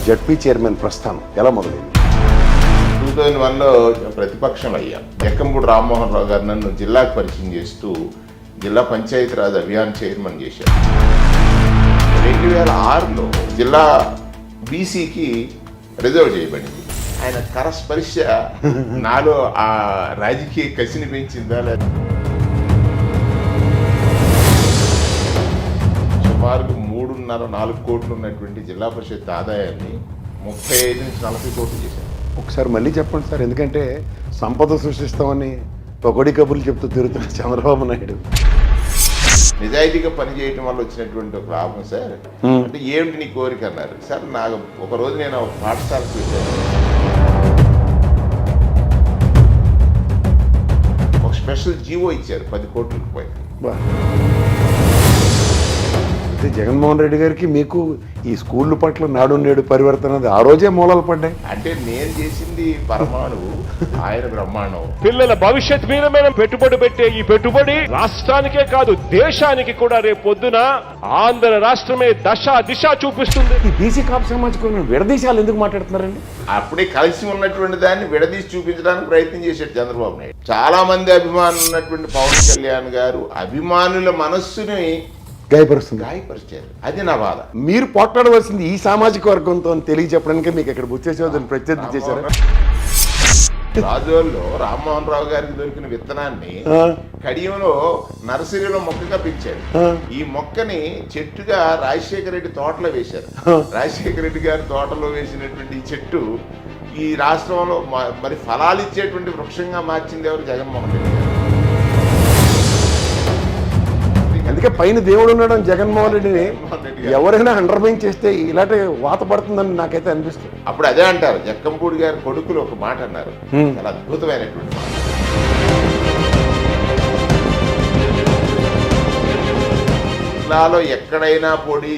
ZP chairman ప్రస్థానం ఎలా మొదలైంది? 2001లో ప్రతిపక్షం అయ్యాం. జక్కంపూడి రామ్మోహన్ రావు గారు నన్ను జిల్లాకు పరిచయం చేస్తూ జిల్లా పంచాయతీరాజ్ అభియాన్ చైర్మన్ చేశారు. 2006లో జిల్లా బీసీకి రిజర్వ్ చేయబడింది. ఆయన కరస్పర్శ నాలో ఆ రాజకీయ కసిని పెంచిందా లేదా? సుమారు 3.5-4 కోట్లు ఉన్నటువంటి జిల్లా పరిషత్ ఆదాయాన్ని 35 నుంచి 40 కోట్లు చేశారు. ఒకసారి మళ్ళీ చెప్పండి సార్, ఎందుకంటే సంపద సృష్టిస్తామని పొగడి కబుర్లు చెప్తూ తిరుగుతున్న చంద్రబాబు నాయుడు నిజాయితీగా పనిచేయటం వల్ల వచ్చినటువంటి ఒక లాభం సార్. అంటే ఏమిటి నీ కోరిక అన్నారు సార్. నాకు ఒకరోజు నేను ఒక పాఠశాలకు వెళ్ళాను. ఒక స్పెషల్ జీవో ఇచ్చారు 10 కోట్ల రూపాయలు. అయితే జగన్మోహన్ రెడ్డి గారికి మీకు ఈ స్కూళ్ళ పట్ల నాడు నేడు పరివర్తన ఆ రోజే మూలాలు పడ్డాయి. అంటే నేను చేసింది పరమాణువు, ఆయన బ్రహ్మాండం. పిల్లల భవిష్యత్ మీద మనం పెట్టుబడి పెట్టే ఈ పెట్టుబడి రాష్ట్రానికే కాదు దేశానికి కూడా రేపు పొద్దున ఆంధ్ర రాష్ట్రమే దిశ చూపిస్తుంది. ఈ బీసీ కాపు సమాజం విడదీశాలు ఎందుకు మాట్లాడుతున్నారండి? అప్పుడే కలిసి ఉన్నటువంటి దాన్ని విడదీసి చూపించడానికి ప్రయత్నం చేశాడు చంద్రబాబు నాయుడు. చాలా మంది అభిమానులు ఉన్నటువంటి పవన్ కళ్యాణ్ గారు అభిమానుల మనస్సుని గాయపరిచారు. అది నా బాధ. మీరు పోట్లాడవలసింది ఈ సామాజిక వర్గంతో తెలియచెప్పడానికి మీకు ఇక్కడ బుచ్చేసేదని ప్రత్యర్థి చేశారు. రాజోల్లో రామ్మోహన్ రావు గారికి దొరికిన విత్తనాన్ని కడియంలో నర్సరీలో మొక్కగా పెంచాడు. ఈ మొక్కని చెట్టుగా రాజశేఖర రెడ్డి తోటలో వేశారు. రాజశేఖర రెడ్డి గారి తోటలో వేసినటువంటి ఈ చెట్టు ఈ రాష్ట్రంలో మరి ఫలాలు ఇచ్చేటువంటి వృక్షంగా మార్చింది ఎవరు? జగన్మోహన్ రెడ్డి గారు. అందుకే పైన దేవుడు ఉన్నాడు జగన్మోహన్ రెడ్డిని ఎవరైనా అండర్మైన్ చేస్తే ఇలాంటి వాత పడుతుందని నాకైతే అనిపిస్తుంది. అప్పుడు అదే అంటారు, జక్కంపూడి గారి కొడుకులు ఒక మాట అన్నారు, చాలా అద్భుతమైనటువంటి మాట. జిల్లాలో ఎక్కడైనా పోటీ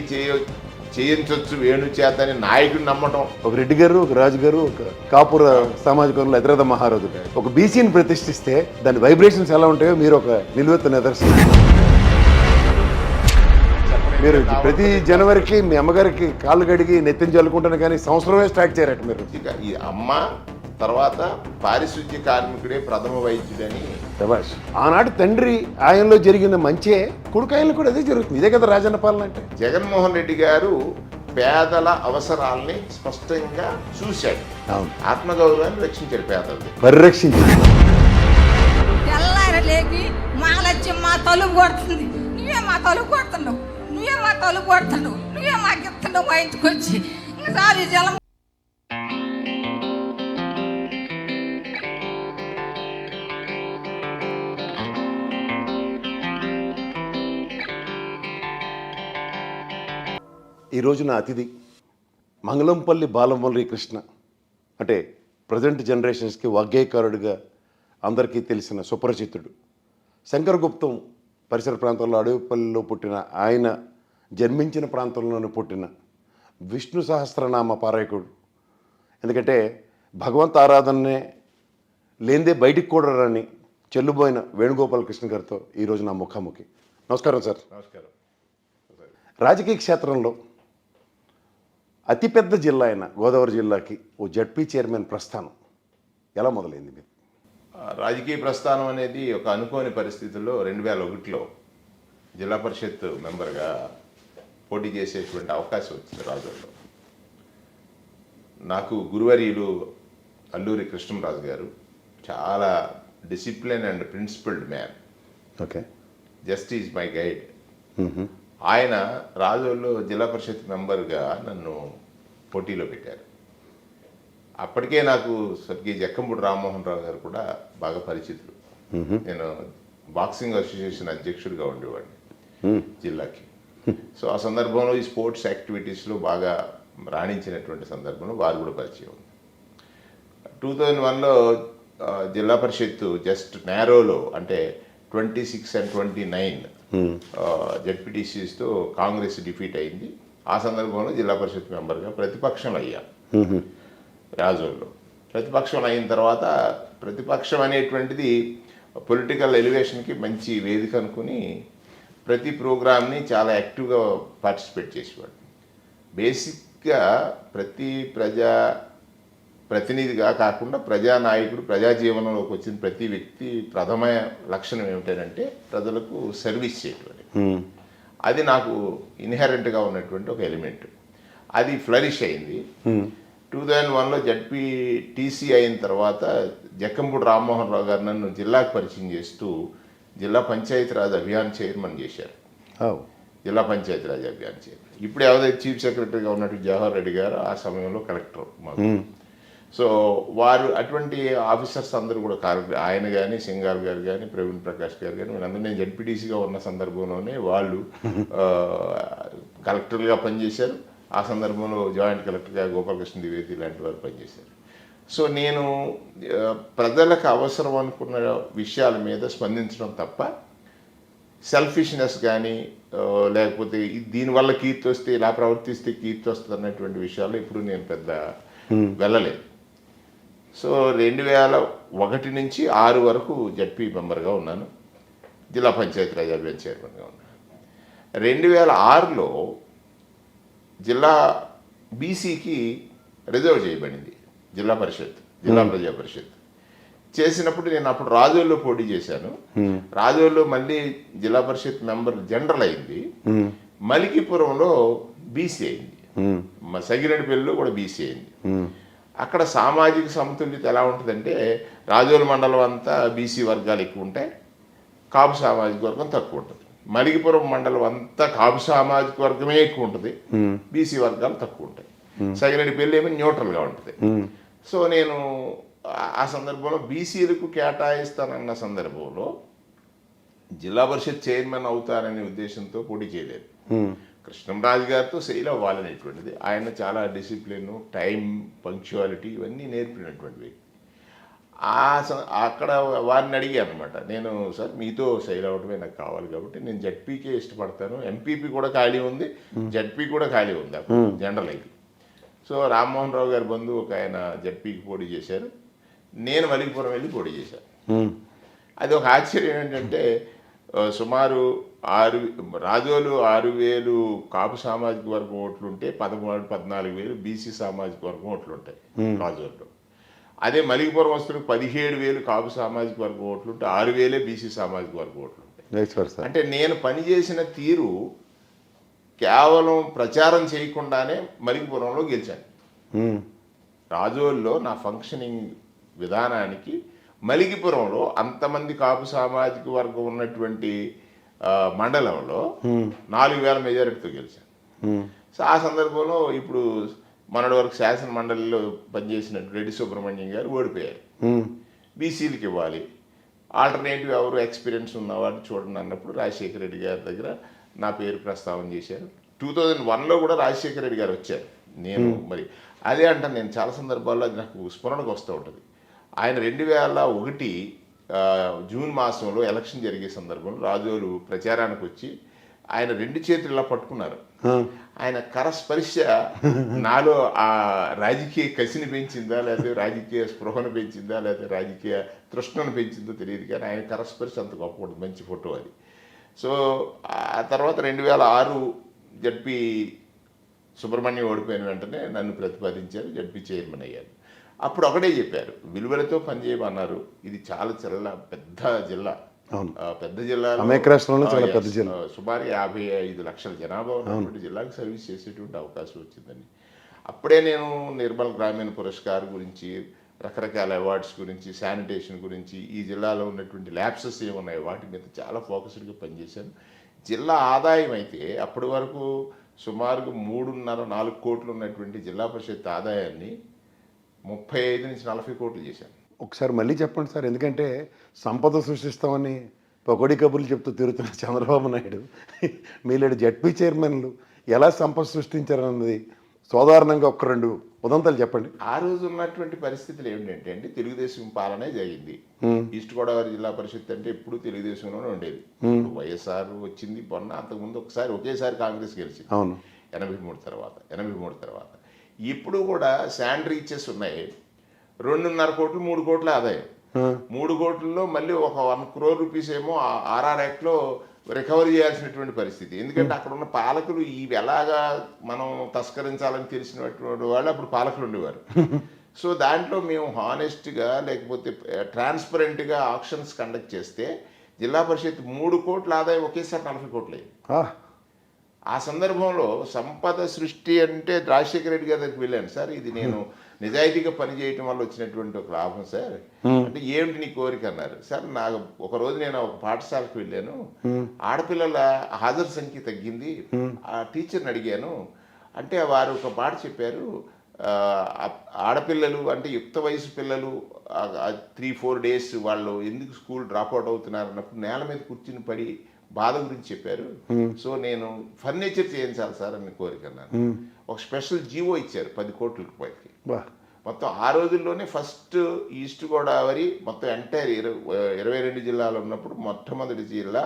చేయించవచ్చు వేణు చేత అని నాయకుడు నమ్మటం. ఒక రెడ్డి గారు, ఒక రాజు గారు, ఒక కాపుర సామాజిక వర్గంలో ఎదురద మహారాజు ఒక బీసీని ప్రతిష్ఠిస్తే దాని వైబ్రేషన్స్ ఎలా ఉంటాయో మీరు ఒక నిలువెత్తు నిదర్శనం. మీరు ప్రతి జనవరికి మీ అమ్మగారికి కాళ్ళు కడిగి నెత్తిని చల్లుకుంటాను, కానీ సంవత్సరమే స్టార్ట్ చేయరట మీరు. ఈ అమ్మ తర్వాత పారిశుద్ధ్య కార్మికుడే ప్రథమ వైద్యుడని. శభాష్. ఆనాడు తండ్రి ఆయనలో జరిగిన మంచే కొడుకు ఆయనలో కూడా అదే జరుగుతుంది. ఇదే కదా రాజన్న పాలన అంటే. జగన్మోహన్ రెడ్డి గారు పేదల అవసరాల్ని స్పష్టంగా చూశాడు. ఆత్మగౌరవాన్ని రక్షించాడు, పేదలు పరిరక్షించాడు. తెల్లారలేకి మాలచ్చి మా తలుపు కొడుతుంది, నువ్వే మా తలుపు కొడుతున్నావు, నువ్వే మా తలుపు కొడుతున్నావు, నువ్వే మాకు ఇస్తున్నావు మా ఇంటికి వచ్చి. ఇంకసారి జలం ఈ రోజున అతిథి మంగళంపల్లి బాలమురళీ కృష్ణ, అంటే ప్రజెంట్ జనరేషన్స్కి వాగ్గేయకారుడిగా అందరికీ తెలిసిన సుపరిచితుడు. శంకరగుప్తం పరిసర ప్రాంతాల్లో అడవిపల్లిలో పుట్టిన ఆయన జన్మించిన ప్రాంతంలోనే పుట్టిన విష్ణు సహస్రనామ పారాయకుడు. ఎందుకంటే భగవంత్ ఆరాధననే లేందే బయటికి కూడా రాని చెల్లుబోయిన వేణుగోపాలకృష్ణ గారితో ఈరోజు నా ముఖాముఖి. నమస్కారం సార్. నమస్కారం. రాజకీయ క్షేత్రంలో అతిపెద్ద జిల్లా అయిన గోదావరి జిల్లాకి ఓ జడ్పీ చైర్మన్ ప్రస్థానం ఎలా మొదలైంది మీరు? రాజకీయ ప్రస్థానం అనేది ఒక అనుకోని పరిస్థితుల్లో 2001లో జిల్లా పరిషత్ మెంబర్గా పోటీ చేసేటువంటి అవకాశం వచ్చింది రాజుల్లో. నాకు గురువర్యులు అల్లూరి కృష్ణరాజు గారు చాలా discipline and principled man. Okay. Just is my guide. ఆయన రాజోల్లో జిల్లా పరిషత్ మెంబర్గా నన్ను పోటీలో పెట్టారు. అప్పటికే నాకు స్వర్గీయ జక్కంపూడి రామ్మోహన్ రావు గారు కూడా బాగా పరిచితులు. నేను బాక్సింగ్ అసోసియేషన్ అధ్యక్షుడిగా ఉండేవాడిని జిల్లాకి. సో ఆ సందర్భంలో ఈ స్పోర్ట్స్ యాక్టివిటీస్లో బాగా రాణించినటువంటి సందర్భంలో వారు కూడా పరిచయం ఉంది. 2001లో జిల్లా పరిషత్తు జస్ట్ నేరోలో, అంటే 26 and 29 జెడ్పీటీసీస్తో కాంగ్రెస్ డిఫీట్ అయింది. ఆ సందర్భంలో జిల్లా పరిషత్ మెంబర్గా ప్రతిపక్షంలో అయ్యాను రాజోల్లో. ప్రతిపక్షంలో అయిన తర్వాత ప్రతిపక్షం అనేటువంటిది పొలిటికల్ ఎలివేషన్కి మంచి వేదిక అనుకుని ప్రతి ప్రోగ్రామ్ని చాలా యాక్టివ్గా పార్టిసిపేట్ చేసేవాడు. బేసిక్గా ప్రతి ప్రతినిధిగా కాకుండా ప్రజానాయకుడు, ప్రజా జీవనంలోకి వచ్చిన ప్రతి వ్యక్తి ప్రథమ లక్షణం ఏమిటంటే ప్రజలకు సర్వీస్ చేయటం. అది నాకు ఇన్హెరెంట్గా ఉన్నటువంటి ఒక ఎలిమెంట్. అది ఫ్లరిష్ అయింది. 2001లో జడ్పీటీసీ అయిన తర్వాత జక్కంపూడి రామ్మోహన్ రావు గారు నన్ను జిల్లాకు పరిచయం చేస్తూ జిల్లా పంచాయతీరాజ్ అభియాన్ చైర్మన్ చేశారు. జిల్లా పంచాయతీరాజ్ అభియాన్ చైర్మన్. ఇప్పుడు ఎవరైతే చీఫ్ సెక్రటరీగా ఉన్నట్టు జవహర్ రెడ్డి గారు ఆ సమయంలో కలెక్టర్ మాకు. సో వారు అటువంటి ఆఫీసర్స్ అందరూ కూడా ఆయన కానీ, సింగాల్ గారు కానీ, ప్రవీణ్ ప్రకాష్ గారు కానీ, వీళ్ళందరూ నేను జడ్పీటీసీగా ఉన్న సందర్భంలోనే వాళ్ళు కలెక్టర్లుగా పనిచేశారు. ఆ సందర్భంలో జాయింట్ కలెక్టర్గా గోపాలకృష్ణ ద్వివేది లాంటి వారు పనిచేశారు. సో నేను ప్రజలకు అవసరం అనుకున్న విషయాల మీద స్పందించడం తప్ప సెల్ఫిష్నెస్ కానీ లేకపోతే దీనివల్ల కీర్తి వస్తే ఇలా ప్రవర్తిస్తే కీర్తి వస్తుంది అన్నటువంటి విషయాలు ఇప్పుడు నేను పెద్ద వెళ్ళలేదు. సో 2001 నుంచి 6 వరకు జడ్పీ మెంబర్గా ఉన్నాను. జిల్లా పంచాయతీరాజ్ అభియాన్ చైర్మన్గా ఉన్నాను. 2006లో జిల్లా బీసీకి రిజర్వ్ చేయబడింది జిల్లా పరిషత్, జిల్లా ప్రజా పరిషత్ చేసినప్పుడు నేను అప్పుడు రాజోల్లో పోటీ చేశాను. రాజోల్లో మళ్ళీ జిల్లా పరిషత్ మెంబర్ జనరల్ అయింది. మలికిపురంలో బీసీ అయింది. సగిరెడ్డిపల్లిలో కూడా బీసీ అయింది. అక్కడ సామాజిక సమతుల్యత ఎలా ఉంటుందంటే రాజోలు మండలం అంతా బీసీ వర్గాలు ఎక్కువ ఉంటాయి, కాపు సామాజిక వర్గం తక్కువ ఉంటుంది. మలికిపురం మండలం అంతా కాపు సామాజిక వర్గమే ఎక్కువ ఉంటుంది, బీసీ వర్గాలు తక్కువ ఉంటాయి. సగిరెడ్డిపల్లి ఏమో న్యూట్రల్గా ఉంటుంది. సో నేను ఆ సందర్భంలో బీసీలకు కేటాయిస్తానన్న సందర్భంలో జిల్లా పరిషత్ చైర్మన్ అవుతారనే ఉద్దేశంతో పోటీ చేయలేదు. కృష్ణంరాజు గారితో శైలి అవ్వాలనేటువంటిది. ఆయన చాలా డిసిప్లిన్, టైం, పంక్చువాలిటీ ఇవన్నీ నేర్పినటువంటి వ్యక్తి. అక్కడ వారిని అడిగాను అనమాట, నేను సార్ మీతో శైలి అవ్వడమే నాకు కావాలి కాబట్టి నేను జడ్పీకే ఇష్టపడతాను, ఎంపీపీ కూడా ఖాళీ ఉంది, జడ్పీ కూడా ఖాళీ ఉంది అప్పుడు జనరల్ అయితే. సో రామ్మోహన్ రావు గారి బంధువు ఒక ఆయన జడ్పీకి పోటీ చేశారు, నేను మలికిపురం వెళ్ళి పోటీ చేశాను. అది ఒక ఆశ్చర్యం ఏంటంటే సుమారు రాజోలు 6,000 కాపు సామాజిక వర్గం ఓట్లు ఉంటే 14,000 బీసీ సామాజిక వర్గం ఓట్లు ఉంటాయి రాజోల్లో. అదే మలికిపురం వస్తున్న 17,000 కాపు సామాజిక వర్గం ఓట్లు ఉంటే 6,000 బీసీ సామాజిక వర్గం ఓట్లు ఉంటాయి. అంటే నేను పనిచేసిన తీరు కేవలం ప్రచారం చేయకుండానే మలికిపురంలో గెలిచాను. రాజోల్లో నా ఫంక్షనింగ్ విధానానికి మలికిపురంలో అంతమంది కాపు సామాజిక వర్గం ఉన్నటువంటి మండలంలో 4,000 మెజారిటీతో గెలిచాను. సో ఆ సందర్భంలో ఇప్పుడు మొన్నటి వరకు శాసన మండలిలో పనిచేసినట్టు రెడ్డి సుబ్రహ్మణ్యం గారు ఓడిపోయారు. బీసీలకు ఇవ్వాలి, ఆల్టర్నేటివ్ ఎవరు ఎక్స్పీరియన్స్ ఉన్నవాడిని చూడండి అన్నప్పుడు రాజశేఖర రెడ్డి గారి దగ్గర నా పేరు ప్రస్తావన చేశారు. 2001లో కూడా రాజశేఖర రెడ్డి గారు వచ్చారు. నేను మరి అదే అంటాను, నేను చాలా సందర్భాల్లో అది నాకు స్మరణకు వస్తూ ఉంటుంది. ఆయన 2001 జూన్ మాసంలో ఎలక్షన్ జరిగే సందర్భంలో రాజోలు ప్రచారానికి వచ్చి ఆయన 2 చేతులు ఇలా పట్టుకున్నారు. ఆయన కరస్పర్శ నాలో ఆ రాజకీయ కసిని పెంచిందా, లేకపోతే రాజకీయ స్పృహను పెంచిందా, లేకపోతే రాజకీయ తృష్ణను పెంచిందో తెలియదు, కానీ ఆయన కరస్పర్శ అంత గొప్ప ఉంటుంది, మంచి ఫోటో అది. సో ఆ తర్వాత 2006 జడ్పీ సుబ్రహ్మణ్యం ఓడిపోయిన వెంటనే నన్ను ప్రతిపాదించారు, జడ్పీ చైర్మన్ అయ్యారు. అప్పుడు ఒకటే చెప్పారు, విలువలతో పనిచేయమన్నారు. ఇది చాలా పెద్ద జిల్లా, పెద్ద జిల్లా, సుమారు 55 లక్షల జనాభా ఉన్నటువంటి జిల్లాకు సర్వీస్ చేసేటువంటి అవకాశం వచ్చిందని. అప్పుడే నేను నిర్మల్ గ్రామీణ పురస్కార్ గురించి, రకరకాల అవార్డ్స్ గురించి, శానిటేషన్ గురించి, ఈ జిల్లాలో ఉన్నటువంటి ల్యాబ్సెస్ ఏమున్నాయి వాటి మీద చాలా ఫోకస్డ్గా పనిచేశాను. జిల్లా ఆదాయం అయితే అప్పటి వరకు సుమారుగా 3.5-4 కోట్లు ఉన్నటువంటి జిల్లా పరిషత్ ఆదాయాన్ని 35 నుంచి 40 కోట్లు చేశాను. ఒకసారి మళ్ళీ చెప్పండి సార్, ఎందుకంటే సంపద సృష్టిస్తామని పొగడి కబుర్లు చెప్తూ తిరుగుతున్న చంద్రబాబు నాయుడు మీలాంటి జడ్పీ చైర్మన్లు ఎలా సంపద సృష్టించారన్నది సాధారణంగా 1-2 ఉదంతాలు చెప్పండి. ఆ రోజు ఉన్నటువంటి పరిస్థితులు ఏమిటంటే అండి, తెలుగుదేశం పాలనే జరిగింది. ఈస్ట్ గోదావరి జిల్లా పరిషత్ అంటే ఎప్పుడు తెలుగుదేశంలోనే ఉండేది. ఇప్పుడు వైఎస్ఆర్ వచ్చింది మొన్న, అంతకుముందు ఒకేసారి కాంగ్రెస్ గెలిచింది. అవును. 83 తర్వాత ఇప్పుడు కూడా శాండ్ రీచెస్ ఉన్నాయి. 2.5 కోట్లు 3 కోట్ల ఆదాయం. 3 కోట్లలో మళ్ళీ ఒక 1 crore రూపీస్ ఏమో ఆర్ఆర్ యాక్ట్లో రికవరీ చేయాల్సినటువంటి పరిస్థితి. ఎందుకంటే అక్కడ ఉన్న పాలకులు ఇవి ఎలాగా మనం తస్కరించాలని తెలిసినటువంటి వాళ్ళు అప్పుడు పాలకులు ఉండేవారు. సో దాంట్లో మేము హానెస్ట్గా లేకపోతే ట్రాన్స్పరెంట్గా ఆక్షన్స్ కండక్ట్ చేస్తే జిల్లా పరిషత్ 3 కోట్ల ఆదాయం ఒకేసారి 40 కోట్లు అయింది. ఆ సందర్భంలో సంపద సృష్టి అంటే రాజశేఖర రెడ్డి గారి దగ్గరికి వెళ్ళాను. సార్, ఇది నేను నిజాయితీగా పనిచేయటం వల్ల వచ్చినటువంటి ఒక లాభం సార్. అంటే ఏమిటి నీ కోరిక అన్నారు. సార్, నాకు ఒకరోజు నేను ఒక పాఠశాలకు వెళ్ళాను, ఆడపిల్లల హాజరు సంఖ్య తగ్గింది. ఆ టీచర్ని అడిగాను, అంటే వారు ఒక మాట చెప్పారు, ఆడపిల్లలు అంటే యుక్త వయసు పిల్లలు 3-4 days వాళ్ళు ఎందుకు స్కూల్ డ్రాప్ అవుట్ అవుతున్నారు అన్నప్పుడు నేల మీద కూర్చుని పడి బాధ గురించి చెప్పారు. సో నేను ఫర్నిచర్ చేయించాలి సార్ అని కోరిక అన్నాను. ఒక స్పెషల్ జీవో ఇచ్చారు 10 కోట్ల రూపాయలకి. మొత్తం ఆ రోజుల్లోనే ఫస్ట్ ఈస్ట్ గోదావరి మొత్తం ఎంటైర్ 22 జిల్లాలు ఉన్నప్పుడు మొట్టమొదటి జిల్లా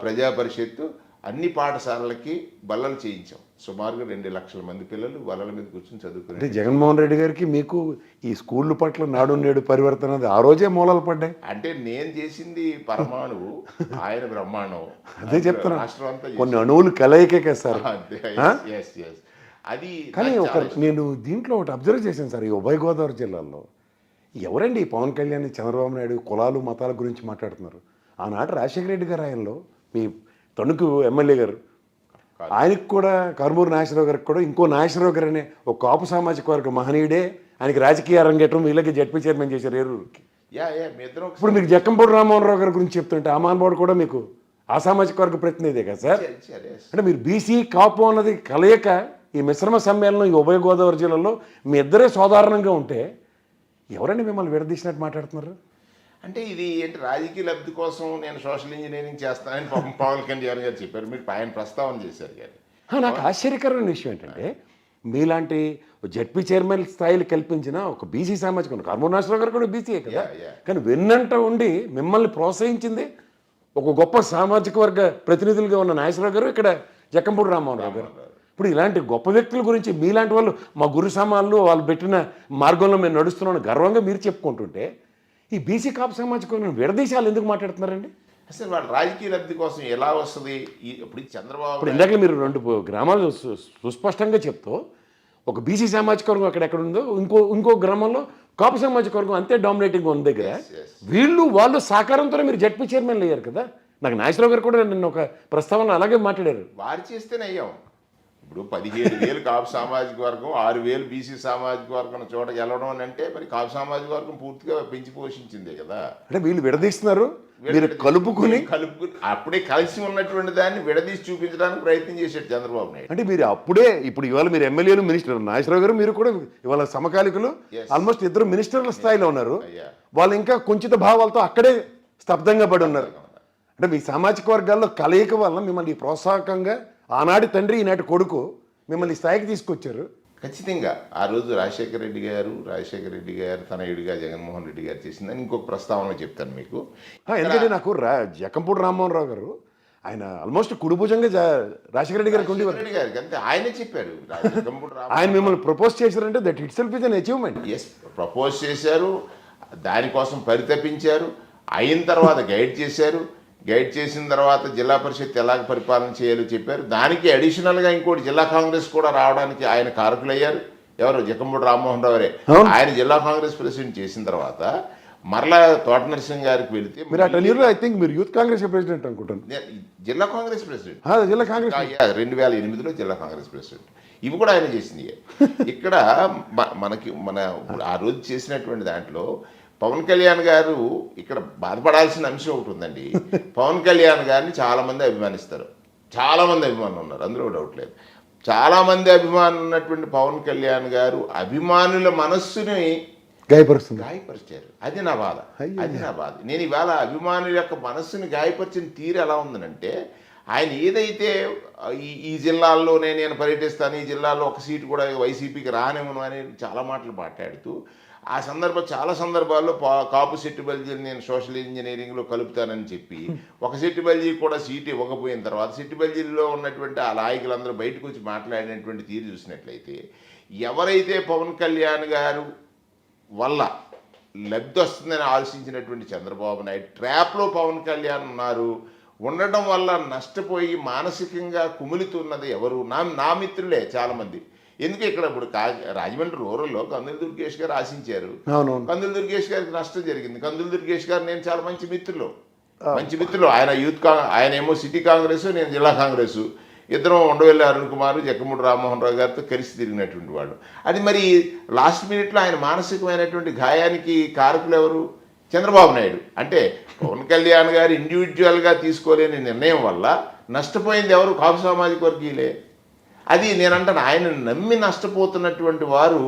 ప్రజా పరిషత్తు అన్ని పాఠశాలలకి బల్లలు చేయించాం. సుమారుగా 2 లక్షల మంది పిల్లలు బల్లల మీద కూర్చొని చదువుకున్నారు. అంటే జగన్మోహన్ రెడ్డి గారికి మీకు ఈ స్కూళ్ళ పట్ల నాడు నేడు పరివర్తన ఆ రోజే మూలాలు పడ్డాయి. అంటే నేను చేసింది పరమాణువు, ఆయన బ్రహ్మాండం. అదే చెప్తున్నా, రాష్ట్రం అంతా కొన్ని అణువులు కలయికే కదా సార్. అది కానీ నేను దీంట్లో ఒకటి అబ్జర్వ్ చేశాను సార్, ఈ ఉభయ గోదావరి జిల్లాల్లో ఎవరండి ఈ పవన్ కళ్యాణ్ చంద్రబాబు నాయుడు కులాలు మతాల గురించి మాట్లాడుతున్నారు? ఆనాటి రాజశేఖర రెడ్డి గారు ఆయనలో మీ తణుకు ఎమ్మెల్యే గారు, ఆయనకు కూడా కర్మూరు నాగేశ్వరరావు గారికి కూడా ఇంకో నాగేశ్వరరావు గారు అనే ఒక కాపు సామాజిక వర్గ మహనీయుడే ఆయనకి రాజకీయ అరంగేట్రం వీళ్ళకి జడ్పీ చైర్మన్ చేశారు ఏరూరుకి. ఇప్పుడు మీకు జక్కంపూడి రామ్మోహన్ రావు గారి గురించి చెప్తుంటే ఆ మహానుభావుడు కూడా మీకు ఆ సామాజిక వర్గ ప్రతినిధే కదా సార్. అంటే మీరు బీసీ కాపు అన్నది కలయిక ఈ మిశ్రమ సమ్మేళనం ఈ ఉభయ గోదావరి జిల్లాలో మీ ఇద్దరే సాధారణంగా ఉంటే ఎవరండి మిమ్మల్ని విడదీసినట్టు మాట్లాడుతున్నారు? అంటే ఇది ఏంటి, రాజకీయ లబ్ధి కోసం నేను సోషల్ ఇంజనీరింగ్ చేస్తానని పవన్ కళ్యాణ్ గారు చెప్పారు. మీరు ఆయన ప్రస్తావన చేశారు కానీ నాకు ఆశ్చర్యకరమైన విషయం ఏంటంటే మీలాంటి జడ్పీ చైర్మన్ స్థాయిలు కల్పించిన ఒక బీసీ సామాజిక కర్మూరు నాగేశ్వరరావు గారు కూడా బీసీయే కదా, కానీ వెన్నంట ఉండి మిమ్మల్ని ప్రోత్సహించింది ఒక గొప్ప సామాజిక వర్గ ప్రతినిధులుగా ఉన్న నాగేశ్వరరావు గారు, ఇక్కడ జక్కంపూడి రామ్మోహన్ రావు గారు. ఇప్పుడు ఇలాంటి గొప్ప వ్యక్తుల గురించి మీలాంటి వాళ్ళు మా గురు సమానులు వాళ్ళు పెట్టిన మార్గంలో మేము నడుస్తున్నామని గర్వంగా మీరు చెప్పుకుంటుంటే ఈ బీసీ కాపు సామాజిక వర్గం విడదీశాలు ఎందుకు మాట్లాడుతున్నారండి? అసలు వాళ్ళ రాజకీయ లబ్ధి కోసం ఎలా వస్తుంది? ఇప్పుడు చంద్రబాబు ఇప్పుడు ఇందాక మీరు 2 గ్రామాలు సుస్పష్టంగా చెప్తూ ఒక బీసీ సామాజిక వర్గం అక్కడెక్కడ ఉందో ఇంకో గ్రామంలో కాపు సామాజిక వర్గం అంతే డామినేటింగ్ ఉన్న దగ్గర వాళ్ళు సహకారంతో మీరు జడ్పీ చైర్మన్లు అయ్యారు కదా. నాకు నాగేశ్వరరావు గారు కూడా నిన్న ఒక ప్రస్తావన అలాగే మాట్లాడారు. వారు చేస్తేనే అయ్యాం. ఇప్పుడు 17,000 కాపు సామాజిక వర్గం, 6,000 బీసీ సామాజిక వర్గం చోట గెలవడం అని అంటే మరి కాపు సామాజిక వర్గం పూర్తిగా పెంచి పోషించిందే కదా. అంటే వీళ్ళు విడదీస్తున్నారు, మీరు కలుపుకుని అప్పుడే కలిసి ఉన్నటువంటి దాన్ని విడదీసి చూపించడానికి ప్రయత్నం చేశాడు చంద్రబాబు నాయుడు. అంటే మీరు అప్పుడే ఇప్పుడు ఇవాళ మీరు ఎమ్మెల్యేలు మినిస్టర్ నాగేశ్వరరావు గారు మీరు కూడా ఇవాళ సమకాలికులు ఆల్మోస్ట్ 2 మినిస్టర్ల స్థాయిలో ఉన్నారు. వాళ్ళు ఇంకా కుంచిత భావాలతో అక్కడే స్తబ్దంగా పడి ఉన్నారు. అంటే మీ సామాజిక వర్గాల్లో కలయిక వల్ల మిమ్మల్ని ప్రోత్సాహకంగా ఆనాటి తండ్రి ఈనాటి కొడుకు మిమ్మల్ని స్థాయికి తీసుకొచ్చారు. ఖచ్చితంగా ఆ రోజు రాజశేఖర రెడ్డి గారు తనయుడిగా జగన్మోహన్ రెడ్డి గారు చేసిందని ఇంకొక ప్రస్తావన చెప్తాను మీకు. ఎందుకంటే నాకు జక్కంపూడి రామ్మోహన్ రావు గారు ఆయన ఆల్మోస్ట్ కుడిభుజంగా రాజశేఖర రెడ్డి గారికి ఉండేవారు. రెడ్డి గారికి అంతే ఆయనే చెప్పారు. ఆయన మిమ్మల్ని ప్రపోజ్ చేశారంటే that itself is an achievement. Yes, propose చేశారు, దానికోసం పరితపించారు, అయిన తర్వాత గైడ్ చేశారు. గైడ్ చేసిన తర్వాత జిల్లా పరిషత్ ఎలాగ పరిపాలన చేయాలో చెప్పారు. దానికి అడిషనల్గా ఇంకోటి జిల్లా కాంగ్రెస్ కూడా రావడానికి ఆయన కారకులయ్యారు. ఎవరు? జక్కంపూడి రామ్మోహన్ రావురే. ఆయన జిల్లా కాంగ్రెస్ ప్రెసిడెంట్ చేసిన తర్వాత మరలా తోట నరసింహ గారికి వెళితే ఐ థింక్ మీరు యూత్ కాంగ్రెస్ ప్రెసిడెంట్ అనుకుంటాను. జిల్లా కాంగ్రెస్ ప్రెసిడెంట్, జిల్లా కాంగ్రెస్ 2008లో జిల్లా కాంగ్రెస్ ప్రెసిడెంట్. ఇవి కూడా ఆయన చేసింది. ఇక్కడ మన ఆ రోజు చేసినటువంటి దాంట్లో పవన్ కళ్యాణ్ గారు ఇక్కడ బాధపడాల్సిన అంశం ఒకటి ఉందండి. పవన్ కళ్యాణ్ గారిని చాలామంది అభిమానిస్తారు, చాలామంది అభిమానులు ఉన్నారు, అందులో డౌట్ లేదు. చాలామంది అభిమానులు ఉన్నటువంటి పవన్ కళ్యాణ్ గారు అభిమానుల మనస్సుని గాయపరిచారు. అది నా బాధ. నేను ఇవాళ అభిమానుల యొక్క మనస్సుని గాయపరిచిన తీరు ఎలా ఉందనంటే ఆయన ఏదైతే ఈ జిల్లాల్లోనే నేను పర్యటిస్తాను, ఈ జిల్లాలో ఒక సీటు కూడా వైసీపీకి రానివ్వను అని చాలా మాటలు మాట్లాడుతూ ఆ చాలా సందర్భాల్లో కాపు సెట్టు బల్జీని నేను సోషల్ ఇంజనీరింగ్లో కలుపుతానని చెప్పి ఒక సెట్టు బల్జీ కూడా సీటు ఇవ్వకపోయిన తర్వాత సెట్టు బల్జీల్లో ఉన్నటువంటి ఆ నాయకులందరూ బయటకు వచ్చి మాట్లాడినటువంటి తీరు చూసినట్లయితే ఎవరైతే పవన్ కళ్యాణ్ గారు వల్ల లబ్ధి వస్తుందని ఆలోచించినటువంటి చంద్రబాబు నాయుడు ట్రాప్లో పవన్ కళ్యాణ్ ఉండటం వల్ల నష్టపోయి మానసికంగా కుమిలితున్నది ఎవరు? నా మిత్రులే చాలామంది. ఎందుకు ఇక్కడ ఇప్పుడు రాజమండ్రి రూరల్లో కందుల దుర్గేష్ గారు ఆశించారు, కందుల దుర్గేష్ గారికి నష్టం జరిగింది. కందుల దుర్గేష్ గారు నేను చాలా మంచి మిత్రులు. ఆయన ఆయన ఏమో సిటీ కాంగ్రెస్, నేను జిల్లా కాంగ్రెస్, ఇద్దరం ఉండవెల్లి అరుణ్ కుమార్, జక్కమూడి రామ్మోహన్ రావు గారితో కలిసి తిరిగినటువంటి వాడు. అది మరి లాస్ట్ మినిట్లో ఆయన మానసికమైనటువంటి గాయానికి కారకులు ఎవరు? చంద్రబాబు నాయుడు. అంటే పవన్ కళ్యాణ్ గారు ఇండివిజువల్గా తీసుకోలేని నిర్ణయం వల్ల నష్టపోయింది ఎవరు? కాపు సామాజిక వర్గీయులే. అది నేనంటాను, ఆయన నమ్మి నష్టపోతున్నటువంటి వారు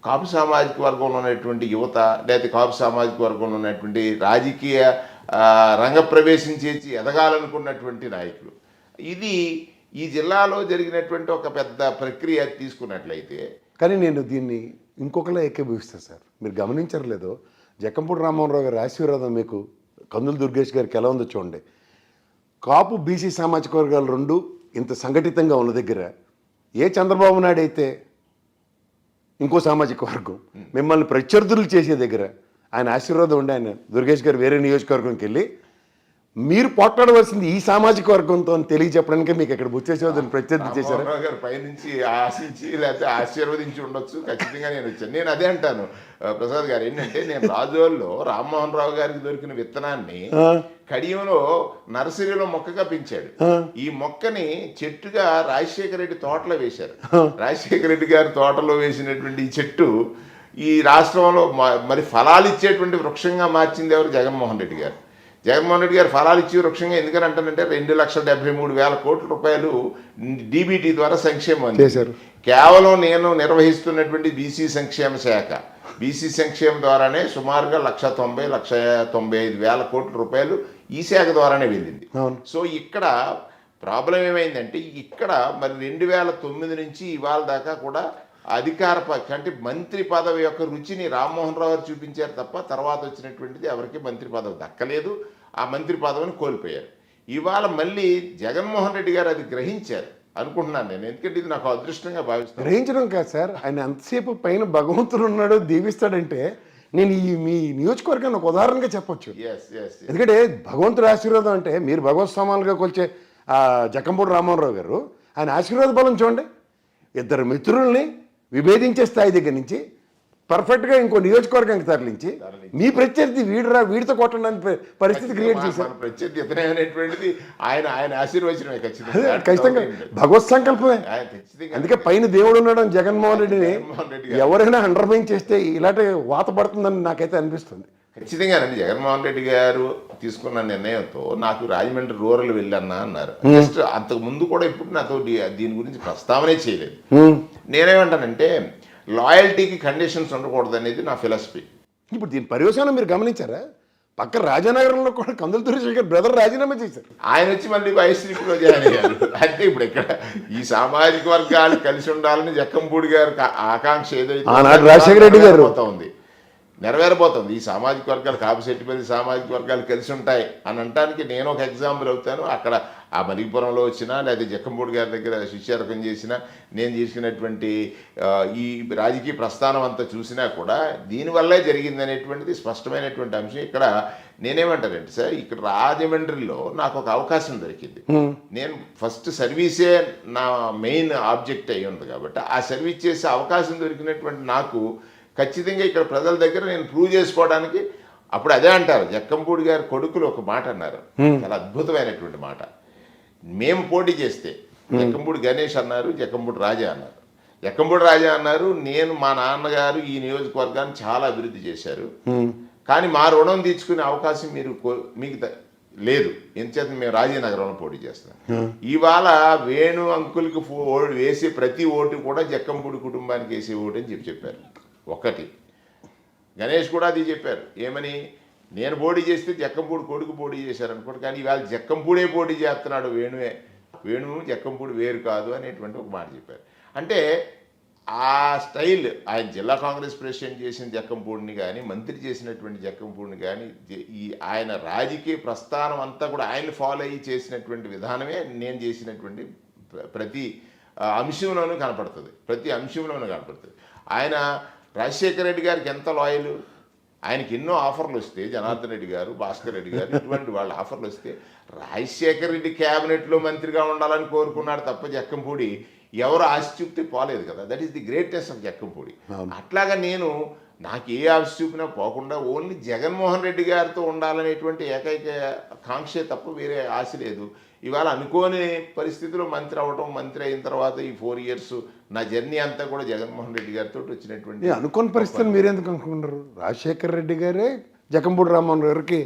కాపు సామాజిక వర్గంలో ఉన్నటువంటి యువత, లేదా కాపు సామాజిక వర్గంలో ఉన్నటువంటి రాజకీయ రంగప్రవేశం చేసి ఎదగాలనుకున్నటువంటి నాయకులు. ఇది ఈ జిల్లాలో జరిగినటువంటి ఒక పెద్ద ప్రక్రియ తీసుకున్నట్లయితే. కానీ నేను దీన్ని ఇంకొకలా ఏకీభవిస్తాను సార్. మీరు గమనించరు లేదో, జక్కంపూడి రామ్మోహన్ రావు గారి ఆశీర్వాదం మీకు కందుల దుర్గేష్ గారికి ఎలా ఉందో చూడండి. కాపు బీసీ సామాజిక వర్గాలు రెండు ఇంత సంఘటితంగా ఉన్న దగ్గర ఏ చంద్రబాబు నాయుడు అయితే ఇంకో సామాజిక వర్గం మిమ్మల్ని ప్రత్యర్థులు చేసే దగ్గర ఆయన ఆశీర్వాదం ఉండి ఆయన దుర్గేష్ గారు వేరే నియోజకవర్గంకి వెళ్ళి మీరు పోట్లాడవలసింది ఈ సామాజిక వర్గంతో అని తెలియచెప్పడానికి మీకు ఇక్కడ బుచ్చేసేవాదని ప్రత్యర్థి చేశారు. గారు పైనుంచి ఆశించి లేకపోతే ఆశీర్వదించి ఉండొచ్చు. ఖచ్చితంగా నేను వచ్చాను. నేను అదే అంటాను ప్రసాద్ గారు, ఏంటంటే నేను రాజోల్లో రామ్మోహన్ రావు గారికి దొరికిన విత్తనాన్ని కడియంలో నర్సరీలో మొక్కగా పెంచాడు. ఈ మొక్కని చెట్టుగా రాజశేఖర రెడ్డి తోటలో వేశారు. రాజశేఖర రెడ్డి గారి తోటలో వేసినటువంటి ఈ చెట్టు ఈ రాష్ట్రంలో మరి ఫలాలు ఇచ్చేటువంటి వృక్షంగా మార్చింది ఎవరు? జగన్మోహన్ రెడ్డి గారు. జగన్మోహన్ రెడ్డి గారు ఫలాలు ఇచ్చి వృక్షంగా ఎందుకని అంటానంటే 2,73,000 కోట్ల రూపాయలు డీబీటీ ద్వారా సంక్షేమం చేశారు. కేవలం నేను నిర్వహిస్తున్నటువంటి బీసీ సంక్షేమ శాఖ, బీసీ సంక్షేమం ద్వారానే సుమారుగా 1,90,95,000 కోట్ల రూపాయలు ఈ శాఖ ద్వారానే వెళ్ళింది. సో ఇక్కడ ప్రాబ్లం ఏమైందంటే, ఇక్కడ మరి 2009 నుంచి ఇవాళ దాకా కూడా అధికార అంటే మంత్రి పదవి యొక్క రుచిని రామ్మోహన్ రావు గారు చూపించారు తప్ప తర్వాత వచ్చినటువంటిది ఎవరికి మంత్రి పదవి దక్కలేదు. ఆ మంత్రి పదవిని కోల్పోయారు. ఇవాళ మళ్ళీ జగన్మోహన్ రెడ్డి గారు అది గ్రహించారు అనుకుంటున్నాను నేను. ఎందుకంటే ఇది నాకు అదృష్టంగా భావిస్తాను. గ్రహించడం కాదు సార్, ఆయన అంతసేపు పైన భగవంతుడు ఉన్నాడు దీవిస్తాడంటే నేను మీ నియోజకవర్గాన్ని ఒక ఉదాహరణగా చెప్పొచ్చు. ఎందుకంటే భగవంతుడి ఆశీర్వాదం అంటే మీరు భగవత్ సమానులుగా కొలిచే జక్కంపూడి రామ్మోహన్ రావు గారు ఆయన ఆశీర్వాద బలం చూడండి. ఇద్దరు మిత్రుల్ని విభేదించే స్థాయి దగ్గర నుంచి పర్ఫెక్ట్గా ఇంకో నియోజకవర్గానికి తరలించి మీ ప్రత్యర్థి వీడితో కొట్టడానికి పరిస్థితి క్రియేట్ చేశారు. ప్రత్యర్థి అనేటువంటిది ఆయన ఆశీర్వచనమే ఖచ్చితంగా భగవత్ సంకల్పమే. అందుకే పైన దేవుడు ఉండడం జగన్మోహన్ రెడ్డిని ఎవరైనా అండర్మైన్ చేస్తే ఇలాంటి వాత పడుతుందని నాకైతే అనిపిస్తుంది. ఖచ్చితంగానండి. జగన్మోహన్ రెడ్డి గారు తీసుకున్న నిర్ణయంతో నాకు రాజమండ్రి రూరల్ వెళ్ళన్నా అన్నారు. జస్ట్ అంతకు ముందు కూడా ఇప్పుడు నాతో దీని గురించి ప్రస్తావనే చేయలేదు. నేనేమంటానంటే లాయల్టీకి కండిషన్స్ ఉండకూడదు అనేది నా ఫిలాసఫీ. ఇప్పుడు దీని పర్యవసానం మీరు గమనించారా? పక్క రాజానగరంలో కూడా కందుల దుర్గేష్ బ్రదర్ రాజీనామా చేశారు. ఆయన వచ్చి మళ్ళీ వైసీపీలో జాయిన్ అయ్యారు. అంటే ఇప్పుడు ఇక్కడ ఈ సామాజిక వర్గాలు కలిసి ఉండాలని జక్కంపూడి గారి ఆకాంక్ష ఏదైతే రాజశేఖర రెడ్డి గారు ఉంది నెరవేరబోతుంది. ఈ సామాజిక వర్గాలు కాపు సెట్టిపల్లి సామాజిక వర్గాలు కలిసి ఉంటాయి అని అనడానికి నేను ఒక ఎగ్జాంపుల్ అవుతాను. అక్కడ ఆ మరిపురంలో వచ్చినా లేదా జక్కంపూడి గారి దగ్గర శిష్యారకం చేసినా నేను చేసినటువంటి ఈ రాజకీయ ప్రస్థానం అంతా చూసినా కూడా దీనివల్లే జరిగిందనేటువంటిది స్పష్టమైనటువంటి అంశం. ఇక్కడ నేనేమంటానంటే సార్, ఇక్కడ రాజమండ్రిలో నాకు ఒక అవకాశం దొరికింది. నేను ఫస్ట్ సర్వీసే నా మెయిన్ ఆబ్జెక్ట్ అయ్యి ఉంది కాబట్టి ఆ సర్వీస్ చేసే అవకాశం దొరికినటువంటి నాకు ఖచ్చితంగా ఇక్కడ ప్రజల దగ్గర నేను ప్రూవ్ చేసుకోవడానికి, అప్పుడు అదే అంటారు జక్కంపూడి గారి కొడుకులు ఒక మాట అన్నారు, చాలా అద్భుతమైనటువంటి మాట. మేము పోటీ చేస్తే జక్కంపూడి గణేష్ అన్నారు, జక్కంపూడి రాజా అన్నారు. జక్కంపూడి రాజా అన్నారు, నేను మా నాన్నగారు ఈ నియోజకవర్గాన్ని చాలా అభివృద్ధి చేశారు, కానీ మా రుణం తీర్చుకునే అవకాశం మీకు లేదు, ఎంచేత మేము రాజీనగరంలో పోటీ చేస్తాం. ఇవాళ వేణు అంకుల్కి వేసే ప్రతి ఓటు కూడా జక్కంపూడి కుటుంబానికి వేసే ఓటు అని చెప్పారు. ఒకటి గణేష్ కూడా అది చెప్పారు, ఏమని, నేను పోటీ చేస్తే జక్కంపూడి కొడుకు పోటీ చేశారు అనుకోండి, కానీ ఇవాళ జక్కంపూడే పోటీ చేస్తున్నాడు, వేణు జక్కంపూడి వేరు కాదు అనేటువంటి ఒక మాట చెప్పారు. అంటే ఆ స్టైల్ ఆయన జిల్లా కాంగ్రెస్ ప్రెసిడెంట్ చేసిన జక్కంపూడిని కానీ, మంత్రి చేసినటువంటి జక్కంపూడిని కానీ, ఈ ఆయన రాజకీయ ప్రస్థానం అంతా కూడా ఆయన ఫాలో అయ్యి చేసినటువంటి విధానమే నేను చేసినటువంటి ప్రతి అంశంలోనూ కనపడుతుంది. ఆయన రాజశేఖర రెడ్డి గారికి ఎంత లాయలు, ఆయనకి ఎన్నో ఆఫర్లు వస్తే, జనార్దన్ రెడ్డి గారు, భాస్కర్ రెడ్డి గారు ఇటువంటి వాళ్ళ ఆఫర్లు వస్తే రాజశేఖర రెడ్డి క్యాబినెట్లో మంత్రిగా ఉండాలని కోరుకున్నాడు తప్ప జక్కంపూడి ఎవరు ఆశ చూపితే పోలేదు కదా. That is the greatest of Jakkampudi. అట్లాగా నేను నాకు ఏ ఆశ చూపినా పోకుండా ఓన్లీ జగన్మోహన్ రెడ్డి గారితో ఉండాలనేటువంటి ఏకైక కాంక్షే తప్ప వేరే ఆశ లేదు. ఇవాళ అనుకోని పరిస్థితిలో మంత్రి అవ్వడం, మంత్రి అయిన తర్వాత ఈ 4 years నా జర్నీ అంతా కూడా జగన్మోహన్ రెడ్డి గారితో వచ్చినటువంటి అనుకోని పరిస్థితులు మీరెందుకు అనుకున్నారు? రాజశేఖర్ రెడ్డి గారే జక్కంపూడి రామ్మోహన్ గారికి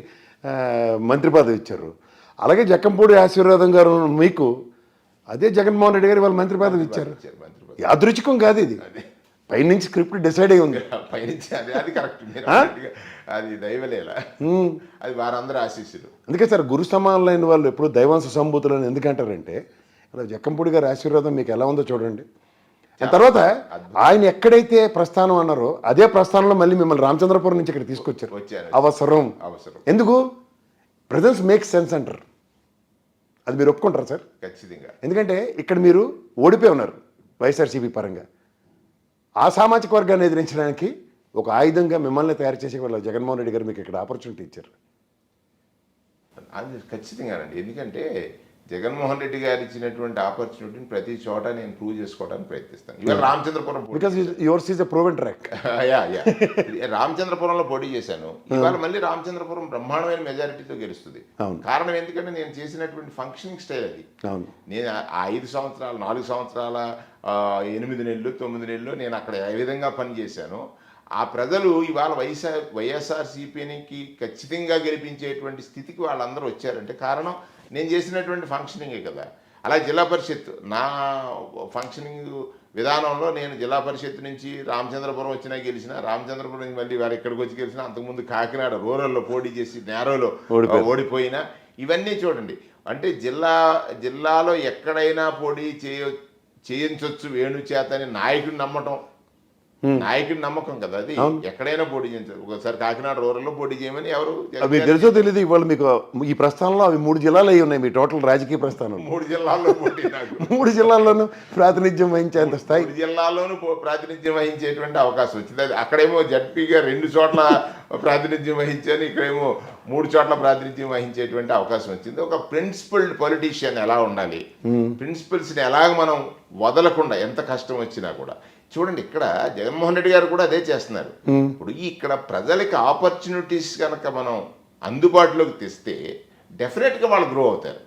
మంత్రి పదవి ఇచ్చారు. అలాగే జక్కంపూడి ఆశీర్వాదం గారు మీకు అదే జగన్మోహన్ రెడ్డి గారు వాళ్ళు మంత్రి పదవి ఇచ్చారు. యాదృచ్ఛికం కాదు ఇది, పైనుంచి స్క్రిప్ట్ డిసైడ్ అయి ఉంది. పైనుంచి అది కరెక్ట్, అది దైవలేల, అది వారందరూ ఆశీస్సులు. అందుకే సార్ గురు సమానులైన వాళ్ళు ఎప్పుడు దైవాంశ సంభూతులు అని ఎందుకంటారంటే, అలా జక్కంపూడి గారి ఆశీర్వాదం మీకు ఎలా ఉందో చూడండి. తర్వాత ఆయన ఎక్కడైతే ప్రస్థానం అన్నారో అదే ప్రస్థానంలో మళ్ళీ మిమ్మల్ని రామచంద్రపురం నుంచి ఇక్కడ తీసుకొచ్చారు. అవసరం ఎందుకు? ప్రెజెన్స్ మేక్స్ సెన్స్ అంటారు. అది మీరు ఒప్పుకుంటారా సార్? ఖచ్చితంగా. ఎందుకంటే ఇక్కడ మీరు ఓడిపోయి ఉన్నారు వైఎస్ఆర్సీపీ పరంగా. ఆ సామాజిక వర్గాన్ని ఎదిరించడానికి ఒక ఆయుధంగా మిమ్మల్ని తయారు చేసే వాళ్ళు జగన్మోహన్ రెడ్డి గారు మీకు ఇక్కడ ఆపర్చునిటీ ఇచ్చారు. అది ఖచ్చితంగానండి. ఎందుకంటే జగన్మోహన్ రెడ్డి గారు ఇచ్చినటువంటి ఆపర్చునిటీని ప్రతి చోట నేను ప్రూవ్ చేసుకోవడానికి ప్రయత్నిస్తాను. ఇవాళ Ramachandrapuram because yours is a proven track. రామచంద్రపురంలో పోటీ చేశాను. ఇవాళ మళ్ళీ రామచంద్రపురం బ్రహ్మాండమైన మెజారిటీతో గెలుస్తుంది. కారణం ఎందుకంటే నేను చేసినటువంటి ఫంక్షనింగ్ స్టైల్ అది. నేను 5 సంవత్సరాలు, 4 సంవత్సరాల 8 నెలలు 9 నెలలు నేను అక్కడ ఏ విధంగా పనిచేశాను, ఆ ప్రజలు ఇవాళ వైఎస్ఆర్సీపీకి ఖచ్చితంగా గెలిపించేటువంటి స్థితికి వాళ్ళందరూ వచ్చారంటే కారణం నేను చేసినటువంటి ఫంక్షనింగే కదా. అలా జిల్లా పరిషత్ నా ఫంక్షనింగ్ విధానంలో నేను జిల్లా పరిషత్ నుంచి రామచంద్రపురం వచ్చినా గెలిచిన, రామచంద్రపురం నుంచి మళ్ళీ వారు ఇక్కడికి వచ్చి గెలిచిన, అంతకుముందు కాకినాడ రూరల్లో పోటీ చేసి నేరోలో ఓడిపోయినా, ఇవన్నీ చూడండి. అంటే జిల్లాలో ఎక్కడైనా పోటీ చేయించవచ్చు వేణు చేత అని నాయకుడిని నమ్మకం కదా. అది ఎక్కడైనా పోటీ చేయించారు. ఒకసారి కాకినాడ రూరల్లో పోటీ చేయమని ఎవరు మీకు తెలుసో తెలియదు. ఇవాళ మీకు ఈ ప్రస్థానంలో అవి 3 జిల్లాలు అయి ఉన్నాయి. మీ టోటల్ రాజకీయ ప్రస్థానం 3 జిల్లాల్లో పోటీ. 3 జిల్లాల్లోనూ ప్రాతినిధ్యం వహించేంత స్థాయి, 3 జిల్లాల్లోనూ ప్రాతినిధ్యం వహించేటువంటి అవకాశం వచ్చింది. అది అక్కడేమో జడ్పీగా 2 చోట్ల ప్రాతినిధ్యం వహించాను, ఇక్కడేమో 3 చోట్ల ప్రాతినిధ్యం వహించేటువంటి అవకాశం వచ్చింది. ఒక ప్రిన్సిపల్డ్ పొలిటీషియన్ ఎలా ఉండాలి, ప్రిన్సిపల్స్ని ఎలాగ మనం వదలకుండా ఎంత కష్టం వచ్చినా కూడా. చూడండి, ఇక్కడ జగన్మోహన్ రెడ్డి గారు కూడా అదే చేస్తున్నారు. ఇప్పుడు ఇక్కడ ప్రజలకి ఆపర్చునిటీస్ కనుక మనం అందుబాటులోకి తెస్తే డెఫినెట్గా వాళ్ళు గ్రో అవుతారు.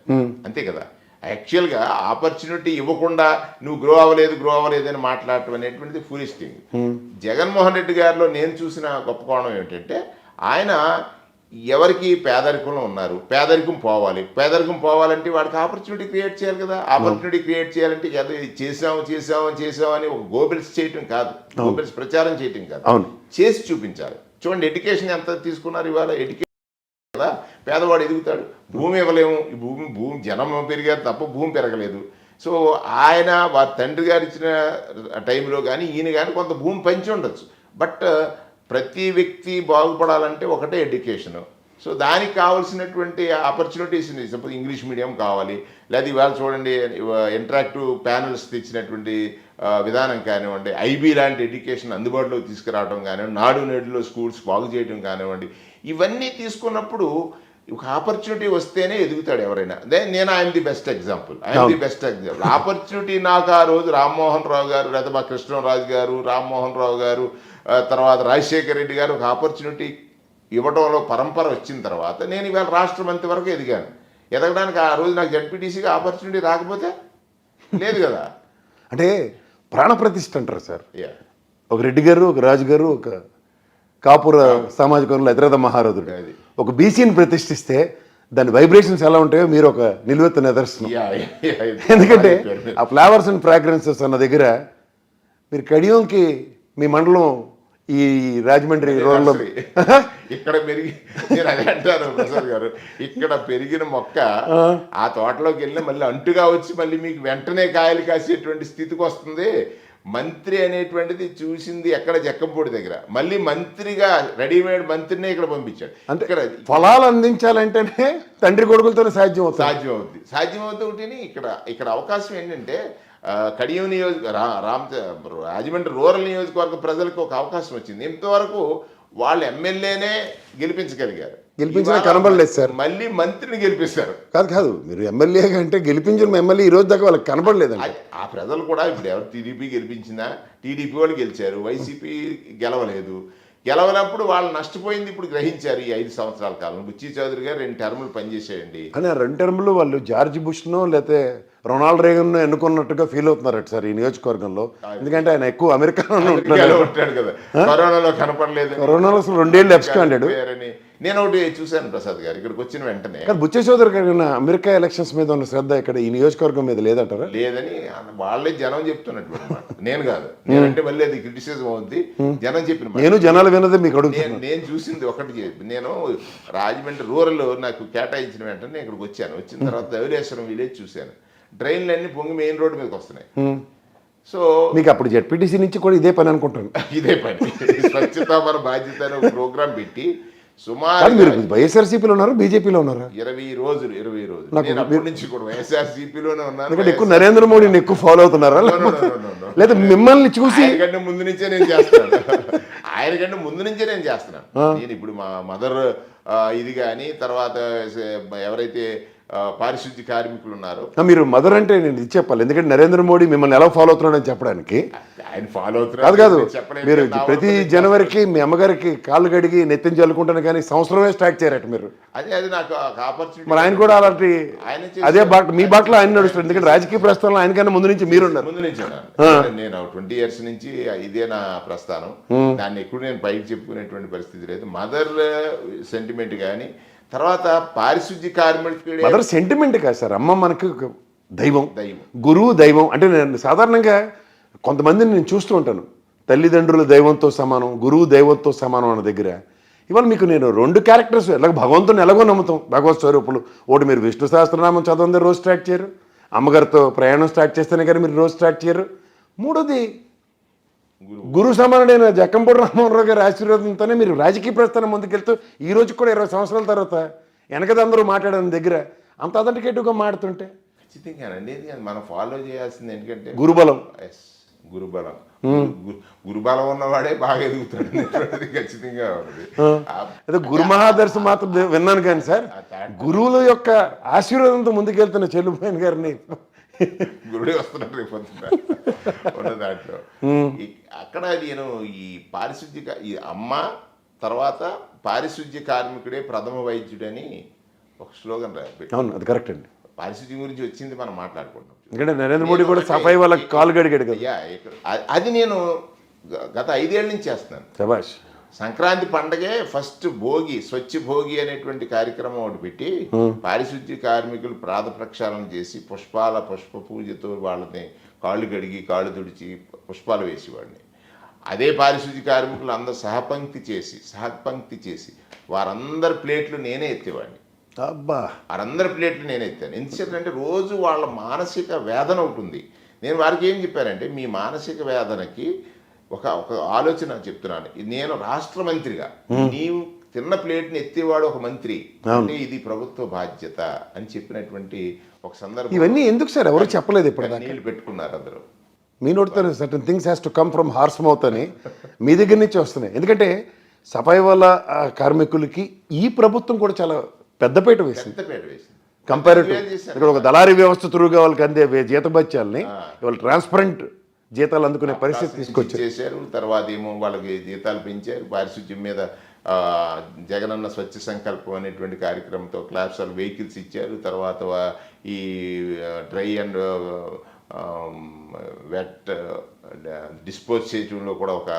అంతే కదా. యాక్చువల్గా ఆపర్చునిటీ ఇవ్వకుండా నువ్వు గ్రో అవ్వలేదు అని మాట్లాడటం అనేటువంటిది ఫూలిష్ థింగ్. జగన్మోహన్ రెడ్డి గారిలో నేను చూసిన గొప్ప కోణం ఏమిటంటే, ఆయన ఎవరికి పేదరికంలో ఉన్నారు, పేదరికం పోవాలంటే వాడికి ఆపర్చునిటీ క్రియేట్ చేయాలి కదా. ఆపర్చునిటీ క్రియేట్ చేయాలంటే చేసామని ఒక గోబెల్స్ చేయటం కాదు, గోబెల్స్ ప్రచారం చేయటం కాదు, చేసి చూపించాలి. చూడండి, ఎడ్యుకేషన్ ఎంత తీసుకున్నారు ఇవాళ. ఎడ్యుకేషన్ కదా పేదవాడు ఎదుగుతాడు. భూమి ఇవ్వలేము, ఈ భూమి జనం పెరిగారు తప్ప భూమి పెరగలేదు. సో ఆయన వారి తండ్రి గారు ఇచ్చిన టైంలో కానీ ఈయన కానీ కొంత భూమి పెంచి ఉండొచ్చు. బట్ ప్రతి వ్యక్తి బాగుపడాలంటే ఒకటే ఎడ్యుకేషను. సో దానికి కావాల్సినటువంటి ఆపర్చునిటీస్ని, సపోజ్ ఇంగ్లీష్ మీడియం కావాలి, లేదా ఇవాళ చూడండి ఇంటరాక్టివ్ ప్యానల్స్ తెచ్చినటువంటి విధానం కానివ్వండి, ఐబీ లాంటి ఎడ్యుకేషన్ అందుబాటులోకి తీసుకురావడం కానివ్వండి, నాడు నేడులో స్కూల్స్ బాగు చేయడం కానివ్వండి, ఇవన్నీ తీసుకున్నప్పుడు ఒక ఆపర్చునిటీ వస్తేనే ఎదుగుతాడు ఎవరైనా. నేను I'm the best example. Opportunity నాకు ఆ రోజు రామ్మోహన్ రావు గారు, లేదా మా కృష్ణరాజు గారు, రామ్మోహన్ రావు గారు, తర్వాత రాజశేఖర రెడ్డి గారు ఒక ఆపర్చునిటీ ఇవ్వడంలో పరంపర వచ్చిన తర్వాత నేను ఇవాళ రాష్ట్ర మంత్రి వరకు ఎదిగాను. ఎదగడానికి ఆ రోజు నాకు జడ్పీటీసీగా ఆపర్చునిటీ రాకపోతే లేదు కదా. అంటే ప్రాణప్రతిష్ఠ అంటారు సార్. ఒక రెడ్డి గారు, ఒక రాజు గారు, ఒక కాపుర సామాజిక వర్గంలో ఎదురద మహారథుడు, ఒక బీసీని ప్రతిష్ఠిస్తే దాని వైబ్రేషన్స్ ఎలా ఉంటాయో మీరు ఒక నిలువెత్తు నిదర్శనం. ఎందుకంటే ఆ ఫ్లేవర్స్ అండ్ ఫ్రాగ్రెన్సెస్ అన్న దగ్గర మీరు కడియంకి మీ మండలం ఈ రాజమండ్రి రోడ్లో ఇక్కడ పెరిగి నేను అదే అంటాను ప్రసాద్ గారు, ఇక్కడ పెరిగిన మొక్క ఆ తోటలోకి వెళ్ళి మళ్ళీ అంటుగా వచ్చి మళ్ళీ మీకు వెంటనే కాయలు కాసేటువంటి స్థితికి వస్తుంది. మంత్రి అనేటువంటిది చూసింది ఎక్కడ జక్కంపూడి దగ్గర, మళ్ళీ మంత్రిగా రెడీమేడ్ మంత్రినే ఇక్కడ పంపించాడు. అంటే ఇక్కడ ఫలాలు అందించాలంటేనే తండ్రి కొడుకులతోనే సాధ్యం అవుతుంది. సాధ్యమవుతుంది. ఇక్కడ అవకాశం ఏంటంటే కడియం రాజమండ్రి రూరల్ నియోజకవర్గ ప్రజలకు ఒక అవకాశం వచ్చింది. ఇంతవరకు వాళ్ళు ఎమ్మెల్యేనే గెలిపించగలిగారు, గెలిపించిన కనబడలేదు సార్. మళ్ళీ మంత్రిని గెలిపిస్తారు. కాదు మీరు ఎమ్మెల్యేగా అంటే గెలిపించిన ఎమ్మెల్యే ఈ రోజు దాకా వాళ్ళకి కనబడలేదండి. ఆ ప్రజలు కూడా ఇప్పుడు ఎవరు టీడీపీ గెలిపించినా టీడీపీ వాళ్ళు గెలిచారు, వైసీపీ గెలవలేదు. గెలవనప్పుడు వాళ్ళు నష్టపోయింది ఇప్పుడు గ్రహించారు. ఈ 5 సంవత్సరాల కాలం బుచ్చి చౌదరి గారు 2 టర్ములు పనిచేసేయండి. కానీ ఆ 2 టర్ములు వాళ్ళు జార్జ్ బుష్నో లేకపోతే రొనాల్డ్ రేగన్ ఎన్నుకున్నట్టుగా ఫీల్ అవుతున్నారట సార్ ఈ నియోజకవర్గంలో. ఎందుకంటే ఆయన ఎక్కువ అమెరికాలో ఉంటాడు కదా, కరోనాలో కనపడలేదు, కరోనాలో అసలు 2 ఏళ్ళు ఎబ్స్కాండెడ్. నేను ఒకటి చూశాను ప్రసాద్ గారు, ఇక్కడికి వచ్చిన వెంటనే. కానీ బుచ్చ చౌదరి గారి అమెరికా ఎలక్షన్స్ మీద ఉన్న శ్రద్ధ ఇక్కడ ఈ నియోజకవర్గం మీద లేదంటారా? లేదని వాళ్ళే జనం చెప్తున్నట్టు, నేను కాదు. నేనంటే మళ్ళీ అది క్రిటిసిజం అవుద్ది, జనం చెప్పిన. నేను జనాలు వినదే మీకు అడుగుతాను. నేను చూసింది ఒకటి, నేను రాజమండ్రి రూరల్ నాకు కేటాయించిన వెంటనే ఇక్కడికి వచ్చాను. వచ్చిన తర్వాత ధవళేశ్వరం విలేజ్ చూశాను. డ్రైన్లన్నీ పొంగి మెయిన్ రోడ్డు మీదకి వస్తున్నాయి. సో మీకు అప్పుడు జెడ్పీటీసీ నుంచి కూడా ఇదే పని అనుకుంటాను. ఇదే పని, స్వచ్ఛత మన బాధ్యత అనే ఒక ప్రోగ్రాం పెట్టి సుమారు మీరు వైఎస్ఆర్సీపీలో ఉన్నారు, బీజేపీలో ఉన్నారా? 20 రోజులు నేను అప్పటి నుంచి కూడా వైఎస్ఆర్సీపీలోనే ఉన్నాను. ఎందుకంటే ఎక్కువ నరేంద్ర మోడీని ఎక్కువ ఫాలో అవుతున్నారా లేదా మిమ్మల్ని చూసి? ఆయనకంటే ముందు నుంచే నేను చేస్తున్నాను. నేను ఇప్పుడు మా మదర్ ఇది కానీ తర్వాత ఎవరైతే పారిశుద్ధ్య కార్మికులు ఉన్నారు. మీరు మదర్ అంటే నేను ఇది చెప్పాలి, ఎందుకంటే నరేంద్ర మోడీ మిమ్మల్ని ఎలా ఫాలో అవుతున్నాడని చెప్పడానికి. ఆయన ఫాలో అవుతున్నారు కాదు మీరు ప్రతి జనవరికి మీ అమ్మగారికి కాళ్ళు కడిగి నెత్తిని చల్లుకుంటాను, కానీ సంవత్సరమే స్టార్ట్ చేయరట మీరు. అది నాకు ఆపర్చునిటీ. మరి ఆయన కూడా అలాంటి అదే మీ బాటలో ఆయన నడుస్తారు, ఎందుకంటే రాజకీయ ప్రస్థానంలో ఆయనకన్నా ముందు నుంచి మీరున్నారు. ముందు నుంచి నేను 20 years నుంచి ఇదే నా ప్రస్థానం. దాన్ని ఎక్కువ నేను పైకి చెప్పుకునేటువంటి పరిస్థితి లేదు. మదర్ సెంటిమెంట్ కానీ తర్వాత పారిశుద్ధ్య కార్మికుడు మదర్ సెంటిమెంట్ కాదు సార్, అమ్మ మనకు దైవం, గురువు దైవం. అంటే నేను సాధారణంగా కొంతమందిని నేను చూస్తూ ఉంటాను, తల్లిదండ్రులు దైవంతో సమానం, గురువు దైవంతో సమానం అన్న దగ్గర. ఇవాళ మీకు నేను 2 క్యారెక్టర్స్ ఎలాగ భగవంతుని ఎలాగో నమ్ముతాం, భగవత్ స్వరూపులు. ఒకటి మీరు విష్ణు సహస్రనామం చదవండి రోజు స్టార్ట్ చేయరు, అమ్మగారితో ప్రయాణం స్టార్ట్ చేస్తేనే కానీ మీరు రోజు స్టార్ట్ చేయరు. మూడోది గురు సమానుడైన జక్కంపూడి రామ్మోహన్ గారి ఆశీర్వాదంతోనే మీరు రాజకీయ ప్రస్థానం ముందుకెళ్తూ ఈ రోజు కూడా 20 సంవత్సరాల తర్వాత వెనకదందరూ మాట్లాడిన దగ్గర అంత అథెంటికేటివ్గా మాడుతుంటే ఖచ్చితంగానండి మనం ఫాలో చేయాల్సింది ఎందుకంటే గురుబలం. గురుబలం ఉన్నవాడే బాగా ఎదుగుతాడు, ఖచ్చితంగా ఉంది. అదే గురు మహాదర్శి మాత్రం విన్నాను కానీ సార్, గురువుల యొక్క ఆశీర్వాదంతో ముందుకెళ్తున్న చెల్లుపోయిన గారిని గురుడే వస్తున్నట్టు రేపు ఉన్న దాంట్లో. అక్కడ నేను ఈ ఈ అమ్మ తర్వాత పారిశుద్ధ్య కార్మికుడే ప్రథమ వైద్యుడని ఒక స్లోగన్ రాబట్టి. అవును, అది కరెక్ట్ అండి. పారిశుద్ధ్యం గురించి వచ్చింది మనం మాట్లాడుకుంటాం, ఎందుకంటే నరేంద్ర మోడీ కూడా సఫాయి వాళ్ళకి కాలు గడిగాడు కదా. అది నేను గత 5 ఏళ్ళ నుంచి చేస్తున్నాను. శభాష్. సంక్రాంతి పండగే ఫస్ట్ భోగి, స్వచ్ఛ భోగి అనేటువంటి కార్యక్రమం ఒకటి పెట్టి పారిశుద్ధ్య కార్మికులు ప్రాత ప్రక్షాళన చేసి పుష్ప పూజతో వాళ్ళని కాళ్ళు కడిగి కాళ్ళు తుడిచి పుష్పాలు వేసేవాడిని. అదే పారిశుద్ధ్య కార్మికులు అందరూ సహపంక్తి చేసి వారందరి ప్లేట్లు నేనే ఎత్తేవాడిని. అబ్బా, వారందరి ప్లేట్లు నేనే ఎత్తాను. ఎందుకంటే రోజు వాళ్ళ మానసిక వేదన ఉంటుంది. నేను వారికి ఏం చెప్పానంటే, మీ మానసిక వేదనకి ఒక ఆలోచన చెప్తున్నాను. నేను రాష్ట్ర మంత్రిగా నీవు తిన్న ప్లేట్ని ఎత్తేవాడు ఒక మంత్రి అంటే ఇది ప్రభుత్వ బాధ్యత అని చెప్పినటువంటి ఒక సందర్భం. ఇవన్నీ ఎందుకు సార్ ఎవరు చెప్పలేదు ఇప్పుడు? నీళ్ళు పెట్టుకున్నారు అందరూ. మీ నోటితో certain things has to come from horse mouth అని మీ దగ్గర నుంచి వస్తున్నాయి. ఎందుకంటే సఫాయి వాళ్ళ కార్మికులకి ఈ ప్రభుత్వం కూడా చాలా పెద్దపేట వేసింది. కంపారిటివ్ ఇక్కడ ఒక దళారీ వ్యవస్థ త్రూగా వాళ్ళకి అందే జీతభత్యాలని ఇవాళ ట్రాన్స్పరెంట్ జీతాలు అందుకునే పరిస్థితి తీసుకొచ్చారు. తర్వాత ఏమో వాళ్ళకి జీతాలు పెంచారు. పారిశుద్ధ్యం మీద జగనన్న స్వచ్ఛ సంకల్పం అనేటువంటి కార్యక్రమంతో క్లాప్సాల్ వెహికల్స్ ఇచ్చారు. తర్వాత ఈ డ్రై అండ్ వెట్ డిస్పోజ్ చేయడంలో కూడా ఒక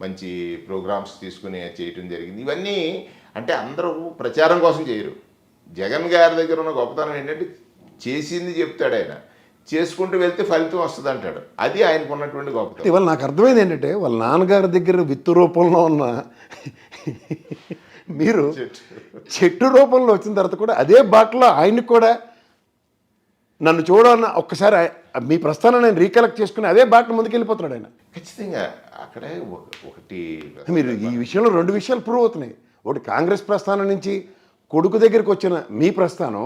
మంచి ప్రోగ్రామ్స్ తీసుకుని చేయటం జరిగింది. ఇవన్నీ అంటే అందరూ ప్రచారం కోసం చేయరు. జగన్ గారి దగ్గర ఉన్న గొప్పతనం ఏంటంటే చేసింది చెప్తాడు ఆయన, చేసుకుంటూ వెళ్తే ఫలితం వస్తుంది అంటాడు. అది ఆయనకు ఉన్నటువంటి గొప్పతనం. ఇవాళ నాకు అర్థమైంది ఏంటంటే వాళ్ళ నాన్నగారి దగ్గర విత్తు రూపంలో ఉన్న మీరు చెట్టు రూపంలో వచ్చిన తర్వాత కూడా అదే బాటలో ఆయన్ని కూడా నన్ను చూడాలన్న ఒక్కసారి మీ ప్రస్థానం నేను రీకలెక్ట్ చేసుకుని అదే బాటను ముందుకెళ్ళిపోతున్నాడు ఆయన. ఖచ్చితంగా అక్కడే ఒకటి మీరు ఈ విషయంలో 2 విషయాలు ప్రూవ్ అవుతున్నాయి. ఒకటి కాంగ్రెస్ ప్రస్థానం నుంచి కొడుకు దగ్గరికి వచ్చిన మీ ప్రస్థానం,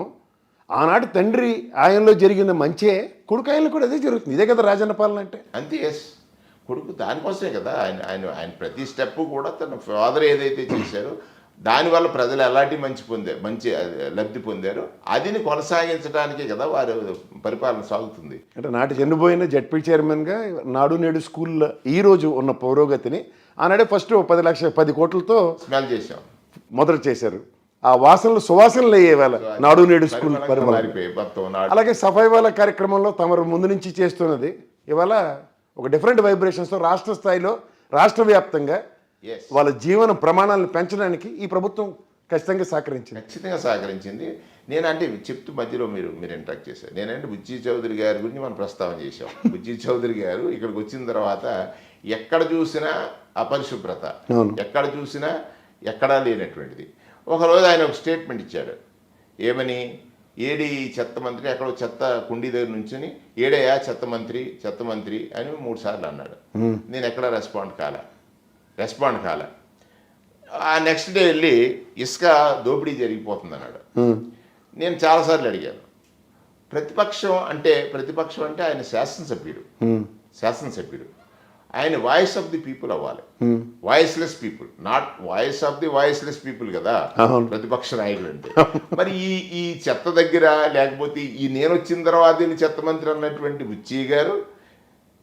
ఆనాటి తండ్రి ఆయనలో జరిగిన మంచే కొడుకు ఆయనలో కూడా అదే జరుగుతుంది. ఇదే కదా రాజన్న పాలన అంటే. అంతే. ఎస్, కొడుకు దానికోసమే కదా ఆయన ఆయన ఆయన ప్రతి స్టెప్ కూడా తన ఫాదర్ ఏదైతే చేశారో దానివల్ల ప్రజలు ఎలాంటి మంచి లబ్ధి పొందారో అదిని కొనసాగించడానికే కదా వారి పరిపాలన సాగుతుంది. అంటే నాటి చెన్నుబోయిన జడ్పీ చైర్మన్గా నాడు నేడు స్కూల్లో ఈరోజు ఉన్న పురోగతిని ఆనాడే ఫస్ట్ 10 కోట్లతో స్మెల్ చేశాం, మొదలు చేశారు. ఆ వాసనలు సువాసనలు అయ్యేవేళ నాడు నేడు స్కూల్ పరిపాలన. మారిపోయి మొత్తం అలాగే సఫాయి వాళ్ళ కార్యక్రమంలో తమరు ముందు నుంచి చేస్తున్నది ఇవాళ ఒక డిఫరెంట్ వైబ్రేషన్స్తో రాష్ట్ర స్థాయిలో రాష్ట్ర వ్యాప్తంగా వాళ్ళ జీవన ప్రమాణాలను పెంచడానికి ఈ ప్రభుత్వం ఖచ్చితంగా సహకరించింది. నేనంటే చెప్తూ మధ్యలో మీరు ఇంటరాక్ట్ చేశారు. నేనంటే బుజ్జి చౌదరి గారి గురించి మనం ప్రస్తావన చేశాం. బుజ్జి చౌదరి గారు ఇక్కడికి వచ్చిన తర్వాత ఎక్కడ చూసినా అపరిశుభ్రత, ఎక్కడ చూసినా ఎక్కడా లేనటువంటిది. ఒకరోజు ఆయన ఒక స్టేట్మెంట్ ఇచ్చాడు. ఏమని? ఏడి చెత్త మంత్రి, ఎక్కడో చెత్త కుండీ దగ్గర నుంచుని ఏడయ్యా చెత్త మంత్రి అని 3 సార్లు అన్నాడు. నేను ఎక్కడ రెస్పాండ్ కాలే. ఆ నెక్స్ట్ డే వెళ్ళి ఇసుక దోపిడీ జరిగిపోతుంది అన్నాడు. నేను చాలాసార్లు అడిగాను. ప్రతిపక్షం అంటే ఆయన శాసనసభ్యుడు, ఆయన వాయిస్ ఆఫ్ ది పీపుల్ అవ్వాలి. Voiceless people, not voice of the voiceless people కదా ప్రతిపక్ష నాయకులు అంటే. మరి ఈ చెత్త దగ్గర లేకపోతే ఈ నేను వచ్చిన తర్వాత చెత్త మంత్రి అన్నటువంటి బుచ్చి గారు,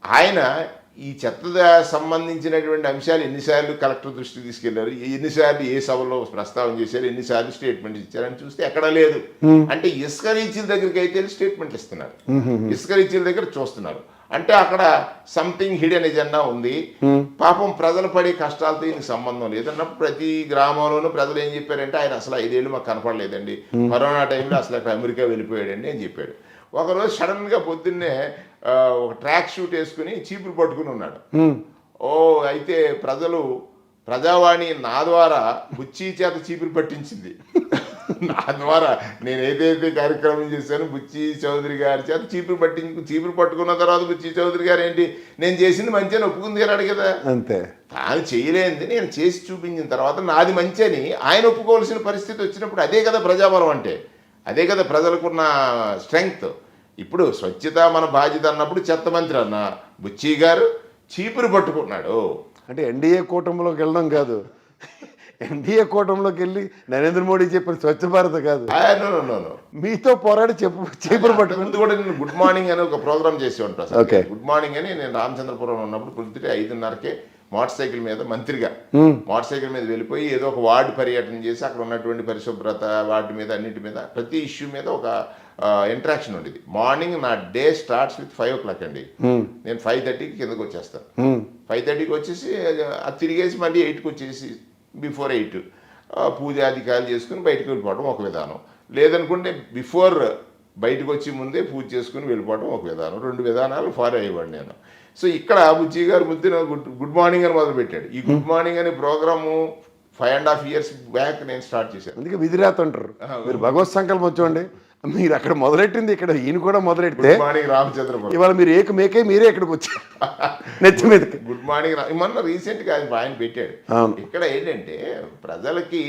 ఆయన ఈ చెత్త సంబంధించినటువంటి అంశాలు ఎన్నిసార్లు కలెక్టర్ దృష్టికి తీసుకెళ్లారు, ఎన్నిసార్లు ఏ సభలో ప్రస్తావన చేశారు, ఎన్నిసార్లు స్టేట్మెంట్ ఇచ్చారని చూస్తే ఎక్కడా లేదు. అంటే ఇసుక రీచీల దగ్గరికి అయితే స్టేట్మెంట్లు ఇస్తున్నారు, ఇసుక రీచీల దగ్గర చూస్తున్నారు. అంటే అక్కడ సంథింగ్ హిడెన్ ఎజెండా ఉంది. పాపం ప్రజలు పడే కష్టాలతో దీనికి సంబంధం లేదన్నప్పుడు ప్రతి గ్రామంలోనూ ప్రజలు ఏం చెప్పారంటే ఆయన అసలు 5 ఏళ్ళు మాకు కనపడలేదండి, కరోనా టైంలో అసలు అమెరికా వెళ్ళిపోయాడండి అని చెప్పాడు. ఒకరోజు సడన్గా పొద్దున్నే ఒక ట్రాక్ షూట్ వేసుకుని చీపురు పట్టుకుని ఉన్నాడు. అయితే ప్రజావాణి నా ద్వారా బుచ్చి చేత చీపురు పట్టించింది. నా ద్వారా నేను ఏదైతే కార్యక్రమం చేశాను బుచ్చి చౌదరి గారి చేత చీపురు పట్టుకున్న తర్వాత బుచ్చి చౌదరి గారు ఏంటి నేను చేసింది మంచి అని ఒప్పుకుంది అన్నాడు కదా. అంతే. తాను చేయలేనిది నేను చేసి చూపించిన తర్వాత నాది మంచి అని ఆయన ఒప్పుకోవాల్సిన పరిస్థితి వచ్చినప్పుడు అదే కదా ప్రజాబలం అంటే, అదే కదా ప్రజలకున్న స్ట్రెంగ్త్. ఇప్పుడు స్వచ్ఛత మన బాధ్యత అన్నప్పుడు చెత్త మంత్రి అన్న బుచ్చి గారు చీపురు పట్టుకున్నాడు. అంటే ఎన్డీఏ కూటమిలోకి వెళ్ళడం కాదు, ఎన్డీఏ కూటమిలోకి వెళ్ళి నరేంద్ర మోడీ చెప్పిన స్వచ్ఛ భారత్ కాదు, మీతో పోరాడి చీపురు పట్టుకుని. ముందు కూడా నేను గుడ్ మార్నింగ్ అని ఒక ప్రోగ్రామ్ చేసి ఉంటాను. గుడ్ మార్నింగ్ అని నేను రామచంద్రపురం ఉన్నప్పుడు పొద్దుటే 5:30కే మోటార్ సైకిల్ మీద మంత్రిగా మోటార్ సైకిల్ మీద వెళ్ళిపోయి ఏదో ఒక వార్డు పర్యటన చేసి అక్కడ ఉన్నటువంటి పరిశుభ్రత వాటి మీద అన్నిటి మీద ప్రతి ఇష్యూ మీద ఒక ఇంటరాక్షన్ ఉండేది. మార్నింగ్ నా డే స్టార్ట్స్ విత్ 5 o'clock అండి. నేను 5:30కి కిందకు వచ్చేస్తాను. 5:30కి వచ్చేసి అది తిరిగేసి మళ్ళీ 8కి వచ్చేసి బిఫోర్ 8 పూజాధికారులు చేసుకుని బయటకు వెళ్ళిపోవడం ఒక విధానం. లేదనుకుంటే బిఫోర్ బయటకు వచ్చి ముందే పూజ చేసుకుని వెళ్ళిపోవడం ఒక విధానం. 2 విధానాలు ఫాలో అయ్యేవాడు నేను. సో ఇక్కడ బుజ్జి గారు గుడ్ మార్నింగ్ అని మొదలుపెట్టాడు. ఈ గుడ్ మార్నింగ్ అనే ప్రోగ్రాము 5.5 years బ్యాక్ నేను స్టార్ట్ చేశాను. అందుకే విధిరాత అంటారు. మీరు భగవత్ సంకల్పం వచ్చండి, మీరు అక్కడ మొదలెట్టింది ఇక్కడ ఈయన కూడా మొదలెడితే రామచంద్రపురం ఇవాళ మీరు మేకే మీరే ఇక్కడికి వచ్చారు నెత్తి మీదకి. గుడ్ మార్నింగ్ మొన్న రీసెంట్గా ఆయన పెట్టాడు. ఇక్కడ ఏంటంటే ప్రజలకి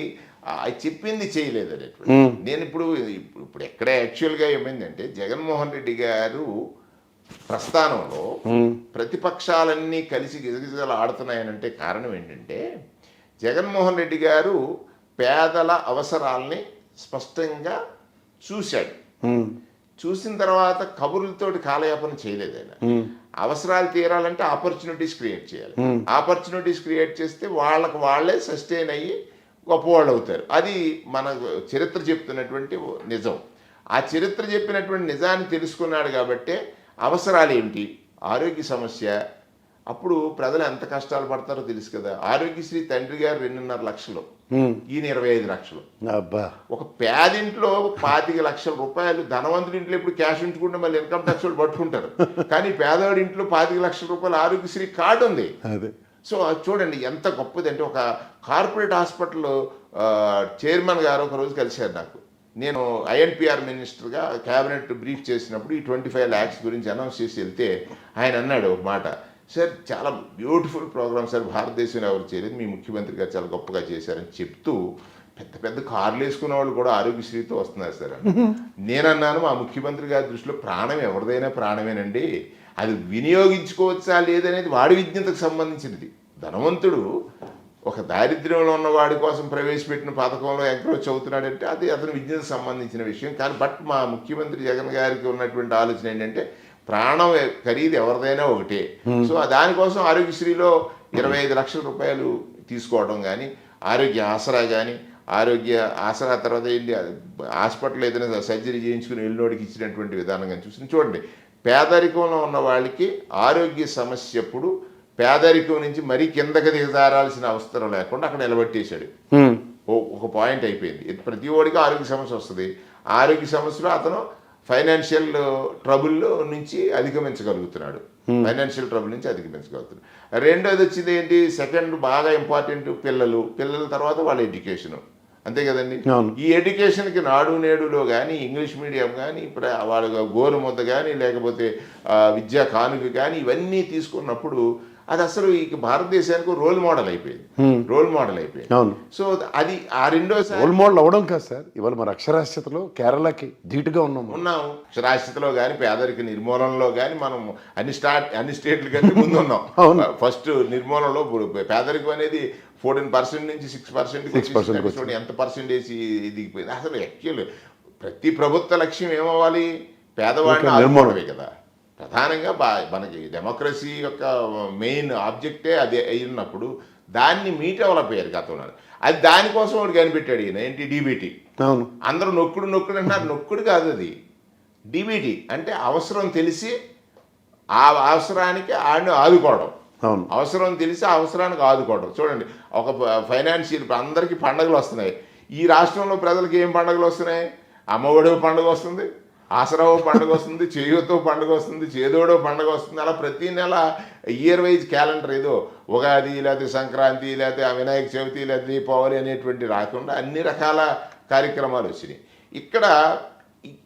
చెప్పింది చేయలేదు అనేటువంటి. నేను ఇప్పుడు ఎక్కడ యాక్చువల్గా ఏమైందంటే జగన్మోహన్ రెడ్డి గారు ప్రస్థానంలో ప్రతిపక్షాలన్నీ కలిసి గిజగిజలు ఆడుతున్నాయనంటే కారణం ఏంటంటే జగన్మోహన్ రెడ్డి గారు పేదల అవసరాల్ని స్పష్టంగా చూశాడు. చూసిన తర్వాత కబుర్లతోటి కాలయాపన చేయలేదు ఆయన. అవసరాలు తీరాలంటే ఆపర్చునిటీస్ క్రియేట్ చేయాలి. ఆపర్చునిటీస్ క్రియేట్ చేస్తే వాళ్ళే సస్టైన్ అయ్యి గొప్పవాళ్ళు అవుతారు. అది మన చరిత్ర చెప్తున్నటువంటి నిజం. ఆ చరిత్ర చెప్పినటువంటి నిజాన్ని తెలుసుకున్నాడు కాబట్టే అవసరాలు ఏంటి, ఆరోగ్య సమస్య, అప్పుడు ప్రజలు ఎంత కష్టాలు పడతారో తెలుసు కదా. ఆరోగ్యశ్రీ తండ్రి గారు 2.5 లక్షలు, ఈయన 25 లక్షలు. అబ్బా, ఒక పేదింట్లో 25 లక్షల రూపాయలు. ధనవంతుడి ఇంట్లో ఇప్పుడు క్యాష్ ఉంచుకుంటే మళ్ళీ ఇన్కమ్ ట్యాక్స్ వాళ్ళు పట్టుకుంటారు. కానీ పేదవాడి ఇంట్లో 25 లక్షల రూపాయలు ఆరోగ్యశ్రీ కార్డు ఉంది. అదే. సో అది చూడండి ఎంత గొప్పది. అంటే ఒక కార్పొరేట్ హాస్పిటల్ చైర్మన్ గారు ఒక రోజు కలిశారు నాకు. నేను ఐఎన్పిఆర్ మినిస్టర్గా క్యాబినెట్ బ్రీఫ్ చేసినప్పుడు ఈ 25 lakhs గురించి అనౌన్స్ చేసి వెళ్తే ఆయన అన్నాడు ఒక మాట, సార్ చాలా బ్యూటిఫుల్ ప్రోగ్రామ్ సార్, భారతదేశంలో ఎవరు చేయలేదు, మీ ముఖ్యమంత్రి గారు చాలా గొప్పగా చేశారని చెప్తూ పెద్ద పెద్ద కార్లు వేసుకున్న వాళ్ళు కూడా ఆరోగ్యశ్రీతో వస్తున్నారు సార్. నేనన్నాను, మా ముఖ్యమంత్రి గారి దృష్టిలో ప్రాణం ఎవరిదైనా ప్రాణమేనండి, అది వినియోగించుకోవచ్చా లేదనేది వాడి విజ్ఞతకు సంబంధించినది. ధనవంతుడు ఒక దారిద్ర్యంలో ఉన్న వాడి కోసం ప్రవేశపెట్టిన పథకంలో ఎంకరేజ్ అవుతున్నాడంటే అది అతని విజ్ఞతకు సంబంధించిన విషయం. కానీ బట్ మా ముఖ్యమంత్రి జగన్ గారికి ఉన్నటువంటి ఆలోచన ఏంటంటే ప్రాణం ఖరీదు ఎవరిదైనా ఒకటే. సో దానికోసం ఆరోగ్యశ్రీలో 25 లక్షల రూపాయలు తీసుకోవడం కానీ, ఆరోగ్య ఆసరా కానీ, ఆరోగ్య ఆసరా తర్వాత ఏంటి హాస్పిటల్ ఏదైనా సర్జరీ చేయించుకుని వెళ్ళినోడికి ఇచ్చినటువంటి విధానం కానీ చూడండి. పేదరికంలో ఉన్న వాళ్ళకి ఆరోగ్య సమస్య అప్పుడు పేదరికం నుంచి మరీ కిందకి దిగజారాల్సిన అవసరం లేకుండా అక్కడ నిలబెట్టేశాడు. ఒక పాయింట్ అయిపోయింది. ప్రతి ఓడికి ఆరోగ్య సమస్య వస్తుంది. ఆరోగ్య సమస్యలో అతను ఫైనాన్షియల్ ట్రబుల్ నుంచి అధిగమించగలుగుతున్నాడు. రెండోది వచ్చింది ఏంటి, సెకండ్ బాగా ఇంపార్టెంట్ పిల్లల తర్వాత వాళ్ళ ఎడ్యుకేషను. అంతే కదండి. ఈ ఎడ్యుకేషన్కి నాడు నేడులో కానీ, ఇంగ్లీష్ మీడియం కానీ, వాళ్ళ గోరుముద్ద కానీ, లేకపోతే విద్యా కానుక కానీ ఇవన్నీ తీసుకున్నప్పుడు అది అసలు ఈ భారతదేశానికి రోల్ మోడల్ అయిపోయింది. సో అది ఆ రెండోసారి రోల్ మోడల్ అవ్వడం కాదు సార్, ఇవాళ మన అక్షరాస్యతలో కేరళకి ధీటుగా ఉన్నాము. అక్షరాస్యతలో కానీ, పేదరిక నిర్మూలనలో కానీ మనం అన్ని స్టేట్ల కంటే ముందు ఉన్నాం. ఫస్ట్ నిర్మూలనలో పేదరికం అనేది 14% నుంచి 6% ఎంత పర్సెంటేజ్ దిగిపోయింది. అసలు యాక్చువల్ ప్రతి ప్రభుత్వ లక్ష్యం ఏమవ్వాలి, పేదవాడిని ఆదుకోవడమే కదా. ప్రధానంగా మనకి డెమోక్రసీ యొక్క మెయిన్ ఆబ్జెక్టే అది అయినప్పుడు దాన్ని మీట్ అవ్వలేకపోయారు గతంలో. అది దానికోసం వాడు కనిపెట్టాడు ఈయన, ఏంటి డీబీటీ. అందరూ నొక్కుడు అంటున్నారు, నొక్కుడు కాదు అది, డీబీటీ అంటే అవసరం తెలిసి ఆ అవసరానికి ఆడిని ఆదుకోవడం. అవసరం తెలిసి ఆ అవసరానికి ఆదుకోవడం. చూడండి, ఒక ఫైనాన్షియల్ అందరికీ పండుగలు వస్తున్నాయి. ఈ రాష్ట్రంలో ప్రజలకి ఏం పండుగలు వస్తున్నాయి? అమ్మఒడో పండుగ వస్తుంది, ఆసరావో పండుగ వస్తుంది, చేయూతో పండుగ వస్తుంది, చేదోడో పండుగ వస్తుంది. అలా ప్రతి నెల ఇయర్ వైజ్ క్యాలెండర్ ఏదో ఉగాది, లేకపోతే సంక్రాంతి, లేకపోతే వినాయక చవితి, లేకపోతే దీపావళి అనేటువంటి రాకుండా అన్ని రకాల కార్యక్రమాలు వచ్చినాయి.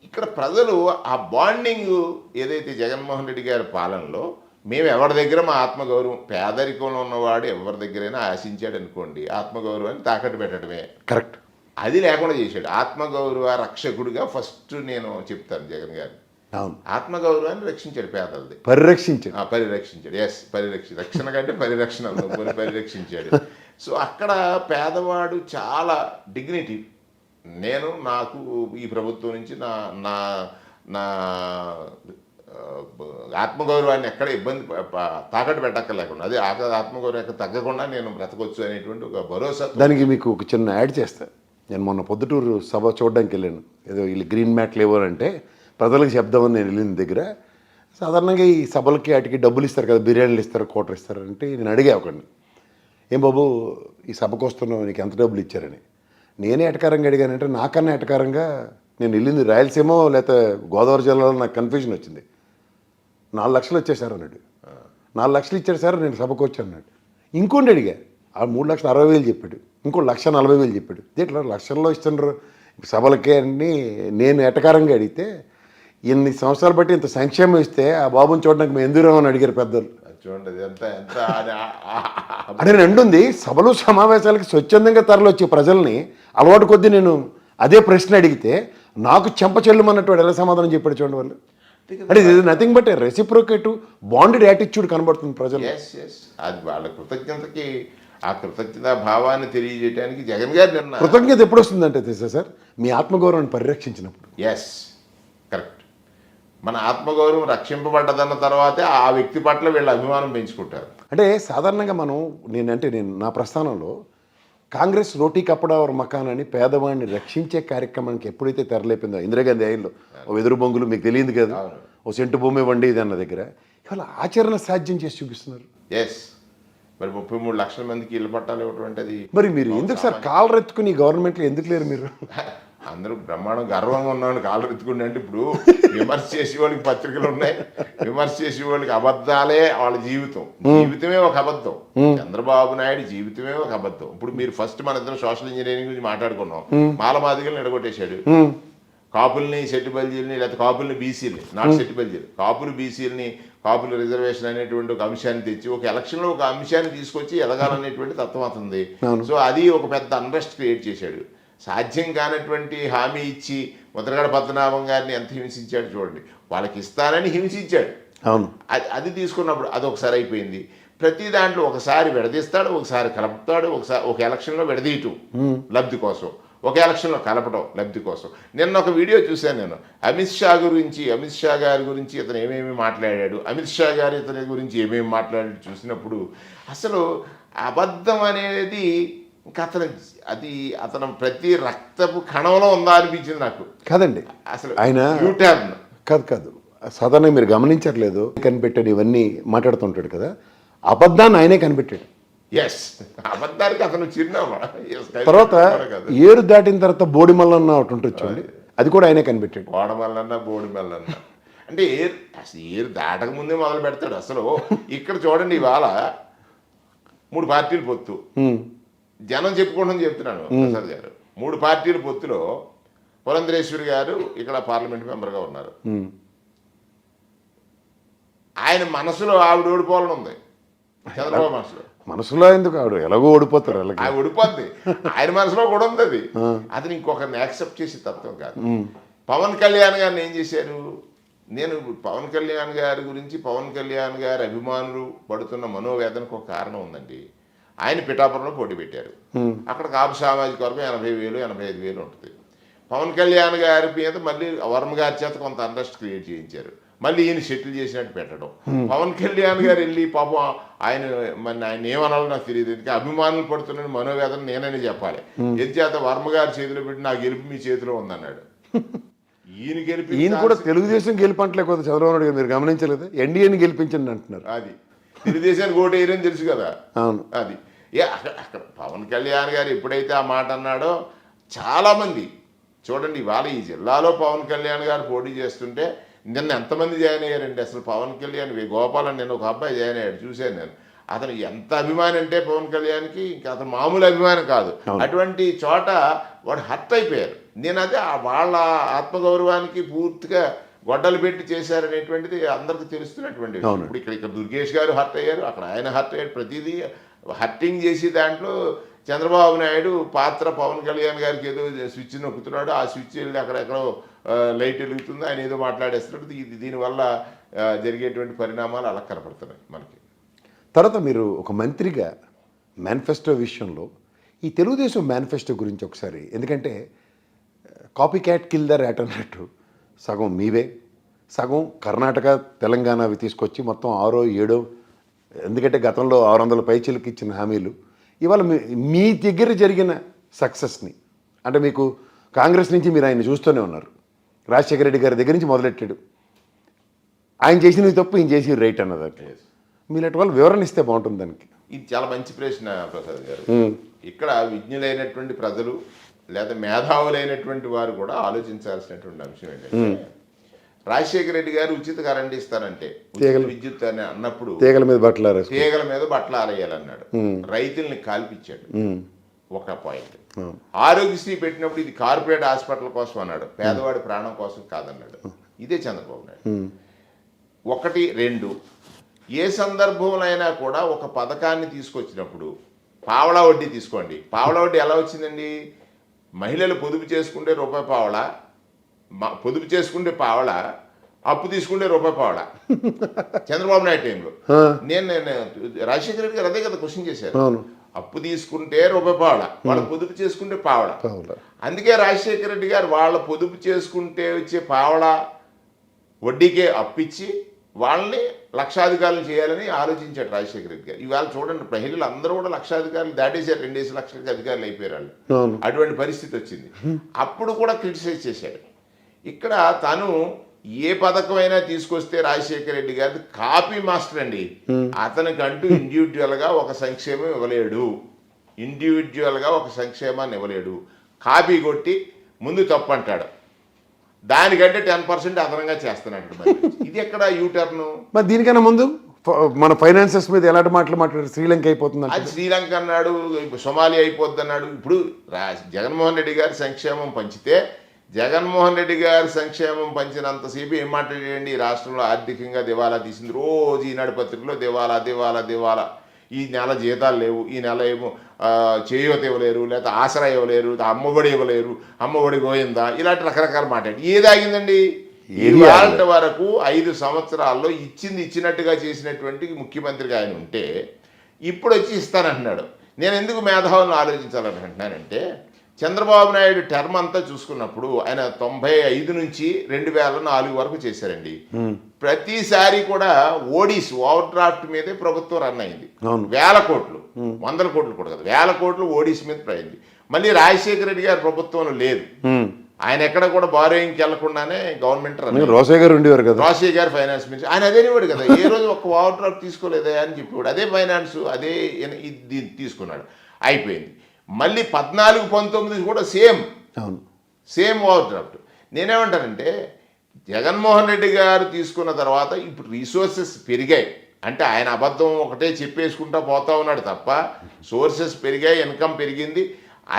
ఇక్కడ ప్రజలు ఆ బాండింగ్ ఏదైతే జగన్మోహన్ రెడ్డి గారి పాలనలో మేము ఎవరి దగ్గర మా ఆత్మగౌరవం, పేదరికంలో ఉన్నవాడు ఎవరి దగ్గరైనా ఆశించాడు అనుకోండి, ఆత్మగౌరవాన్ని తాకట్టు పెట్టడమే కరెక్ట్. అది లేకుండా చేశాడు. ఆత్మగౌరవ రక్షకుడిగా ఫస్ట్ నేను చెప్తాను జగన్ గారు. ఆత్మగౌరవాన్ని రక్షించాడు, పేదలది పరిరక్షించాడు. రక్షణ కంటే పరిరక్షించాడు. సో అక్కడ పేదవాడు చాలా డిగ్నిటీ. నాకు ఈ ప్రభుత్వం నుంచి నా ఆత్మగౌరవాన్ని ఎక్కడ ఇబ్బంది తాకట్టు పెట్టక్కర్లేకుండా, అది ఆత్మగౌరవం ఎక్కడ తగ్గకుండా నేను బ్రతకొచ్చు అనేటువంటి ఒక భరోసా. దానికి మీకు ఒక చిన్న యాడ్ చేస్తాను. నేను మొన్న పొద్దుటూరు సభ చూడడానికి వెళ్ళాను. ఏదో వీళ్ళు గ్రీన్ మ్యాట్ లేవాలంటే ప్రజలకు చెప్దామని నేను వెళ్ళిన దగ్గర సాధారణంగా ఈ సభలకి వాటికి డబ్బులు ఇస్తారు కదా, బిర్యానీలు ఇస్తారు, కోటర్ ఇస్తారు అంటే నేను అడిగా ఒకడిని, ఏం బాబు ఈ సభకు వస్తున్నావు, నీకు ఎంత డబ్బులు ఇచ్చారని. నేనే ఎటకారంగా అడిగానంటే నాకన్నా ఎటకారంగా నేను వెళ్ళింది రాయలసీమ లేకపోతే గోదావరి జిల్లాలో నాకు కన్ఫ్యూజన్ వచ్చింది. 4 లక్షలు వచ్చేసారు అన్నాడు. 4 లక్షలు ఇచ్చారు సార్, నేను సభకు వచ్చాను అన్నాడు. ఇంకోటి అడిగా, ఆ 3,60,000 చెప్పాడు. ఇంకో 1,40,000 చెప్పాడు. దీంట్లో లక్షల్లో ఇస్తున్నారు సభలకే అని నేను ఎటకారంగా అడిగితే, ఇన్ని సంవత్సరాలు బట్టి ఇంత సంక్షేమం ఇస్తే ఆ బాబుని చూడడానికి మేము ఎందుకు అని అడిగారు పెద్దలు. చూడండి అంటే నేను అంటుంది, సభలు సమావేశాలకి స్వచ్ఛందంగా తరలొచ్చే ప్రజల్ని అలవాటు కొద్దీ నేను అదే ప్రశ్న అడిగితే నాకు చెంపచెల్లుమన్నట్టు ఎలా సమాధానం చెప్పాడు చూడండి వాళ్ళు. అంటే ఇది నథింగ్ బట్ రెసిప్రోకేటివ్ బాండెడ్ యాటిట్యూడ్ కనబడుతుంది ప్రజలు. అది వాళ్ళ కృతజ్ఞతకి, ఆ కృతజ్ఞత భావాన్ని తెలియజేయడానికి జగన్ గారు నిర్ణయం. కృతజ్ఞత ఎప్పుడు వస్తుందంటే తెలుసా సార్, మీ ఆత్మగౌరవాన్ని పరిరక్షించినప్పుడు. కరెక్ట్. మన ఆత్మగౌరవం రక్షింపబడ్డదన్న తర్వాతే ఆ వ్యక్తి పట్ల వీళ్ళ అభిమానం పెంచుకుంటారు. అంటే సాధారణంగా నేను నా ప్రస్థానంలో కాంగ్రెస్ రోటీ కప్పడా ఒక మకాన్ అని పేదవాడిని రక్షించే కార్యక్రమానికి ఎప్పుడైతే తెరలేపిందో, ఇందిరాగాంధీ ఐల్లో ఓ వెదురు బొంగులు మీకు తెలియదు కదా, ఓ సెంటు భూమి ఇవ్వండి ఇది అన్న దగ్గర, ఇవాళ ఆచరణ సాధ్యం చేసి చూపిస్తున్నారు. ఎస్, మరి 33 లక్షల మందికి ఇళ్ళ పట్టాలు ఇవ్వటం అంటే అది మరి మీరు ఎందుకు సార్ కాలర్ ఎత్తుకుని గవర్నమెంట్లో ఎందుకు లేరు మీరు? అందరూ బ్రహ్మాండం గర్వంగా ఉన్నాను కాళ్ళు ఎత్తుకుంటే. అంటే ఇప్పుడు విమర్శ చేసే వాళ్ళకి పత్రికలు ఉన్నాయి, విమర్శ చేసే వాళ్ళకి అబద్ధాలే వాళ్ళ జీవితమే ఒక అబద్ధం. చంద్రబాబు నాయుడు జీవితమే ఒక అబద్ధం. ఇప్పుడు మీరు ఫస్ట్ మన ఇద్దరు సోషల్ ఇంజనీరింగ్ గురించి మాట్లాడుకున్నాం. మాలమాదిగలను ఎడగొట్టేశాడు, కాపుల్ని సెట్టి బల్జీలని, లేకపోతే కాపుల్ని బీసీలని, నాట్ సెట్టి బల్జీలు, కాపులు బీసీలని, కాపులు రిజర్వేషన్ అనేటువంటి ఒక అంశాన్ని తెచ్చి ఒక ఎలక్షన్లో ఒక అంశాన్ని తీసుకొచ్చి ఎదగాలనేటువంటి తత్వం అతనిది. సో అది ఒక పెద్ద అన్రెస్ట్ క్రియేట్ చేశాడు. సాధ్యం కానటువంటి హామీ ఇచ్చి ముద్రగడ పద్మనాభం గారిని ఎంత హింసించాడు చూడండి. వాళ్ళకి ఇస్తానని హింసించాడు. అవును, అది తీసుకున్నప్పుడు అది ఒకసారి అయిపోయింది. ప్రతి దాంట్లో ఒకసారి విడదీస్తాడు, ఒకసారి కలుపుతాడు, ఒకసారి ఒక ఎలక్షన్లో విడదీయటం లబ్ధి కోసం, ఒక ఎలక్షన్లో కలపడం లబ్ధి కోసం. నిన్న ఒక వీడియో చూశాను నేను, అమిత్ షా గారి గురించి ఇతను ఏమేమి మాట్లాడాడు, అమిత్ షా గారు ఇతని గురించి ఏమేమి మాట్లాడాడు చూసినప్పుడు అసలు అబద్ధం అనేది ఇంకా అతను ప్రతి రక్తపు కణంలో ఉందా అనిపించింది నాకు. కాదండి, అసలు ఆయన యూటర్న్ కాదు సాధారణంగా మీరు గమనించట్లేదు, కనిపెట్టాడు ఇవన్నీ మాట్లాడుతుంటాడు కదా, అబద్ధాన్ని ఆయనే కనిపెట్టాడు. ఎస్, అబద్ధానికి అతను చిరునామా. తర్వాత ఏరు దాటిన తర్వాత బోడి మల్లన్న ఒకటి ఉంటుంది చూడండి, అది కూడా ఆయనే కనిపెట్టాడు. ఓడమల్లన్నా బోడి మల్లన్నా అంటే అసలు ఏరు దాటక ముందే మొదలు పెడతాడు. అసలు ఇక్కడ చూడండి, ఇవాళ 3 పార్టీలు పొత్తు, జనం చెప్పుకోవడం చెప్తున్నాను ప్రసాద్ గారు. 3 పార్టీల పొత్తులో పురంధరేశ్వరి గారు ఇక్కడ పార్లమెంట్ మెంబర్గా ఉన్నారు. ఆయన మనసులో ఆవిడ ఓడిపోవాలని ఉంది, చంద్రబాబు మనసులో ఎందుకు ఆవిడ ఎలాగో ఓడిపోతారు, ఆవిడ ఓడిపోద్ది, ఆయన మనసులో కూడా ఉంది అది. అతను ఇంకొకరిని యాక్సెప్ట్ చేసే తత్వం కాదు. పవన్ కళ్యాణ్ గారిని ఏం చేశారు? నేను పవన్ కళ్యాణ్ గారి గురించి, పవన్ కళ్యాణ్ గారి అభిమానులు పడుతున్న మనోవేదనకు ఒక కారణం ఉందండి. ఆయన పిఠాపురంలో పోటీ పెట్టారు, అక్కడ కాపు సామాజిక వర్గం 80,000 85,000 ఉంటుంది. పవన్ కళ్యాణ్ గారి మీద మళ్ళీ వర్మ గారి చేత కొంత అంట్రెస్ట్ క్రియేట్ చేయించారు, మళ్ళీ ఈయన సెటిల్ చేసినట్టు పెట్టడం. పవన్ కళ్యాణ్ గారు వెళ్ళి పాపం ఆయన ఏమనాలో నాకు తెలియదు, ఎందుకంటే అభిమానులు పడుతున్న మనోవేదన నేనని చెప్పాలి. ఎందుచేత వర్మ గారి చేతిలో పెట్టి నా గెలుపు మీ చేతిలో ఉందన్నాడు. ఈయన కూడా తెలుగుదేశం గెలిపంటలేకపోతే చంద్రబాబు నాయుడు గారు మీరు గమనించలేదు, ఎన్డీఏని గెలిపించండి అంటున్నారు. అది తెలుగుదేశానికి ఓటు వేయరని తెలుసు కదా. అవును, అది అక్కడ పవన్ కళ్యాణ్ గారు ఎప్పుడైతే ఆ మాట అన్నాడో చాలామంది చూడండి, ఇవాళ ఈ జిల్లాలో పవన్ కళ్యాణ్ గారు పోటీ చేస్తుంటే నిన్న ఎంతమంది జాయిన్ అయ్యారండి. అసలు పవన్ కళ్యాణ్ గోపాల్ అని నిన్న ఒక అబ్బాయి జాయిన్ అయ్యాడు, చూశాను నేను. అతను ఎంత అభిమాని అంటే పవన్ కళ్యాణ్కి ఇంకా అతను మామూలు అభిమానం కాదు. అటువంటి చోట వాడు హర్ట్ అయిపోయారు. నేను అదే వాళ్ళ ఆత్మగౌరవానికి పూర్తిగా గొడ్డలు పెట్టి చేశారనేటువంటిది అందరికీ తెలుస్తున్నటువంటి విషయం. ఇప్పుడు ఇక్కడ దుర్గేష్ గారు హర్ట్ అయ్యారు, అక్కడ ఆయన హర్ట్ అయ్యారు. ప్రతిదీ హర్టింగ్ చేసి దాంట్లో చంద్రబాబు నాయుడు పాత్ర పవన్ కళ్యాణ్ గారికి ఏదో స్విచ్ నొక్కుతున్నాడు, ఆ స్విచ్ వెళ్ళి అక్కడెక్కడో లైట్ వెలుగుతుంది, ఆయన ఏదో మాట్లాడేస్తున్నాడు. దీనివల్ల జరిగేటువంటి పరిణామాలు అలా కనపడుతున్నాయి మనకి. తర్వాత మీరు ఒక మంత్రిగా మేనిఫెస్టో విషయంలో ఈ తెలుగుదేశం మేనిఫెస్టో గురించి ఒకసారి, ఎందుకంటే copy cat kill the rat అన్నట్టు సగం మీవే, సగం కర్ణాటక తెలంగాణ అవి తీసుకొచ్చి మొత్తం 6 7, ఎందుకంటే గతంలో 600 పైచీలకు ఇచ్చిన హామీలు ఇవాళ మీ దగ్గర జరిగిన సక్సెస్ని, అంటే మీకు కాంగ్రెస్ నుంచి మీరు ఆయన చూస్తూనే ఉన్నారు, రాజశేఖర రెడ్డి గారి దగ్గర నుంచి మొదలెట్టాడు, ఆయన చేసినవి తప్పు ఈయన చేసి రైట్ అన్నదాన్ని మీలాంటి వాళ్ళు వివరణ ఇస్తే బాగుంటుంది దానికి. ఇది చాలా మంచి ప్రశ్న ప్రసాద్ గారు. ఇక్కడ విజ్ఞులైనటువంటి ప్రజలు లేదా మేధావులైనటువంటి వారు కూడా ఆలోచించాల్సినటువంటి అంశం ఏంటంటే, రాజశేఖర రెడ్డి గారు ఉచిత కరెంట్ ఇస్తారంటే విద్యుత్ అని అన్నప్పుడు తీగల మీద బట్టలు ఆరేయాలన్నాడు, రైతుల్ని కాల్పించాడు. ఒక పాయింట్. ఆరోగ్యశ్రీ పెట్టినప్పుడు ఇది కార్పొరేట్ హాస్పిటల్ కోసం అన్నాడు, పేదవాడి ప్రాణం కోసం కాదన్నాడు. ఇదే చంద్రబాబు నాయుడు. 1 2 ఏ సందర్భంలో అయినా కూడా ఒక పథకాన్ని తీసుకొచ్చినప్పుడు పావలా వడ్డీ తీసుకోండి. పావలా వడ్డీ ఎలా వచ్చిందండి? మహిళలు పొదుపు చేసుకుంటే రూపాయి పావలా, పొదుపు చేసుకుంటే పావలా, అప్పు తీసుకుంటే రూపాయి పావలా. చంద్రబాబు నాయుడు టైంలో నేను రాజశేఖర రెడ్డి గారు అదే కదా క్వశ్చన్ చేశారు. అప్పు తీసుకుంటే రూపాయి పావలా, వాళ్ళు పొదుపు చేసుకుంటే పావలా. అందుకే రాజశేఖర రెడ్డి గారు వాళ్ళ పొదుపు చేసుకుంటే వచ్చే పావలా వడ్డీకే అప్పిచ్చి వాళ్ళని లక్షాధికారులు చేయాలని ఆలోచించాడు రాజశేఖర రెడ్డి గారు. ఇవాళ చూడండి, మహిళలు అందరూ కూడా లక్షాధికారులు దాటేశారు, 2 లక్షలకి అధికారులు అయిపోయారు వాళ్ళు. అటువంటి పరిస్థితి వచ్చింది. అప్పుడు కూడా క్రిటిసైజ్ చేశాడు. ఇక్కడ తను ఏ పథకమైనా తీసుకొస్తే రాజశేఖర రెడ్డి గారిది కాపీ మాస్టర్ అండి. అతనికంటూ ఇండివిజువల్గా ఒక సంక్షేమం ఇవ్వలేడు, ఇండివిజువల్గా ఒక సంక్షేమాన్ని ఇవ్వలేడు. కాపీ కొట్టి ముందు తప్పు అంటాడు, దానికంటే 10% అదనంగా చేస్తున్నాడు. మరి ఇది ఎక్కడ యూటర్ను? మరి దీనికన్నా ముందు మన ఫైనాన్సెస్ మీద ఎలాంటి మాటలు మాట్లాడారు? శ్రీలంక అయిపోతుంది అది శ్రీలంక అన్నాడు, సొమాలియా అయిపోద్ది అన్నాడు. ఇప్పుడు జగన్మోహన్ రెడ్డి గారి సంక్షేమం పంచితే జగన్మోహన్ రెడ్డి గారి సంక్షేమం పంచినంతసేపు ఏం మాట్లాడండి? రాష్ట్రంలో ఆర్థికంగా దివాలా తీసింది. రోజు ఈనాడు పత్రికలో దివాలా దివాలా దివాలా. ఈ నెల జీతాలు లేవు, ఈ నెల ఏమో చేయూత ఇవ్వలేరు, లేకపోతే ఆసరా ఇవ్వలేరు, అమ్మఒడి ఇవ్వలేరు, అమ్మఒడి గోయిందా, ఇలాంటి రకరకాల మాట్లాడి ఏది ఆగిందండి? ఇవాళ వరకు 5 సంవత్సరాల్లో ఇచ్చినట్టుగా చేసినటువంటి ముఖ్యమంత్రిగా ఆయన ఉంటే ఇప్పుడు వచ్చి ఇస్తానంటున్నాడు. నేను ఎందుకు మేధావులను ఆలోచించాలని అంటున్నానంటే, చంద్రబాబు నాయుడు టర్మ్ అంతా చూసుకున్నప్పుడు ఆయన 95 నుంచి 2004 వరకు చేశారండి. ప్రతిసారి కూడా ఓడిస్ ఓవర్ డ్రాఫ్ట్ మీదే ప్రభుత్వం రన్ అయింది. 1000 కోట్లు, 100 కోట్లు కూడా కదా, 1000 కోట్లు ఓడిస్ మీద అయింది. మళ్ళీ రాజశేఖర రెడ్డి గారి ప్రభుత్వంలో లేదు, ఆయన ఎక్కడ కూడా బారోయింగ్కి వెళ్లకుండానే గవర్నమెంట్ రోసయ్య గారు ఉండేవారు కదా, రోసయ్య గారు ఫైనాన్స్ మినిస్టర్. ఆయన అదేనివాడు కదా, ఏ రోజు ఒక్క ఓవర్ డ్రాఫ్ట్ తీసుకోలేదా అని చెప్పేవాడు. అదే ఫైనాన్స్, అదే ఇది తీసుకున్నాడు, అయిపోయింది. మళ్ళీ 14-19 కూడా సేమ్ ఓవర్ డ్రాఫ్ట్. నేనేమంటానంటే, జగన్మోహన్ రెడ్డి గారు తీసుకున్న తర్వాత ఇప్పుడు రిసోర్సెస్ పెరిగాయి అంటే ఆయన అబద్ధం ఒకటే చెప్పేసుకుంటా పోతా ఉన్నాడు తప్ప సోర్సెస్ పెరిగాయి, ఇన్కమ్ పెరిగింది.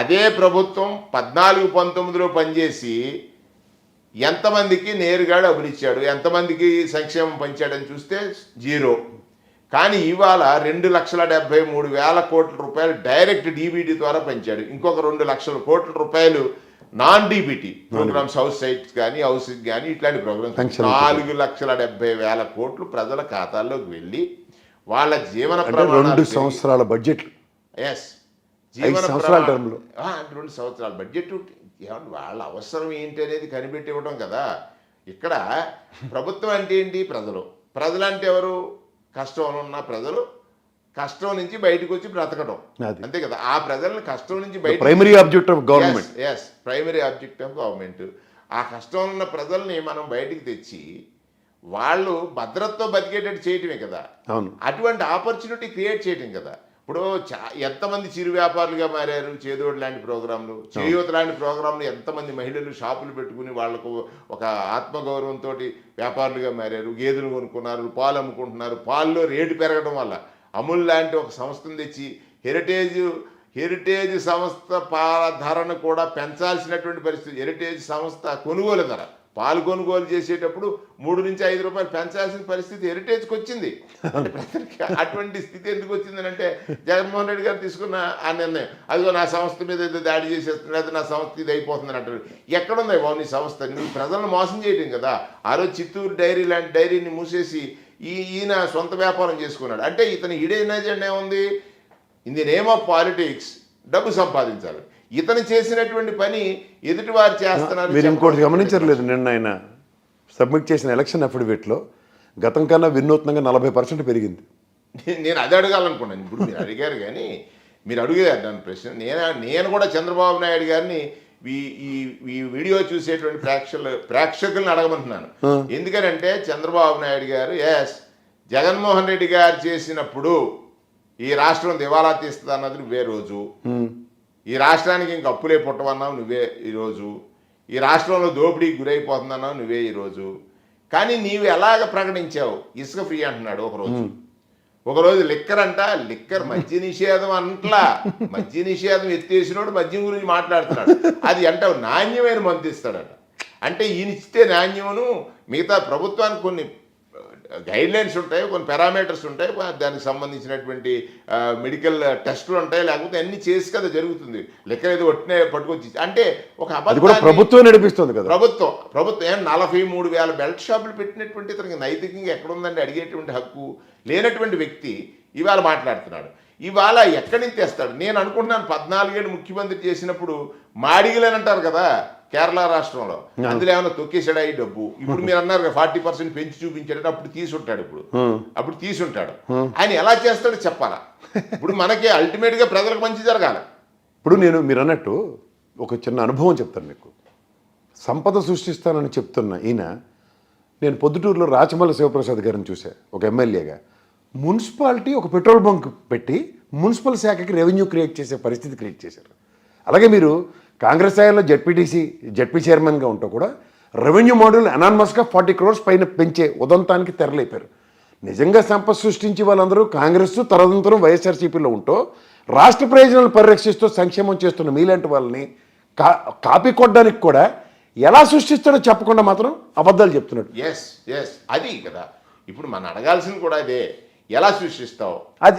అదే ప్రభుత్వం 14-19లో పనిచేసి ఎంతమందికి నేరుగా డబ్బులు ఇచ్చాడు, ఎంతమందికి సంక్షేమం పంచాడని చూస్తే 0. కానీ ఇవాళ 2,73,000 కోట్ల రూపాయలు డైరెక్ట్ డీబీటీ ద్వారా పెంచాడు. ఇంకొక 2 లక్షల కోట్ల రూపాయలు non DBT programmes, house sites కానీ హౌసింగ్ కానీ ఇట్లాంటి ప్రోగ్రామ్స్ 4,70,000 కోట్లు ప్రజల ఖాతాల్లోకి వెళ్ళి వాళ్ళ జీవన ప్రమాణాలు 2 సంవత్సరాల బడ్జెట్. జీవన 5 సంవత్సరాల టర్మ్లో 2 సంవత్సరాల బడ్జెట్. ఏమంటే వాళ్ళ అవసరం ఏంటి అనేది కనిపెట్టి ఇవ్వడం కదా. ఇక్కడ ప్రభుత్వం అంటే ఏంటి? ప్రజలు అంటే ఎవరు? కష్టంలో ఉన్న ప్రజలు, కష్టం నుంచి బయటకు వచ్చి బ్రతకడం, అంతే కదా. ఆ ప్రజలను కష్టం నుంచి బయట, primary object of government. Primary object of government. ఆ కష్టంలో ఉన్న ప్రజల్ని మనం బయటికి తెచ్చి వాళ్ళు భద్రతతో బతికేటట్టు చేయటమే కదా. అటువంటి ఆపర్చునిటీ క్రియేట్ చేయటం కదా. ఇప్పుడు ఎంతమంది చిరు వ్యాపారులుగా మారారు? చేదోడు లాంటి ప్రోగ్రాంలు, చేయూత లాంటి ప్రోగ్రాంలు, ఎంతమంది మహిళలు షాపులు పెట్టుకుని వాళ్లకు ఒక ఆత్మగౌరవంతో వ్యాపారులుగా మారారు. గేదెలు కొనుక్కున్నారు, పాలు అమ్ముకుంటున్నారు. పాల్లో రేటు పెరగడం వల్ల అమూల్ లాంటి ఒక సంస్థను తెచ్చి హెరిటేజ్ సంస్థ పాల ధరను కూడా పెంచాల్సినటువంటి పరిస్థితి. హెరిటేజ్ సంస్థ కొనుగోలు ధర, పాలు కొనుగోలు చేసేటప్పుడు 3 నుంచి 5 రూపాయలు పెంచాల్సిన పరిస్థితి హెరిటేజ్కి వచ్చింది. అటువంటి స్థితి ఎందుకు వచ్చిందని అంటే జగన్మోహన్ రెడ్డి గారు తీసుకున్న ఆ నిర్ణయం. అదిగో నా సంస్థ మీద ఏదో దాడి చేసేస్తుంది, లేదా నా సంస్థ ఇది అయిపోతుందని అంటారు. ఎక్కడుంది బాబు నీ సంస్థ? నువ్వు ప్రజలను మోసం చేయటం కదా. ఆ రోజు చిత్తూరు డైరీ లాంటి డైరీని మూసేసి ఈయన సొంత వ్యాపారం చేసుకున్నాడు. అంటే ఇతని హిడెన్ ఎజెండా ఏముంది? In the name of politics డబ్బు సంపాదించాలి. ఇతను చేసినటువంటి పని ఎదుటివారు చేస్తున్నారు. మీరు ఇంకోటి గమనించలేదు, నిన్న ఆయన సబ్మిట్ చేసిన ఎలక్షన్ అఫిడవిట్లో గతం కన్నా వినూత్నంగా 40% పెరిగింది. నేను అది అడగాలనుకున్నాను. ఇప్పుడు మీరు అడిగారు, కానీ మీరు అడిగారు దాని ప్రశ్న. నేను కూడా చంద్రబాబు నాయుడు గారిని ఈ వీడియో చూసేటువంటి ప్రేక్షకులను అడగమంటున్నాను. ఎందుకనంటే చంద్రబాబు నాయుడు గారు జగన్మోహన్ రెడ్డి గారు చేసినప్పుడు ఈ రాష్ట్రం దివాలా తీస్తుంది అన్నది నువ్వే రోజు, ఈ రాష్ట్రానికి ఇంక అప్పులే పుట్టవన్నావు నువ్వే ఈరోజు, ఈ రాష్ట్రంలో దోపిడీకి గురైపోతుందన్నావు నువ్వే ఈరోజు. కానీ నీవు ఎలాగ ప్రకటించావు? ఇసుక ఫ్రీ అంటున్నాడు ఒకరోజు లిక్కర్ అంట, లిక్కర్ మద్య నిషేధం అంట్లా, మద్య నిషేధం ఎత్తేసినోడు మద్యం గురించి మాట్లాడుతున్నాడు. అది అంటే నాణ్యమైన మందు ఇస్తాడట. అంటే ఈయన ఇస్తే నాణ్యమును, మిగతా ప్రభుత్వానికి కొన్ని గైడ్లైన్స్ ఉంటాయి, కొన్ని పారామీటర్స్ ఉంటాయి, దానికి సంబంధించినటువంటి మెడికల్ టెస్టులు ఉంటాయి, లేకపోతే అన్ని చేసి కదా జరుగుతుంది. లెక్క ఏదో ఒట్టినే పట్టుకొచ్చి అంటే ఒక అబద్ధం ప్రభుత్వం నడిపిస్తుంది కదా. ప్రభుత్వం 43,000 బెల్ట్ షాపులు పెట్టినటువంటి ఇతనికి నైతికంగా ఎక్కడుందండి? అడిగేటువంటి హక్కు లేనటువంటి వ్యక్తి ఇవాళ మాట్లాడుతున్నాడు. ఇవాళ ఎక్కడి నుంచి తెస్తాడు? నేను అనుకుంటున్నాను 14 ఏళ్ళు ముఖ్యమంత్రి చేసినప్పుడు మాడిగలని అంటారు కదా కేరళ రాష్ట్రంలో, అందులో ఏమైనా తొక్కేసాడా ఈ డబ్బు? ఇప్పుడు మీరు అన్నారు 40% పెంచి చూపించాడు, అప్పుడు తీసుంటాడు. ఆయన ఎలా చేస్తాడో చెప్పాలా? ఇప్పుడు మనకి అల్టిమేట్గా ప్రజలకు మంచి జరగాలి. ఇప్పుడు మీరు అన్నట్టు ఒక చిన్న అనుభవం చెప్తాను మీకు. సంపద సృష్టిస్తానని చెప్తున్న ఈయన నేను పొద్దుటూరులో రాచమల్ల శివప్రసాద్ గారిని చూసా, ఒక ఎమ్మెల్యేగా. మున్సిపాలిటీ ఒక పెట్రోల్ బంక్ పెట్టి మున్సిపల్ శాఖకి రెవెన్యూ క్రియేట్ చేసే పరిస్థితి క్రియేట్ చేశారు. అలాగే మీరు కాంగ్రెస్ స్థాయిలో జడ్పీ చైర్మన్గా ఉంటూ కూడా రెవెన్యూ మోడల్ అనానమస్గా 40 crores పైన పెంచే ఉదంతానికి తెరలేపారు. నిజంగా సంపద సృష్టించి వాళ్ళందరూ కాంగ్రెస్ తదనంతరం వైఎస్ఆర్సీపీలో ఉంటూ రాష్ట్ర ప్రయోజనాలు పరిరక్షిస్తూ సంక్షేమం చేస్తున్న మీలాంటి వాళ్ళని కాపీ కొట్టడానికి కూడా ఎలా సృష్టిస్తాడో చెప్పకుండా మాత్రం అబద్ధాలు చెప్తున్నాడు. ఎస్ అది కదా ఇప్పుడు మనం అడగాల్సింది కూడా అదే, ఎలా సృష్టిస్తావు అది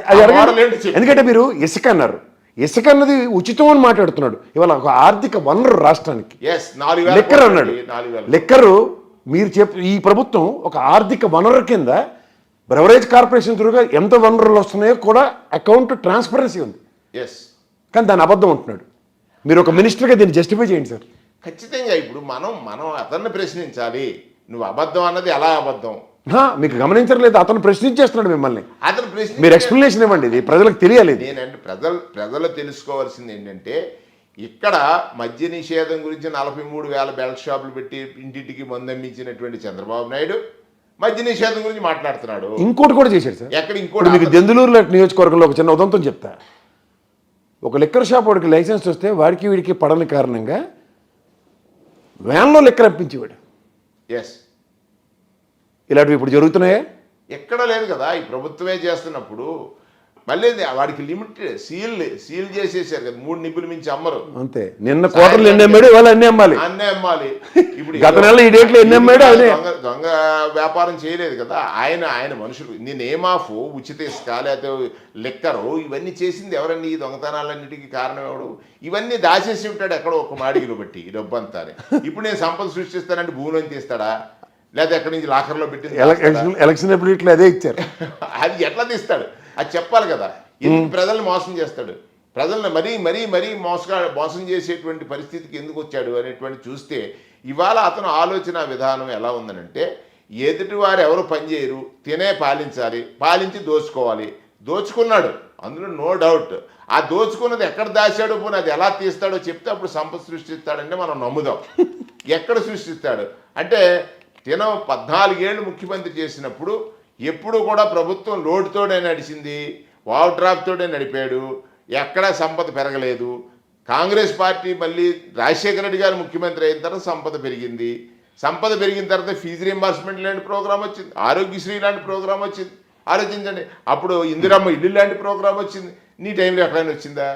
ఎందుకంటే మీరు ఇసుక అన్నారు, ఇసుక అన్నది ఉచితం అని మాట్లాడుతున్నాడు. ఇవాళ ఒక ఆర్థిక వనరు రాష్ట్రానికి. లెక్కర్ అన్నాడు. లెక్కరు మీరు ఈ ప్రభుత్వం ఒక ఆర్థిక వనరు కింద బ్రెవరేజ్ కార్పొరేషన్ త్రూగా ఎంత వనరులు వస్తున్నాయో కూడా అకౌంట్ ట్రాన్స్పరెన్సీ ఉంది. కానీ దాని అబద్ధం అంటున్నాడు. మీరు ఒక మినిస్టర్గా దీన్ని జస్టిఫై చేయండి సార్. ఖచ్చితంగా ఇప్పుడు మనం అతన్ని ప్రశ్నించాలి. నువ్వు అబద్ధం అన్నది ఎలా అబద్ధం మీకు గమనించలేదు, అతను ప్రశ్నించేస్తున్నాడు మిమ్మల్ని. అతను మీరు ఎక్స్ప్లెనేషన్ ఇవ్వండి, ఇది ప్రజలకు తెలియాలి. నేనంటే ప్రజలు తెలుసుకోవాల్సింది ఏంటంటే ఇక్కడ మద్య నిషేధం గురించి 43,000 బెల్ట్ షాపులు పెట్టి ఇంటింటికి మందమ్మించినటువంటి చంద్రబాబు నాయుడు మద్య నిషేధం గురించి మాట్లాడుతున్నాడు. ఇంకోటి కూడా చేశాడు సార్. ఎక్కడ ఇంకోటి మీకు దెందులూరు నియోజకవర్గంలో ఒక చిన్న ఉదంతం చెప్తా. ఒక లిక్కర్ షాప్ వాడికి లైసెన్స్ వస్తే వాడికి వీడికి పడని కారణంగా వ్యాన్లో లిక్కర్ అప్పించేవాడు. ఇలాంటివి ఇప్పుడు జరుగుతున్నాయా? ఎక్కడ లేదు కదా, ఈ ప్రభుత్వమే చేస్తున్నప్పుడు మళ్ళీ వాడికి లిమిట్ సీల్ చేసేసారు కదా, 3 నిబ్బులు మించి అమ్మరు. అంతే. నిన్న క్వార్టర్లు ఎన్ని అమ్మాడు, వాళ్ళు అన్నీ అమ్మాలి. ఇప్పుడు గత నెల ఈ డేట్లో ఎన్ని అమ్మాడు? దొంగ వ్యాపారం చేయలేదు కదా ఆయన మనుషులు. నేమ్ ఆఫ్ ఉచిత ఇసుక లేకపోతే లెక్కరు ఇవన్నీ చేసింది ఎవరండి? ఈ దొంగతనాలన్నిటికీ కారణం ఎవడు? ఇవన్నీ దాచేసి ఉంటాడు ఎక్కడో ఒక మాడిగిలో బట్టి ఈ డబ్బు అంతా. ఇప్పుడు నేను సంపద సృష్టిస్తానంటే భూమిని తీస్తాడా, లేదా ఎక్కడి నుంచి లాకర్లో పెట్టి ఎలక్షన్ ఎప్పుడు అదే ఇచ్చారు. అది ఎట్లా తీస్తాడు? అది చెప్పాలి కదా. ఎందుకు ప్రజల్ని మోసం చేస్తాడు? ప్రజల్ని మరీ మోసం చేసేటువంటి పరిస్థితికి ఎందుకు వచ్చాడు అనేటువంటి చూస్తే ఇవాళ అతను ఆలోచన విధానం ఎలా ఉందనంటే ఎదుటి వారు ఎవరు పనిచేయరు, పాలించి దోచుకోవాలి. దోచుకున్నాడు, అందులో నో డౌట్. ఆ దోచుకున్నది ఎక్కడ దాచాడో పోనీ అది ఎలా తీస్తాడో చెప్తే అప్పుడు సంపద సృష్టిస్తాడంటే మనం నమ్ముదాం. ఎక్కడ సృష్టిస్తాడు అంటే 14 ఏళ్ళు ముఖ్యమంత్రి చేసినప్పుడు ఎప్పుడు కూడా ప్రభుత్వం లోటుతోనే నడిచింది, వావ్ డ్రాప్తోనే నడిపాడు, ఎక్కడా సంపద పెరగలేదు. కాంగ్రెస్ పార్టీ మళ్ళీ రాజశేఖర రెడ్డి గారు ముఖ్యమంత్రి అయిన తర్వాత సంపద పెరిగింది. సంపద పెరిగిన తర్వాత ఫీజు రీంబర్స్మెంట్ లాంటి ప్రోగ్రాం వచ్చింది, ఆరోగ్యశ్రీ లాంటి ప్రోగ్రాం వచ్చింది. ఆలోచించండి, అప్పుడు ఇందిరమ్మ ఇల్లు లాంటి ప్రోగ్రాం వచ్చింది. నీ టైంలో ఎక్కడైనా వచ్చిందా?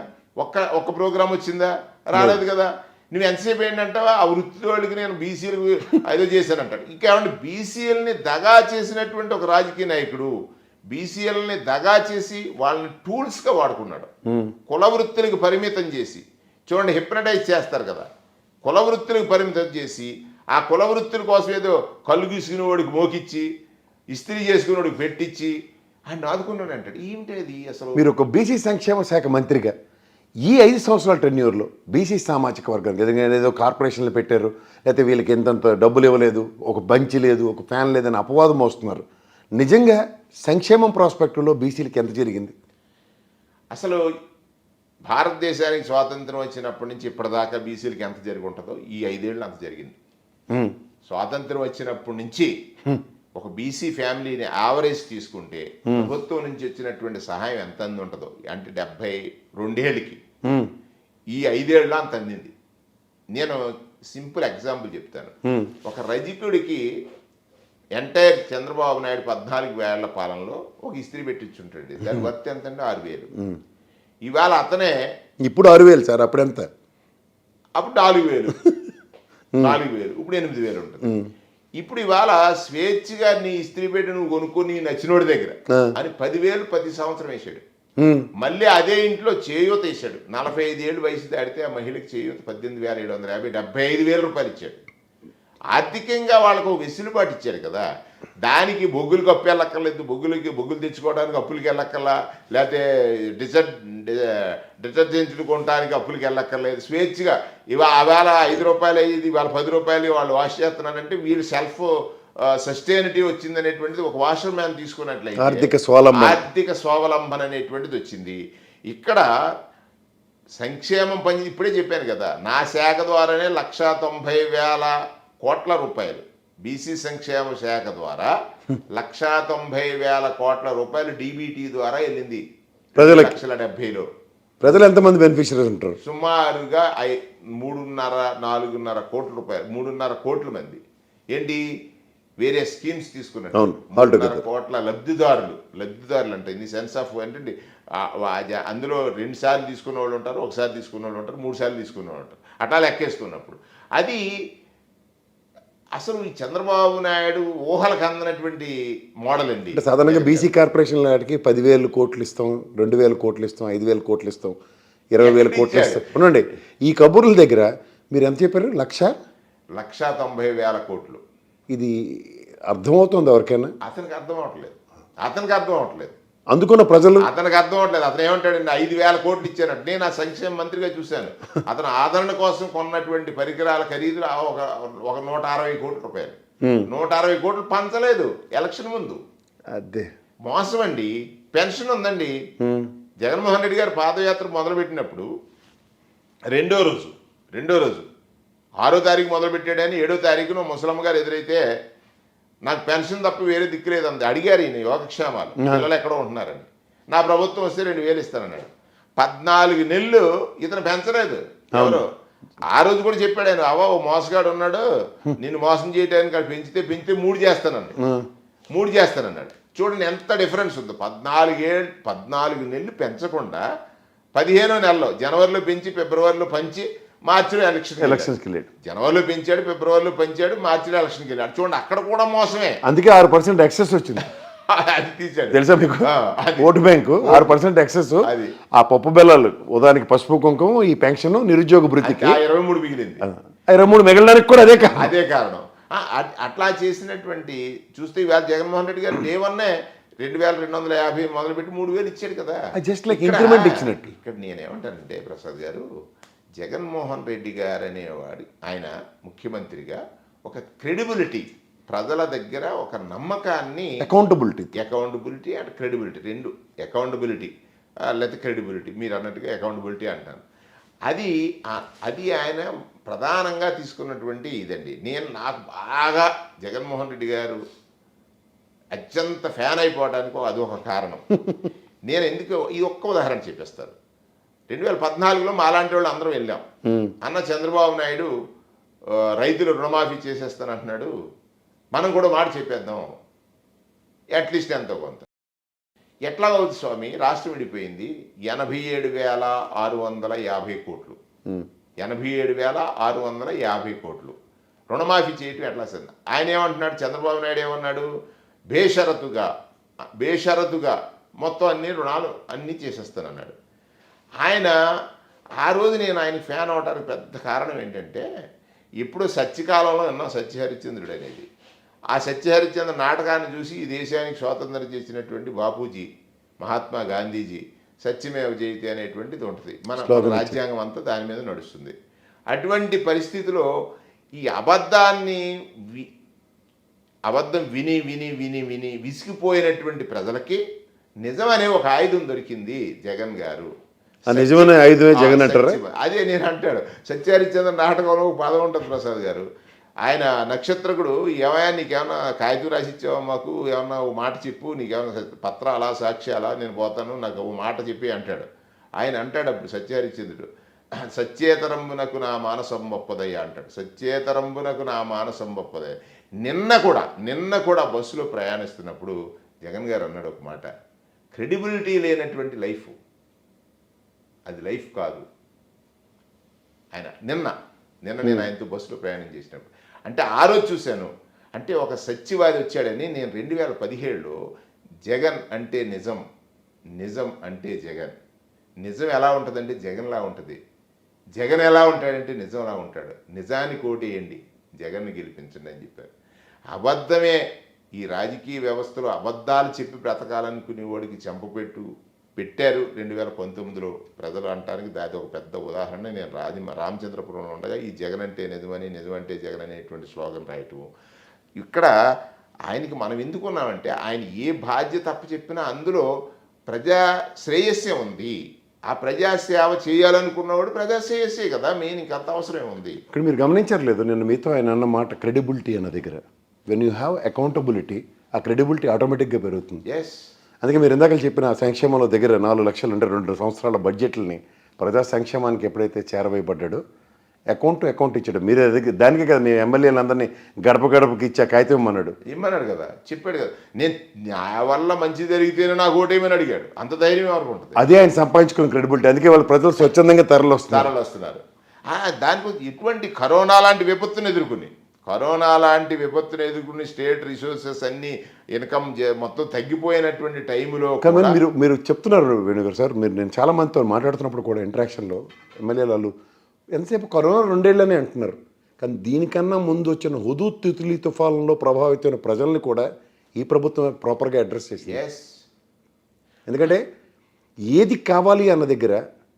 ఒక్క ప్రోగ్రాం వచ్చిందా? రాలేదు కదా. నువ్వు ఎంతసేపు ఏంటంటావా ఆ వృత్తి వాళ్ళకి నేను బీసీలకు ఏదో చేశానంటాడు. ఇంకేమంటే బీసీఎల్ని దగా చేసినటువంటి ఒక రాజకీయ నాయకుడు బీసీఎల్ని దగా చేసి వాళ్ళని టూల్స్గా వాడుకున్నాడు. కుల వృత్తులకు పరిమితం చేసి, చూడండి హిప్నటైజ్ చేస్తారు కదా, కుల వృత్తులకు పరిమితం చేసి ఆ కుల వృత్తుల కోసం ఏదో కళ్ళు గీసుకునే వాడికి మోకిచ్చి ఇస్త్రీ చేసుకునే వాడికి పెట్టించి ఆయన ఆదుకున్నాడు అంటాడు. ఏంటది అసలు? మీరు ఒక బీసీ సంక్షేమ శాఖ మంత్రిగా ఈ 5 సంవత్సరాల టెన్యూర్లో బీసీ సామాజిక వర్గం ఏదో కార్పొరేషన్లు పెట్టారు, లేకపోతే వీళ్ళకి ఎంతంత డబ్బులు ఇవ్వలేదు, ఒక బంచి లేదు, ఒక ఫ్యాన్ లేదని అపవాదం వస్తున్నారు. నిజంగా సంక్షేమం ప్రాస్పెక్టులో బీసీలకి ఎంత జరిగింది? అసలు భారతదేశానికి స్వాతంత్రం వచ్చినప్పటి నుంచి ఇప్పటిదాకా బీసీలకి ఎంత జరిగి ఉంటుందో ఈ 5 ఏళ్ళు అంత జరిగింది. స్వాతంత్రం వచ్చినప్పటి నుంచి ఒక బీసీ ఫ్యామిలీని యావరేజ్ తీసుకుంటే ప్రభుత్వం నుంచి వచ్చినటువంటి సహాయం ఎంత ఉంటుందో అంటే 72 ఏళ్ళకి ఈ 5 ఏళ్ళలో అంత అందింది. నేను సింపుల్ ఎగ్జాంపుల్ చెప్తాను. ఒక రజకుడికి ఎంటైర్ చంద్రబాబు నాయుడు 14 ఏళ్ల పాలనలో ఒక ఇస్త్రీ పెట్టించుంటాడు. దాని వర్త్ ఎంత అంటే 6,000. ఇవాళ అతనే ఇప్పుడు 6,000 సార్, అప్పుడెంత? అప్పుడు 4,000, ఇప్పుడు 8,000 ఉంటుంది. ఇప్పుడు ఇవాళ స్వేచ్ఛగా నీ ఇస్త్రీ పెట్టి నువ్వు కొనుక్కొని నచ్చినోడి దగ్గర అని 10,000 ప్రతి సంవత్సరం వేసాడు. మళ్ళీ అదే ఇంట్లో చేయూత వేసాడు. 45 ఏళ్ళు వయసు దాడితే ఆ మహిళకి చేయూత 18,750, 75,000 రూపాయలు ఇచ్చాడు. ఆర్థికంగా వాళ్ళకు వెసులుబాటు ఇచ్చాడు కదా. దానికి బొగ్గులకు అప్పు వెళ్ళక్కర్లేదు, బొగ్గులు తెచ్చుకోవడానికి అప్పులకి వెళ్ళక్కర్లా, లేకపోతే డిటర్జెంట్లు కొనడానికి అప్పులకి వెళ్ళక్కర్లేదు. స్వేచ్ఛగా ఆవేళ 5 రూపాయలు అయ్యేది ఇవాళ 10 రూపాయలు వాళ్ళు వాష్ చేస్తున్నారంటే వీళ్ళు సెల్ఫ్ సస్టైనిటీ వచ్చిందనేటువంటిది ఒక వాషర్ మ్యాన్ తీసుకున్నట్లయితే ఆర్థిక స్వావలంబన అనేటువంటిది వచ్చింది. ఇక్కడ సంక్షేమం పని ఇప్పుడే చెప్పాను కదా, నా శాఖ ద్వారానే 1,90,000 కోట్ల రూపాయలు బీసీ సంక్షేమ శాఖ ద్వారా 1,90,000 కోట్ల రూపాయలు డీబీటీ ద్వారా వెళ్ళింది ప్రజలకి. 2,70,000లో. ప్రజలు ఎంతమంది బెనిఫిషరీస్ ఉంటారు? సుమారుగా 3.5-4.5 కోట్ల రూపాయలు, 3.5 కోట్ల మంది ఏంటి వేరే స్కీమ్స్ తీసుకున్నారు. అవును, 3.5 కోట్ల లబ్ధిదారులు అంటే ఇన్ ది సెన్స్ ఆఫ్ ఏంటంటే అందులో 2 సార్లు తీసుకున్న వాళ్ళు ఉంటారు, ఒకసారి తీసుకున్న వాళ్ళు ఉంటారు, 3 సార్లు తీసుకున్న వాళ్ళు ఉంటారు. అట్లా లెక్కేసుకున్నప్పుడు అది అసలు ఈ చంద్రబాబు నాయుడు ఊహలకు అందనటువంటి మోడల్ అండి. అంటే సాధారణంగా బీసీ కార్పొరేషన్ వాటికి 10,000 కోట్లు ఇస్తాం, 2,000 కోట్లు ఇస్తాం, 5,000 కోట్లు ఇస్తాం, 20,000 కోట్లు ఇస్తాం. అవునండి, ఈ కబుర్ల దగ్గర మీరు ఎంత చెప్పారు? 1,90,000 కోట్లు. ఇది అర్థమవుతుంది ఎవరికైనా? అతనికి అర్థం అవట్లేదు. అందుకున్న ప్రజలు అతనికి అర్థం అవట్లేదు. అతను ఏమంటాడండి 5,000 కోట్లు ఇచ్చానట్టు. నేను ఆ సంక్షేమ మంత్రిగా చూశాను. అతను ఆదరణ కోసం కొన్నటువంటి పరికరాల ఖరీదు ఒక 160 కోట్ల రూపాయలు. 160 కోట్లు పంచలేదు ఎలక్షన్ ముందు. అదే మోసం అండి. పెన్షన్ ఉందండి. జగన్మోహన్ రెడ్డి గారు పాదయాత్ర మొదలుపెట్టినప్పుడు రెండో రోజు 6వ తారీఖు మొదలుపెట్టాడని 7వ తారీఖున ముసలమ్మ గారు ఎదురైతే నాకు పెన్షన్ తప్ప వేరే దిక్కులేదు అంది. అడిగారు ఈయన యోగక్షేమాలు, పిల్లలు ఎక్కడో ఉంటున్నారని. నా ప్రభుత్వం వస్తే 2,000 ఇస్తానన్నాడు. 14 నెలలు ఇతను పెంచలేదు. ఎవరు ఆ రోజు కూడా చెప్పాడు ఆయన, ఓ మోసగాడు ఉన్నాడు, నిన్ను మోసం చేయడానికి అది పెంచితే 3 చేస్తానన్నాడు. చూడండి ఎంత డిఫరెన్స్ ఉందో. 14 నెలలు పెంచకుండా 15వ నెలలో జనవరిలో పెంచి ఫిబ్రవరిలో పంచి మార్చిలో ఎలక్షన్కి వెళ్ళాడు. జనవరిలో పెంచాడు, ఫిబ్రవరిలో పెంచాడు, మార్చిలో ఎలక్షన్కి వెళ్ళాడు. చూడండి అక్కడ కూడా మోసమే. అందుకే 6% ఎక్సెస్ వచ్చింది. అది తీసాడు తెలుసా మీకు? Vote bank 6% excess. అది ఆ పప్పు బెల్లాలు ఉదానికి పసుపు కుంకుమ, ఈ పెన్షన్, నిరుద్యోగ భృతికి 23 మిగిలింది. 23 మిగలడానికి కూడా అదే కారణం. అట్లా చేసినటువంటి చూస్తే ఇవాళ జగన్మోహన్ రెడ్డి గారు దేవన్నే 2,250 మొదలుపెట్టి 3,000 ఇచ్చాడు కదా. జస్ట్ లైక్ ఇంక్రిమెంట్ ఇచ్చినట్టు. ఇక్కడ నేనేమంటానంటే ప్రసాద్ గారు, జగన్మోహన్ రెడ్డి గారు అనేవాడు ఆయన ముఖ్యమంత్రిగా ఒక క్రెడిబిలిటీ, ప్రజల దగ్గర ఒక నమ్మకాన్ని, అకౌంటబిలిటీ అండ్ క్రెడిబిలిటీ, 2 అకౌంటబిలిటీ లేకపోతే క్రెడిబిలిటీ, మీరు అన్నట్టుగా అకౌంటబిలిటీ అంటాను. అది ఆయన ప్రధానంగా తీసుకున్నటువంటి ఇదండి. నాకు బాగా జగన్మోహన్ రెడ్డి గారు అత్యంత ఫ్యాన్ అయిపోవడానికి అది ఒక కారణం. నేను ఎందుకు ఈ ఒక్క ఉదాహరణ చెప్పేస్తాను. 2014లో మాలాంటి వాళ్ళు అందరం వెళ్ళాం. అన్న చంద్రబాబు నాయుడు రైతులు రుణమాఫీ చేసేస్తానంటున్నాడు, మనం కూడా మాట చెప్పేద్దాం, అట్లీస్ట్ ఎంతో కొంత. ఎట్లా అవుతుంది స్వామి, రాష్ట్రం విడిపోయింది, 87,650 కోట్లు, 87,650 కోట్లు రుణమాఫీ చేయటం ఎట్లా సార్? ఆయన ఏమంటున్నాడు, చంద్రబాబు నాయుడు ఏమన్నాడు, బేషరతుగా మొత్తం అన్ని రుణాలు అన్నీ చేసేస్తానన్నాడు. ఆయన ఆ రోజు నేను ఆయన ఫ్యాన్ అవడానికి పెద్ద కారణం ఏంటంటే, ఇప్పుడు సత్యకాలంలో విన్నాం సత్యహరిశ్చంద్రుడు అనేది. ఆ సత్యహరిశ్చంద్ర నాటకాన్ని చూసి ఈ దేశానికి స్వాతంత్రం చేసినటువంటి బాపూజీ, మహాత్మా గాంధీజీ సత్యమేవ జయతే అనేటువంటిది ఉంటుంది. మన రాజ్యాంగం అంతా దాని మీద నడుస్తుంది. అటువంటి పరిస్థితిలో ఈ అబద్ధం విని విని విని విని విసిగిపోయినటువంటి ప్రజలకి నిజం అనే ఒక ఆయుధం దొరికింది జగన్ గారు. నిజమైన ఆయుధమే జగన్ అంటారా? అదే నేను అంటాడు. సత్యహరిశ్చంద్ర నాటకంలో ఒక పదం ఉంటుంది ప్రసాద్ గారు. ఆయన నక్షత్రకుడు, ఏమయ్యా నీకేమన్నా కాగితం రాసి ఇచ్చావా, మాకు ఏమన్నా ఓ మాట చెప్పు, నీకేమన్నా పత్రాలా సాక్ష్యాలా, నేను పోతాను, నాకు ఓ మాట చెప్పి అంటాడు. ఆయన అంటాడు అప్పుడు సత్యహరిశ్చంద్రుడు, సచ్చేతరంబునకు నా మానసం ఒప్పదయ్యా అంటాడు. సచ్చేతరంబునకు నా మానసం ఒప్పదయ్య. నిన్న కూడా బస్సులో ప్రయాణిస్తున్నప్పుడు జగన్ గారు అన్నాడు ఒక మాట, క్రెడిబిలిటీ లేనటువంటి లైఫ్ అది లైఫ్ కాదు. ఆయన నిన్న నేను ఆయనతో బస్సులో ప్రయాణం చేసినప్పుడు అంటే ఆ రోజు చూశాను. అంటే ఒక సత్యవాది వచ్చాడని. నేను 2017లో జగన్ అంటే నిజం, నిజం అంటే జగన్. నిజం ఎలా ఉంటుందంటే జగన్లా ఉంటుంది, జగన్ ఎలా ఉంటాడంటే నిజంలా ఉంటాడు. నిజానికి ఓటేయండి, జగన్ని గెలిపించండి అని చెప్పారు. అబద్ధమే ఈ రాజకీయ వ్యవస్థలో అబద్ధాలు చెప్పి బ్రతకాలనుకునేవాడికి పెట్టారు 2019లో ప్రజలు అంటానికి. దాది ఒక పెద్ద ఉదాహరణ. నేను రామచంద్రపురంలో ఉండగా ఈ జగన్ అంటే నిజమని, నిజమంటే జగన్ అనేటువంటి స్లోగన్ రాయటం. ఇక్కడ ఆయనకి మనం ఎందుకున్నామంటే, ఆయన ఏ బాధ్యత అప్పు చెప్పినా అందులో ప్రజా శ్రేయస్సే ఉంది. ఆ ప్రజాసేవ చేయాలనుకున్నవాడు ప్రజాశ్రేయస్సే కదా మెయిన్, ఇంకంత అవసరం ఉంది. ఇక్కడ మీరు గమనించట్లేదు, నేను మీతో ఆయన అన్న మాట క్రెడిబిలిటీ అన్న దగ్గర వెన్ యూ హ్యావ్ అకౌంటబిలిటీ ఆ క్రెడిబిలిటీ ఆటోమేటిక్గా పెరుగుతుంది. ఎస్, అందుకే మీరు ఇందాక చెప్పిన సంక్షేమంలో దగ్గర 4 లక్షలు అంటే 2 సంవత్సరాల బడ్జెట్లని ప్రజా సంక్షేమానికి ఎప్పుడైతే చేరవేయబడ్డాడో అకౌంట్ టు అకౌంట్ ఇచ్చాడు. మీరు దానికే కదా మీ ఎమ్మెల్యేలందరినీ గడప గడపకి ఇచ్చా కాగితం అన్నాడు. ఇమ్మన్నాడు కదా, చెప్పాడు కదా, నేను నా వల్ల మంచి జరిగితేనే నాకు ఓటేమని అడిగాడు. అంత ధైర్యం ఎవరికి ఉంటుంది? అదే ఆయన సంపాదించుకున్న క్రెడిబిలిటీ. అందుకే వాళ్ళు ప్రజలు స్వచ్ఛందంగా తరలి వస్తున్నారు. దానికోసం ఇటువంటి కరోనా లాంటి విపత్తును ఎదుర్కొని స్టేట్ రిసోర్సెస్ అన్ని ఇన్కమ్ మొత్తం తగ్గిపోయినటువంటి టైంలో కానీ మీరు చెప్తున్నారు వేణుగారు సార్, నేను చాలా మందితో మాట్లాడుతున్నప్పుడు కూడా ఇంటరాక్షన్లో ఎమ్మెల్యేలు వాళ్ళు ఎంతసేపు కరోనా 2 ఏళ్ళనే అంటున్నారు. కానీ దీనికన్నా ముందు వచ్చిన హుదూద్ తిత్లీ తుఫాన్లో ప్రభావితమైన ప్రజల్ని కూడా ఈ ప్రభుత్వం ప్రాపర్గా అడ్రస్ చేసింది. ఎందుకంటే ఏది కావాలి అన్న దగ్గర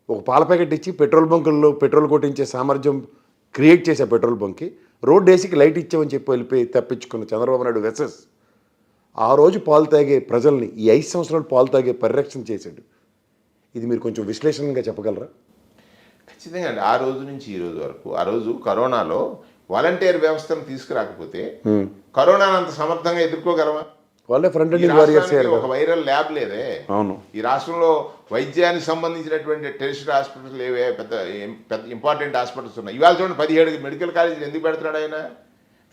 ఒక పాల ప్యాకెట్ ఇచ్చి పెట్రోల్ బంకుల్లో పెట్రోల్ కొట్టించే సామర్థ్యం క్రియేట్ చేసే పెట్రోల్ బంక్కి రోడ్ వేసికి లైట్ ఇచ్చామని చెప్పి వెళ్ళిపోయి తప్పించుకున్న చంద్రబాబు నాయుడు వెసెస్ ఆ రోజు పాలు తాగే ప్రజల్ని ఈ 5 సంవత్సరాలు పాలు తాగే పరిరక్షణ చేశాడు. ఇది మీరు కొంచెం విశ్లేషణగా చెప్పగలరా? ఖచ్చితంగా అండి. ఆ రోజు నుంచి ఈ రోజు వరకు, ఆ రోజు కరోనాలో వాలంటీర్ వ్యవస్థను తీసుకురాకపోతే కరోనాను అంత సమర్థంగా ఎదుర్కోగలమా? వాళ్ళే ఫ్రంట్ ఎండింగ్ వారియర్స్. ఒక వైరల్ ల్యాబ్ లేదే. అవును, ఈ రాష్ట్రంలో వైద్యానికి సంబంధించినటువంటి టెరిషరీ హాస్పిటల్స్ లేవే, పెద్ద ఇంపార్టెంట్ హాస్పిటల్స్ ఉన్నాయి. ఇవాళ చూడండి 17 మెడికల్ కాలేజీలు ఎందుకు పెడుతున్నాడు ఆయన?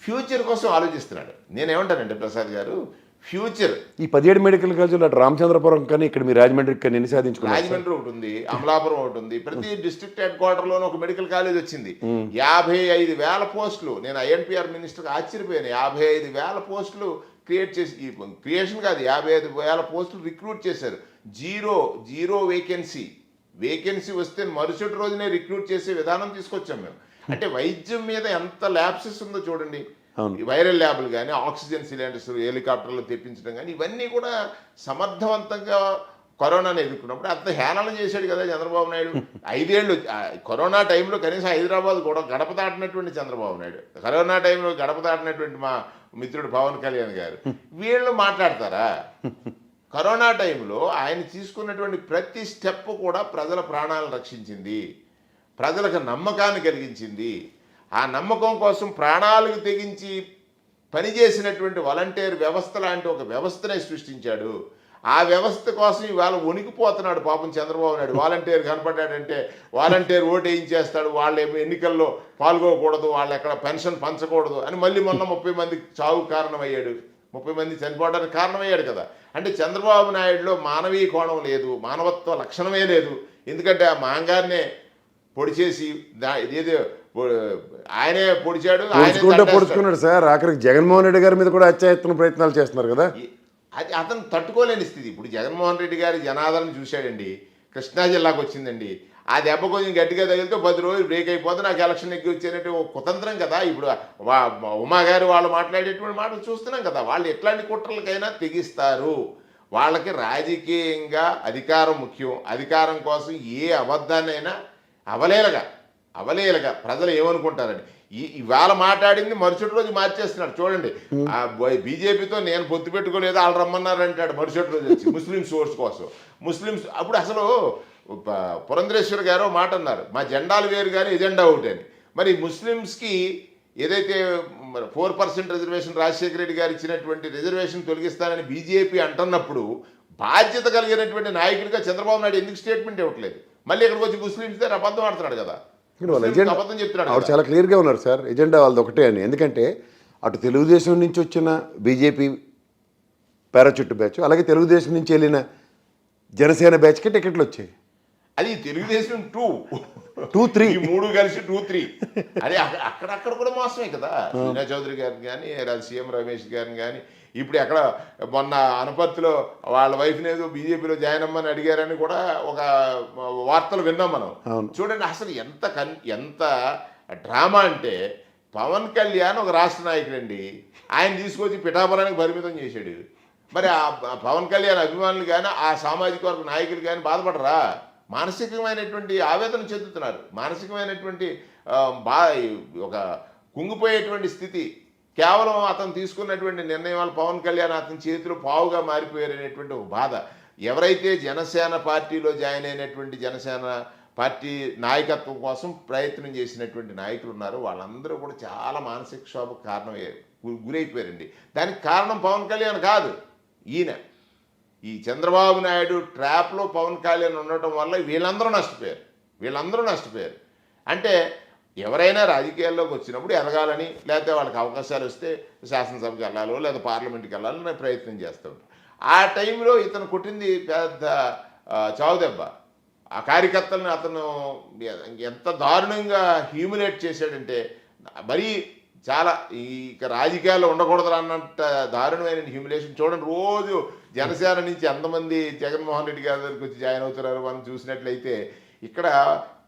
ఫ్యూచర్ కోసం ఆలోచిస్తున్నాడు. నేనేమంటానంటే ప్రసాద్ గారు, ఫ్యూచర్ ఈ 17 మెడికల్ కాలేజీలు అటు రామచంద్రపురం కానీ ఇక్కడ మీ రాజమండ్రికి కానీ ఎన్ని సాధించుకున్నారు? రాజమండ్రి ఒకటి ఉంది, అమలాపురం ఒకటి ఉంది. ప్రతి డిస్ట్రిక్ట్ హెడ్ క్వార్టర్లోనూ ఒక మెడికల్ కాలేజ్ వచ్చింది. 55,000 పోస్టులు. నేను ఐఎన్పిఆర్ మినిస్టర్కి ఆశ్చర్యపోయాను. 55,000 పోస్టులు క్రియేషన్ కాదు, 55,000 పోస్టులు రిక్రూట్ చేశారు. జీరో వేకెన్సీ వస్తే మరుసటి రోజునే రిక్రూట్ చేసే విధానం తీసుకొచ్చాం మేము. అంటే వైద్యం మీద ఎంత ల్యాబ్సెస్ ఉందో చూడండి. వైరల్ ల్యాబ్లు కానీ, ఆక్సిజన్ సిలిండర్స్ హెలికాప్టర్లు తెప్పించడం కానీ, ఇవన్నీ కూడా సమర్థవంతంగా కరోనాను ఎదుర్కొన్నప్పుడు అంత హేళన చేశాడు కదా చంద్రబాబు నాయుడు. 5 ఏళ్ళు కరోనా టైంలో కనీసం హైదరాబాద్ కూడా గడప దాటినటువంటి చంద్రబాబు నాయుడు, కరోనా టైంలో గడప దాటినటువంటి మా మిత్రుడు పవన్ కళ్యాణ్ గారు, వీళ్ళు మాట్లాడతారా? కరోనా టైంలో ఆయన తీసుకున్నటువంటి ప్రతి స్టెప్ కూడా ప్రజల ప్రాణాలను రక్షించింది, ప్రజలకు నమ్మకాన్ని కలిగించింది. ఆ నమ్మకం కోసం ప్రాణాలకు తెగించి పనిచేసినటువంటి వాలంటీర్ వ్యవస్థ లాంటి ఒక వ్యవస్థనే సృష్టించాడు. ఆ వ్యవస్థ కోసం ఇవాళ వణికిపోతున్నాడు పాపం చంద్రబాబు నాయుడు. వాలంటీర్ కనపడ్డాడంటే వాలంటీర్ ఓటు వేయించేస్తాడు, వాళ్ళు ఎన్నికల్లో పాల్గొకూడదు, వాళ్ళు ఎక్కడ పెన్షన్ పంచకూడదు అని మళ్ళీ మొన్న 30 మంది చావుకు కారణమయ్యాడు, 30 మంది చనిపోవడానికి కారణమయ్యాడు కదా. అంటే చంద్రబాబు నాయుడులో మానవీయ కోణం లేదు, మానవత్వ లక్షణమే లేదు. ఎందుకంటే ఆ మాంగారినే పొడి చేసి ఏదో ఆయనే పొడిచాడు, పొడుచుకున్నాడు సార్. ఆఖరికి జగన్మోహన్ రెడ్డి గారి మీద కూడా హత్యాయత్న ప్రయత్నాలు చేస్తున్నారు కదా. అది అతను తట్టుకోలేని స్థితి. ఇప్పుడు జగన్మోహన్ రెడ్డి గారి జనాదరణ చూశాడండి, కృష్ణా జిల్లాకు వచ్చిందండి. ఆ దెబ్బ కొంచెం గట్టిగా తగిలితే 10 రోజులు బ్రేక్ అయిపోతే నాకు ఎలక్షన్ ఎక్కి వచ్చేటట్టు ఒక కుతంత్రం కదా. ఇప్పుడు ఉమా గారు వాళ్ళు మాట్లాడేటువంటి మాటలు చూస్తున్నాం కదా. వాళ్ళు ఎట్లాంటి కుట్రలకైనా తెగిస్తారు. వాళ్ళకి రాజకీయంగా అధికారం ముఖ్యం. అధికారం కోసం ఏ అబద్ధాన్నైనా అవలేలగా ప్రజలు ఏమనుకుంటారండి. ఇవాళ మాట్లాడింది మరుసటి రోజు మార్చేస్తున్నాడు చూడండి. బీజేపీతో నేను పొత్తు పెట్టుకోలేదు, వాళ్ళు రమ్మన్నారు అంటాడు మరుసటి రోజు వచ్చి ముస్లిం సోర్స్ కోసం. ముస్లిమ్స్ అప్పుడు అసలు పురంధరేశ్వర్ గారు మాట అన్నారు, మా జెండాలు వేరు కానీ ఎజెండా ఒకటి అని. మరి ముస్లిమ్స్కి ఏదైతే 4% రిజర్వేషన్ రాజశేఖర రెడ్డి గారు ఇచ్చినటువంటి రిజర్వేషన్ తొలగిస్తానని బీజేపీ అంటున్నప్పుడు బాధ్యత కలిగినటువంటి నాయకుడిగా చంద్రబాబు నాయుడు ఎందుకు స్టేట్మెంట్ ఇవ్వట్లేదు? మళ్ళీ ఇక్కడికి వచ్చి ముస్లిమ్స్ దగ్గర అబద్ధం ఆడుతున్నాడు కదా. అబద్ధం చెప్తున్నాడు. ఆవిడ చాలా క్లియర్గా ఉన్నారు సార్, ఎజెండా వాళ్ళది ఒకటే అని. ఎందుకంటే అటు తెలుగుదేశం నుంచి వచ్చిన బీజేపీ పారాచూట్ బ్యాచ్, అలాగే తెలుగుదేశం నుంచి వెళ్ళిన జనసేన బ్యాచ్కి టికెట్లు వచ్చాయి. అది తెలుగుదేశం 2, 3 ఈ 3 కలిసి 2-3. అదే అక్కడక్కడ కూడా మోసమే కదా. మీనా చౌదరి గారిని కానీ, సీఎం రమేష్ గారిని కానీ, ఇప్పుడు ఎక్కడ మొన్న అనపర్తిలో వాళ్ళ వైఫ్ని ఏదో బీజేపీలో జాయిన్ అమ్మని అడిగారని కూడా ఒక వార్తలు విన్నాం మనం. చూడండి అసలు ఎంత డ్రామా అంటే, పవన్ కళ్యాణ్ ఒక రాష్ట్ర నాయకుడు అండి, ఆయన తీసుకొచ్చి పిఠాపురానికి పరిమితం చేశాడు. మరి ఆ పవన్ కళ్యాణ్ అభిమానులు కానీ, ఆ సామాజిక వర్గ నాయకులు కానీ బాధపడరా? మానసికమైనటువంటి ఆవేదన చెందుతున్నారు, మానసికమైనటువంటి ఒక కుంగిపోయేటువంటి స్థితి. కేవలం అతను తీసుకున్నటువంటి నిర్ణయం పవన్ కళ్యాణ్ అతని చేతిలో పావుగా మారిపోయారనేటువంటి ఒక బాధ. ఎవరైతే జనసేన పార్టీలో జాయిన్ అయినటువంటి జనసేన పార్టీ నాయకత్వం కోసం ప్రయత్నం చేసినటువంటి నాయకులు ఉన్నారు. వాళ్ళందరూ కూడా చాలా మానసిక క్షోభకు గురైపోయారండి. దానికి కారణం పవన్ కళ్యాణ్ కాదు, ఈయన ఈ చంద్రబాబు నాయుడు ట్రాప్లో పవన్ కళ్యాణ్ ఉండటం వల్ల వీళ్ళందరూ నష్టపోయారు. అంటే ఎవరైనా రాజకీయాల్లోకి వచ్చినప్పుడు ఎదగాలని, లేకపోతే వాళ్ళకి అవకాశాలు వస్తే శాసనసభకి వెళ్ళాలో లేదా పార్లమెంట్కి వెళ్ళాలని ప్రయత్నం చేస్తూ ఉంటారు. ఆ టైంలో ఇతను కొట్టింది పెద్ద చావుదెబ్బ. ఆ కార్యకర్తలను అతను ఎంత దారుణంగా హ్యూమిలేట్ చేశాడంటే మరీ చాలా ఇక రాజకీయాల్లో ఉండకూడదు అన్నంత దారుణమైన హ్యూమిలేషన్. చూడండి, రోజు జనసేన నుంచి ఎంతమంది జగన్మోహన్ రెడ్డి గారి దగ్గరికి వచ్చి జాయిన్ అవుతున్నారు మనం చూసినట్లయితే. ఇక్కడ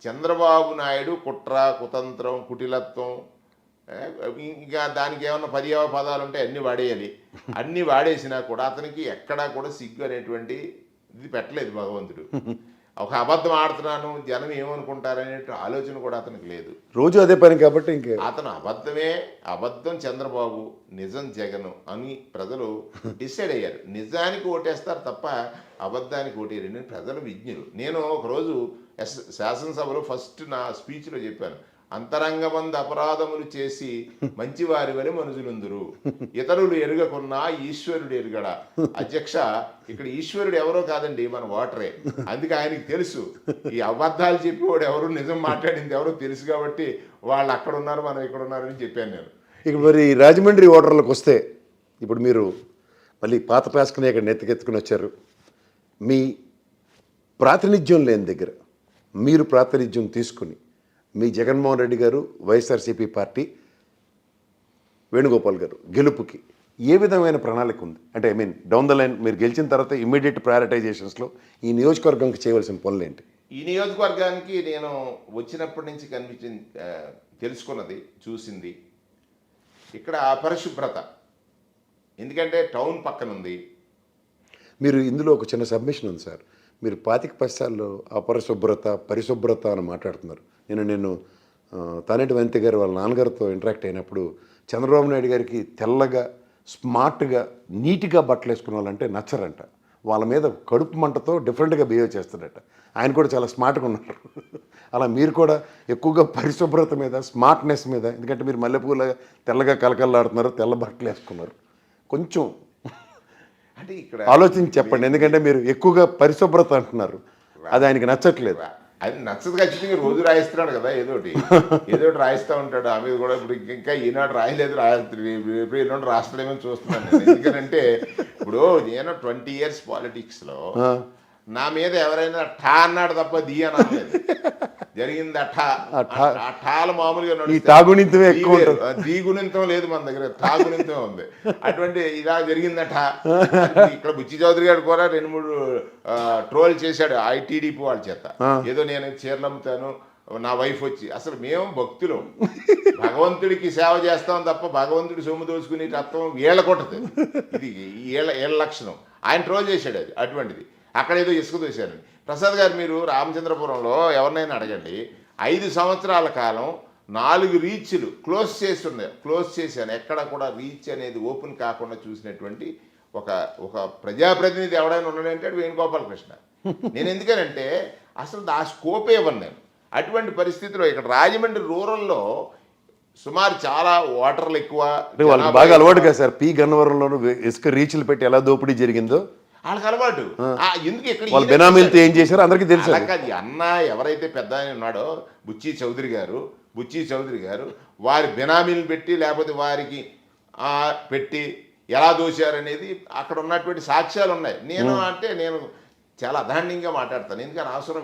చంద్రబాబు నాయుడు కుట్ర, కుతంత్రం, కుటిలత్వం, ఇంకా దానికి ఏమన్నా పర్యావ పదాలు ఉంటే అన్నీ వాడేయాలి. అన్నీ వాడేసినా కూడా అతనికి ఎక్కడా కూడా సిగ్గు అనేటువంటి ఇది పెట్టలేదు భగవంతుడు. ఒక అబద్ధం ఆడుతున్నాను, జనం ఏమనుకుంటారనే ఆలోచన కూడా అతనికి లేదు. రోజు అదే పని కాబట్టి ఇంకే అతను అబద్ధం చంద్రబాబు, నిజం జగన్ అని ప్రజలు డిసైడ్ అయ్యారు. నిజానికి ఓటేస్తారు తప్ప అబద్ధానికి ఓటేయరని ప్రజలు విజ్ఞులు. నేను ఒకరోజు శాసనసభలో ఫస్ట్ నా స్పీచ్లో చెప్పాను, అంతరంగమందు అపరాధములు చేసి మంచివారి వరి మనుషులుందురు, ఇతరులు ఎరుగకున్నా ఈశ్వరుడు ఎరుగడా. అధ్యక్ష, ఇక్కడ ఈశ్వరుడు ఎవరో కాదండి, మన ఓటరే. అందుకే ఆయనకి తెలుసు ఈ అబద్ధాలు చెప్పేవాడు ఎవరు, నిజం మాట్లాడింది ఎవరో తెలుసు కాబట్టి వాళ్ళు అక్కడ ఉన్నారు, మనం ఇక్కడ ఉన్నారని చెప్పాను నేను. ఇక మరి రాజమండ్రి ఓటర్లకు వస్తే, ఇప్పుడు మీరు మళ్ళీ పాత పేసుకుని ఇక్కడ నెత్తికెత్తుకుని వచ్చారు. మీ ప్రాతినిధ్యం లేని దగ్గర మీరు ప్రాతినిధ్యం తీసుకుని మీ జగన్మోహన్ రెడ్డి గారు, వైఎస్ఆర్సీపీ పార్టీ, వేణుగోపాల్ గారు గెలుపుకి ఏ విధమైన ప్రణాళిక ఉంది? అంటే డౌన్ ద లైన్ మీరు గెలిచిన తర్వాత ఇమ్మీడియట్ ప్రయారిటైజేషన్స్లో ఈ నియోజకవర్గంకి చేయవలసిన పనులు ఏంటి? ఈ నియోజకవర్గానికి నేను వచ్చినప్పటి నుంచి తెలుసుకున్నది, చూసింది ఇక్కడ అపరిశుభ్రత. ఎందుకంటే టౌన్ పక్కన ఉంది. మీరు ఇందులో ఒక చిన్న సబ్మిషన్ ఉంది సార్. మీరు 25 పైసల్లో అపరిశుభ్రత, పరిశుభ్రత అని మాట్లాడుతున్నారు. నేను తానేటి వనిత గారు వాళ్ళ నాన్నగారితో ఇంటరాక్ట్ అయినప్పుడు చంద్రబాబు నాయుడు గారికి తెల్లగా, స్మార్ట్గా, నీట్గా బట్టలు వేసుకున్న వాళ్ళంటే నచ్చరంట. వాళ్ళ మీద కడుపు మంటతో డిఫరెంట్గా బిహేవ్ చేస్తాడట. ఆయన కూడా చాలా స్మార్ట్గా ఉన్నారు. అలా మీరు కూడా ఎక్కువగా పరిశుభ్రత మీద, స్మార్ట్నెస్ మీద, ఎందుకంటే మీరు మల్లెపూల తెల్లగా కలకల్లాడుతున్నారు, తెల్ల బట్టలు వేసుకున్నారు. కొంచెం అంటే ఇక్కడ ఆలోచించి చెప్పండి. ఎందుకంటే మీరు ఎక్కువగా పరిశుభ్రత అంటున్నారు, అది ఆయనకి నచ్చట్లేదు. అది నచ్చదు. ఖచ్చితంగా రోజు రాయిస్తున్నాడు కదా, ఏదోటి రాయిస్తూ ఉంటాడు. ఆమె కూడా ఇప్పుడు ఇంకా ఈనాడు రాయలేదు, రేపు ఈనాడు రాస్తాడేమో చూస్తున్నాను నేను. ఎందుకంటే ఇప్పుడు నేను 20 years పాలిటిక్స్లో నా మీద ఎవరైనా ఠా అన్నాడు తప్ప ది అనలేదు. జరిగింది ఠాలు మామూలుగా దీగుణింతం లేదు మన దగ్గర, ఠాగుణింతం ఉంది. అటువంటి ఇలా జరిగిందట. ఇక్కడ బుచ్చి చౌదరి గారు కూడా 2-3 ట్రోల్ చేశాడు టీడీపీ వాళ్ళ చేత. ఏదో నేను చీరలు అమ్ముతాను, నా వైఫ్ వచ్చి. అసలు మేము భక్తులు, భగవంతుడికి సేవ చేస్తాం తప్ప భగవంతుడి సొమ్ము దోచుకునే తత్వం వీళ్ళ కొట్టదు. ఇది వీళ్ళ లక్షణం. ఆయన ట్రోల్ చేశాడు అది అటువంటిది. అక్కడ ఏదో ఇసుక దోశారని. ప్రసాద్ గారు, మీరు రామచంద్రపురంలో ఎవరినైనా అడగండి, 5 సంవత్సరాల కాలం 4 రీచ్లు క్లోజ్ చేశాను. ఎక్కడ కూడా రీచ్ అనేది ఓపెన్ కాకుండా చూసినటువంటి ఒక ప్రజాప్రతినిధి ఎవడైనా ఉన్నాడంటే అది వేణుగోపాలకృష్ణ. నేను ఎందుకనంటే అసలు ఆ స్కోపే ఇవ్వను నేను. అటువంటి పరిస్థితిలో ఇక్కడ రాజమండ్రి రూరల్లో సుమారు చాలా ఓటర్లు ఎక్కువ, వాళ్ళకి బాగా అలవాటు కదా సార్. పి గన్నవరంలోనూ ఇసుక రీచ్లు పెట్టి ఎలా దోపిడీ జరిగిందో వాళ్ళకి అలవాటు. ఎందుకు ఇక్కడ బెనామీలతో ఏం చేశారో అందరికీ తెలుసు. అది అన్న ఎవరైతే పెద్ద ఆయన ఉన్నాడో బుచ్చి చౌదరి గారు వారి బెనామీలు పెట్టి లేకపోతే వారికి పెట్టి ఎలా దోశారనేది అక్కడ ఉన్నటువంటి సాక్ష్యాలు ఉన్నాయి. నేను చాలా అధాన్యంగా మాట్లాడతాను. ఎందుకని అవసరం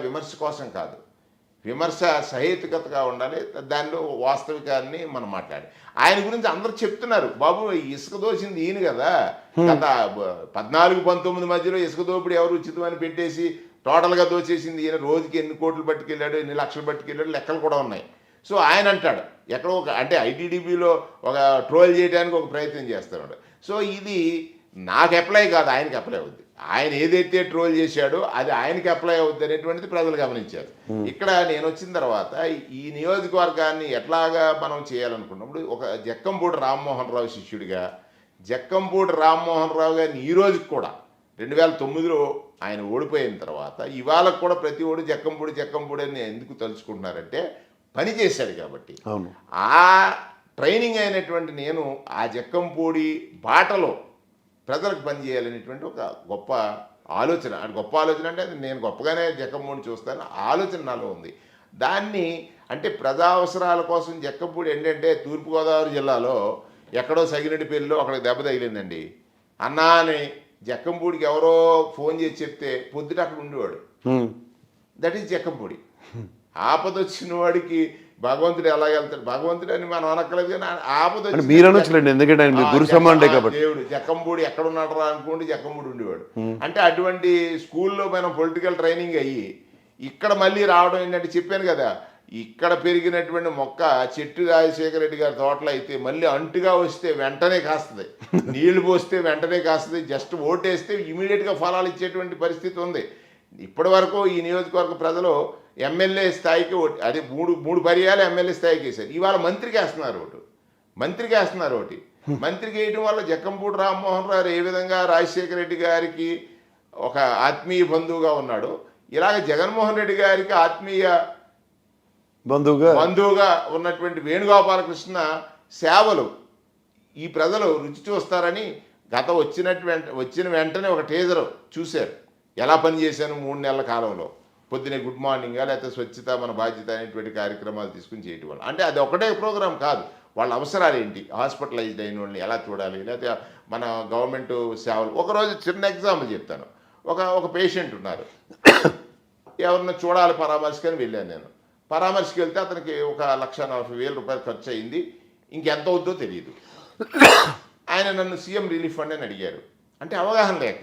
విమర్శ కోసం కాదు, విమర్శ సహేతుకతగా ఉండాలి. దానిలో వాస్తవికాన్ని మనం మాట్లాడి ఆయన గురించి అందరూ చెప్తున్నారు, బాబు ఇసుక దోచింది ఈయన కదా, గత 14-19 మధ్యలో ఇసుక దోపిడీ ఎవరు ఉచితమని పెట్టేసి టోటల్గా దోచేసింది ఈయన. రోజుకి ఎన్ని కోట్లు పట్టుకెళ్ళాడు, ఎన్ని లక్షలు పట్టుకెళ్ళాడు, లెక్కలు కూడా ఉన్నాయి. సో ఆయన అంటాడు ఎక్కడో అంటే ఐటీడీపీలో ఒక ట్రోల్ చేయడానికి ఒక ప్రయత్నం చేస్తున్నాడు. సో ఇది నాకు అప్లై కాదు, ఆయనకి అప్లై అవుద్ది. ఆయన ఏదైతే ట్రోల్ చేశాడో అది ఆయనకి అప్లై అవుద్ది అనేటువంటిది ప్రజలు గమనించారు. ఇక్కడ నేను వచ్చిన తర్వాత ఈ నియోజకవర్గాన్ని ఎట్లాగా మనం చేయాలనుకున్నప్పుడు ఒక జక్కంపూడి రామ్మోహన్ రావు శిష్యుడిగా జక్కంపూడి రామ్మోహన్ రావు గారిని ఈ రోజుకి కూడా 2009లో ఆయన ఓడిపోయిన తర్వాత ఇవాళ కూడా ప్రతి ఓడు జక్కంపూడి అని ఎందుకు తలుచుకుంటున్నారంటే పని చేశాడు కాబట్టి. అవును. ఆ ట్రైనింగ్ అయినటువంటి నేను ఆ జక్కంపూడి బాటలో ప్రజలకు పనిచేయాలనేటువంటి ఒక గొప్ప ఆలోచన. అది గొప్ప ఆలోచన అంటే నేను గొప్పగానే జక్కంపూడిని చూస్తాను, ఆలోచన నాలో ఉంది. దాన్ని అంటే ప్రజా అవసరాల కోసం జక్కంపూడి ఏంటంటే తూర్పుగోదావరి జిల్లాలో ఎక్కడో సగిరెడ్డిపల్లిలో అక్కడికి దెబ్బ తగిలిందండి. అన్నా అని జక్కంపూడికి ఎవరో ఫోన్ చేసి చెప్తే పొద్దుట అక్కడ ఉండేవాడు. That is Jakkampudi. ఆపద వచ్చిన వాడికి భగవంతుడు ఎలా వెళ్తాడు, భగవంతుడు అని మనం అనక్కలేదు కానీ ఆపద మీరు అనొచ్చులేండి, ఎందుకంటే ఆయన మీ గురు సమానుడే కాబట్టి. దేవుడు జక్కంపూడి ఎక్కడ ఉన్నాడు అనుకోండి జక్కంపూడి ఉండేవాడు. అంటే అటువంటి స్కూల్లో మనం పొలిటికల్ ట్రైనింగ్ అయ్యి ఇక్కడ మళ్ళీ రావడం ఏంటంటే చెప్పాను కదా, ఇక్కడ పెరిగినటువంటి మొక్క చెట్టు రాజశేఖర రెడ్డి గారి తోటలో అయితే మళ్ళీ అంటుగా వస్తే వెంటనే కాస్తుంది, నీళ్లు పోస్తే వెంటనే కాస్తుంది, జస్ట్ ఓటేస్తే ఇమీడియట్గా ఫలాలు ఇచ్చేటువంటి పరిస్థితి ఉంది. ఇప్పటి వరకు ఈ నియోజకవర్గ ప్రజలు ఎమ్మెల్యే స్థాయికి అది మూడు పర్యాలు ఎమ్మెల్యే స్థాయికి వేశారు. ఇవాళ మంత్రికి వేస్తున్నారు ఓటు, మంత్రికి వేయడం వల్ల జక్కంపూడి రామ్మోహన్ రావు ఏ విధంగా రాజశేఖర రెడ్డి గారికి ఒక ఆత్మీయ బంధువుగా ఉన్నాడు, ఇలాగ జగన్మోహన్ రెడ్డి గారికి ఆత్మీయ బంధువుగా ఉన్నటువంటి వేణుగోపాలకృష్ణ సేవలు ఈ ప్రజలు రుచి చూస్తారని వచ్చిన వెంటనే ఒక టీజర్ చూశారు. ఎలా పనిచేశాను 3 నెలల కాలంలో, పొద్దునే గుడ్ మార్నింగ్ లేకపోతే స్వచ్ఛత మన బాధ్యత అనేటువంటి కార్యక్రమాలు తీసుకుని చేయటం వల్ల. అంటే అది ఒకటే ప్రోగ్రాం కాదు, వాళ్ళ అవసరాలు ఏంటి, హాస్పిటలైజ్డ్ అయిన వాళ్ళని ఎలా చూడాలి, లేకపోతే మన గవర్నమెంట్ సేవలు. ఒకరోజు చిన్న ఎగ్జాంపుల్ చెప్తాను. ఒక పేషెంట్ ఉన్నారు, ఎవరిని చూడాలి పరామర్శకని వెళ్ళాను నేను. పరామర్శకి వెళ్తే అతనికి ఒక 1,40,000 ఖర్చు అయింది, ఇంకెంత అవుద్దో తెలియదు. ఆయన నన్ను సీఎం రిలీఫ్ ఫండ్ అని అడిగారు. అంటే అవగాహన లేక,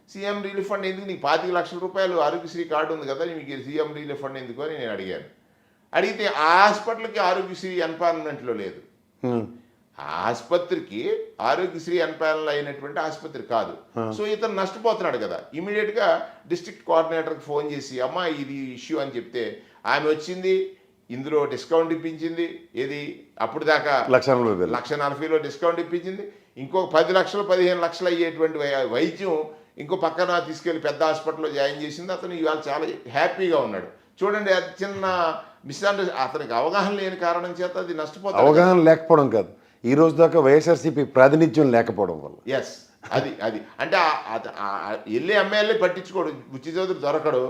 సీఎం రిలీఫ్ ఫండ్ ఎందుకు, నీకు 25 లక్షల రూపాయలు ఆరోగ్యశ్రీ కార్డు ఉంది కదా, మీకు సీఎం రిలీఫ్ ఫండ్ ఎందుకు అని నేను అడిగాను. అడిగితే ఆ హాస్పిటల్కి ఆరోగ్యశ్రీ ఎన్పానమెంట్లో లేదు, ఆ ఆసుపత్రికి ఆరోగ్యశ్రీ ఎన్పానల్ అయినటువంటి ఆసుపత్రి కాదు. సో ఇతను నష్టపోతున్నాడు కదా. ఇమీడియట్గా డిస్ట్రిక్ట్ కోఆర్డినేటర్కి ఫోన్ చేసి అమ్మా ఇది ఇష్యూ అని చెప్తే ఆమె వచ్చింది, ఇందులో డిస్కౌంట్ ఇప్పించింది. ఏది అప్పుడు దాకా 1,40,000 డిస్కౌంట్ ఇప్పించింది. ఇంకో 10 లక్షలు 15 లక్షలు అయ్యేటువంటి వైద్యం ఇంకో పక్కన తీసుకెళ్లి పెద్ద హాస్పిటల్లో జాయిన్ చేసింది. అతను ఇవాళ చాలా హ్యాపీగా ఉన్నాడు. చూడండి, అది చిన్న మిస్అండర్స్టాండింగ్, అతనికి అవగాహన లేని కారణం చేత అది నష్టపోతుంది. అవగాహన లేకపోవడం కాదు, ఈ రోజు దాకా వైఎస్ఆర్సీపీ ప్రాతినిధ్యం లేకపోవడం వల్ల. ఎస్, అది అంటే వెళ్ళి ఎమ్మెల్యే పట్టించుకోడు, బుచ్చి చౌదరి దొరకడు.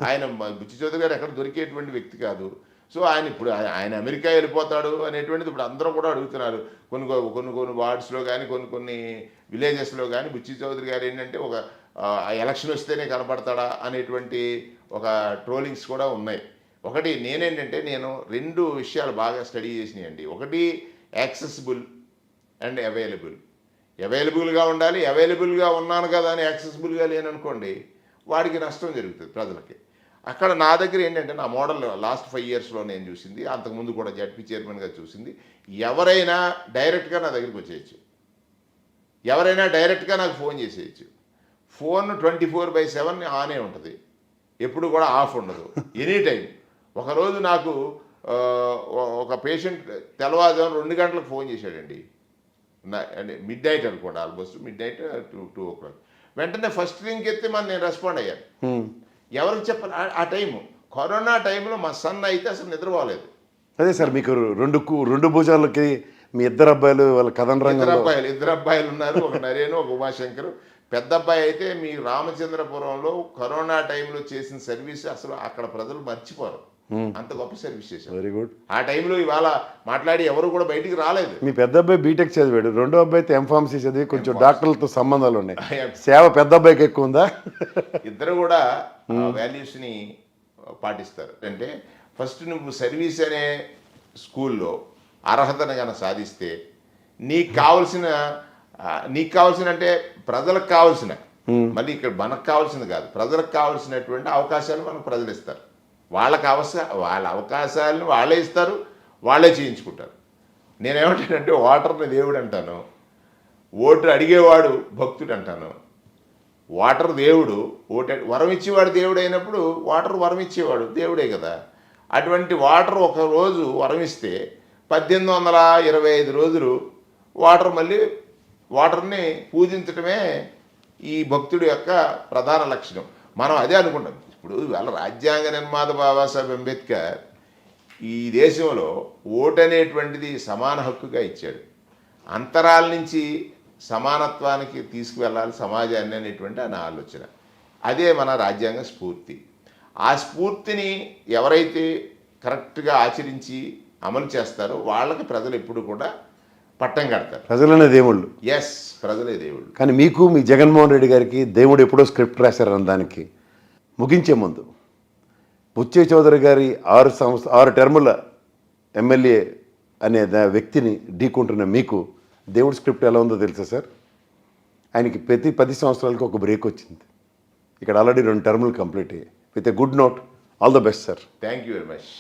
ఆయన బుచ్చి చౌదరి గారు ఎక్కడ దొరికేటువంటి వ్యక్తి కాదు. సో ఆయన అమెరికా వెళ్ళిపోతాడు అనేటువంటిది ఇప్పుడు అందరూ కూడా అడుగుతున్నారు. కొన్ని వార్డ్స్లో కానీ కొన్ని విలేజెస్లో కానీ బుచ్చి చౌదరి గారు ఏంటంటే ఒక ఎలక్షన్ వస్తేనే కనపడతాడా అనేటువంటి ఒక ట్రోలింగ్స్ కూడా ఉన్నాయి. ఒకటి నేనేంటంటే నేను 2 విషయాలు బాగా స్టడీ చేసినాయండి. ఒకటి యాక్సెసిబుల్ అండ్ అవైలబుల్గా ఉండాలి. అవైలబుల్గా ఉన్నాను కదా అని యాక్సెసిబుల్గా లేననుకోండి వాడికి నష్టం జరుగుతుంది ప్రజలకి. అక్కడ నా దగ్గర ఏంటంటే నా మోడల్ లాస్ట్ 5 ఇయర్స్లో నేను చూసింది, అంతకుముందు కూడా జడ్పీ చైర్మన్గా చూసింది, ఎవరైనా డైరెక్ట్గా నా దగ్గరికి వచ్చేయచ్చు, ఎవరైనా డైరెక్ట్గా నాకు ఫోన్ చేసేయచ్చు. ఫోన్ 24/7 ఆనే ఉంటుంది, ఎప్పుడు కూడా ఆఫ్ ఉండదు, ఎనీ టైం. ఒకరోజు నాకు ఒక పేషెంట్ తెల్లవారుజామున 2 గంటలకు ఫోన్ చేశాడండి, అంటే మిడ్ నైట్ అనుకోండి, ఆల్మోస్ట్ మిడ్ నైట్ 2 o'clock. వెంటనే ఫస్ట్ రింగ్ ఎత్తే నేను రెస్పాండ్ అయ్యాను. ఎవరికి చెప్పాలి ఆ టైము, కరోనా టైంలో మా సన్ అయితే అసలు నిద్రపోలేదు. అదే సార్, మీకు రెండు భుజాలకి మీ ఇద్దరు అబ్బాయిలు వాళ్ళ కథన రంగంలో ఇద్దరు అబ్బాయిలు ఉన్నారు, ఒక నరేను ఒక ఉమాశంకర్. పెద్ద అబ్బాయి అయితే మీ రామచంద్రపురంలో కరోనా టైంలో చేసిన సర్వీస్ అసలు అక్కడ ప్రజలు మర్చిపోరు, అంత గొప్ప సర్వీస్ చేశారు. Very good. ఆ టైంలో ఇవాళ మాట్లాడి ఎవరు కూడా బయటికి రాలేదు. మీ పెద్ద అబ్బాయి బీటెక్ చదివాడు, రెండో అబ్బాయి ఎంఫార్మసీ చదివి కొంచెం డాక్టర్లతో సంబంధాలు ఉన్నాయి. సేవ పెద్ద అబ్బాయికి ఎక్కువ ఉందా? ఇద్దరు కూడా వాల్యూస్ని పాటిస్తారు. అంటే ఫస్ట్ నువ్వు సర్వీస్ అనే స్కూల్లో అర్హతను కనుక సాధిస్తే నీకు కావాల్సిన అంటే ప్రజలకు కావాల్సిన, మళ్ళీ ఇక్కడ మనకు కావాల్సింది కాదు, ప్రజలకు కావాల్సినటువంటి అవకాశాలు మనకు ప్రజలు ఇస్తారు. వాళ్ళ అవకాశాలను వాళ్ళే ఇస్తారు, వాళ్ళే చేయించుకుంటారు. నేనేమంటానంటే ఓటర్ని దేవుడు అంటాను, ఓటు అడిగేవాడు భక్తుడు అంటాను. ఓటర్ దేవుడు, వరం ఇచ్చేవాడు దేవుడు అయినప్పుడు ఓటర్ వరం ఇచ్చేవాడు దేవుడే కదా. అటువంటి ఓటర్ ఒకరోజు వరం ఇస్తే 1825 రోజులు ఓటర్ని పూజించటమే ఈ భక్తుడి యొక్క ప్రధాన లక్షణం. మనం అదే అనుకుంటాం. ఇప్పుడు వాళ్ళ రాజ్యాంగ నిర్మాత బాబాసాహెబ్ అంబేద్కర్ ఈ దేశంలో ఓటు అనేటువంటిది సమాన హక్కుగా ఇచ్చాడు. అంతరాల నుంచి సమానత్వానికి తీసుకువెళ్ళాలి సమాజాన్ని అనేటువంటి ఆయన ఆలోచన. అదే మన రాజ్యాంగ స్ఫూర్తి. ఆ స్ఫూర్తిని ఎవరైతే కరెక్ట్గా ఆచరించి అమలు చేస్తారో వాళ్ళకి ప్రజలు ఎప్పుడు కూడా పట్టం కడతారు. ప్రజలనే దేవుళ్ళు. ఎస్, ప్రజలే దేవుళ్ళు. కానీ మీకు మీ జగన్మోహన్ రెడ్డి గారికి దేవుడు ఎప్పుడో స్క్రిప్ట్ రాశారన్న దానికి ముగించే ముందు బుచ్చయ్య చౌదరి గారి 6 టర్ముల ఎమ్మెల్యే అనే వ్యక్తిని ఢీకుంటున్న మీకు దేవుడి స్క్రిప్ట్ ఎలా ఉందో తెలుసా సార్? ఆయనకి ప్రతి 10 సంవత్సరాలకు ఒక బ్రేక్ వచ్చింది. ఇక్కడ ఆల్రెడీ 2 టర్ములు కంప్లీట్ అయ్యాయి. With a good note, all the best sir. Thank you very much.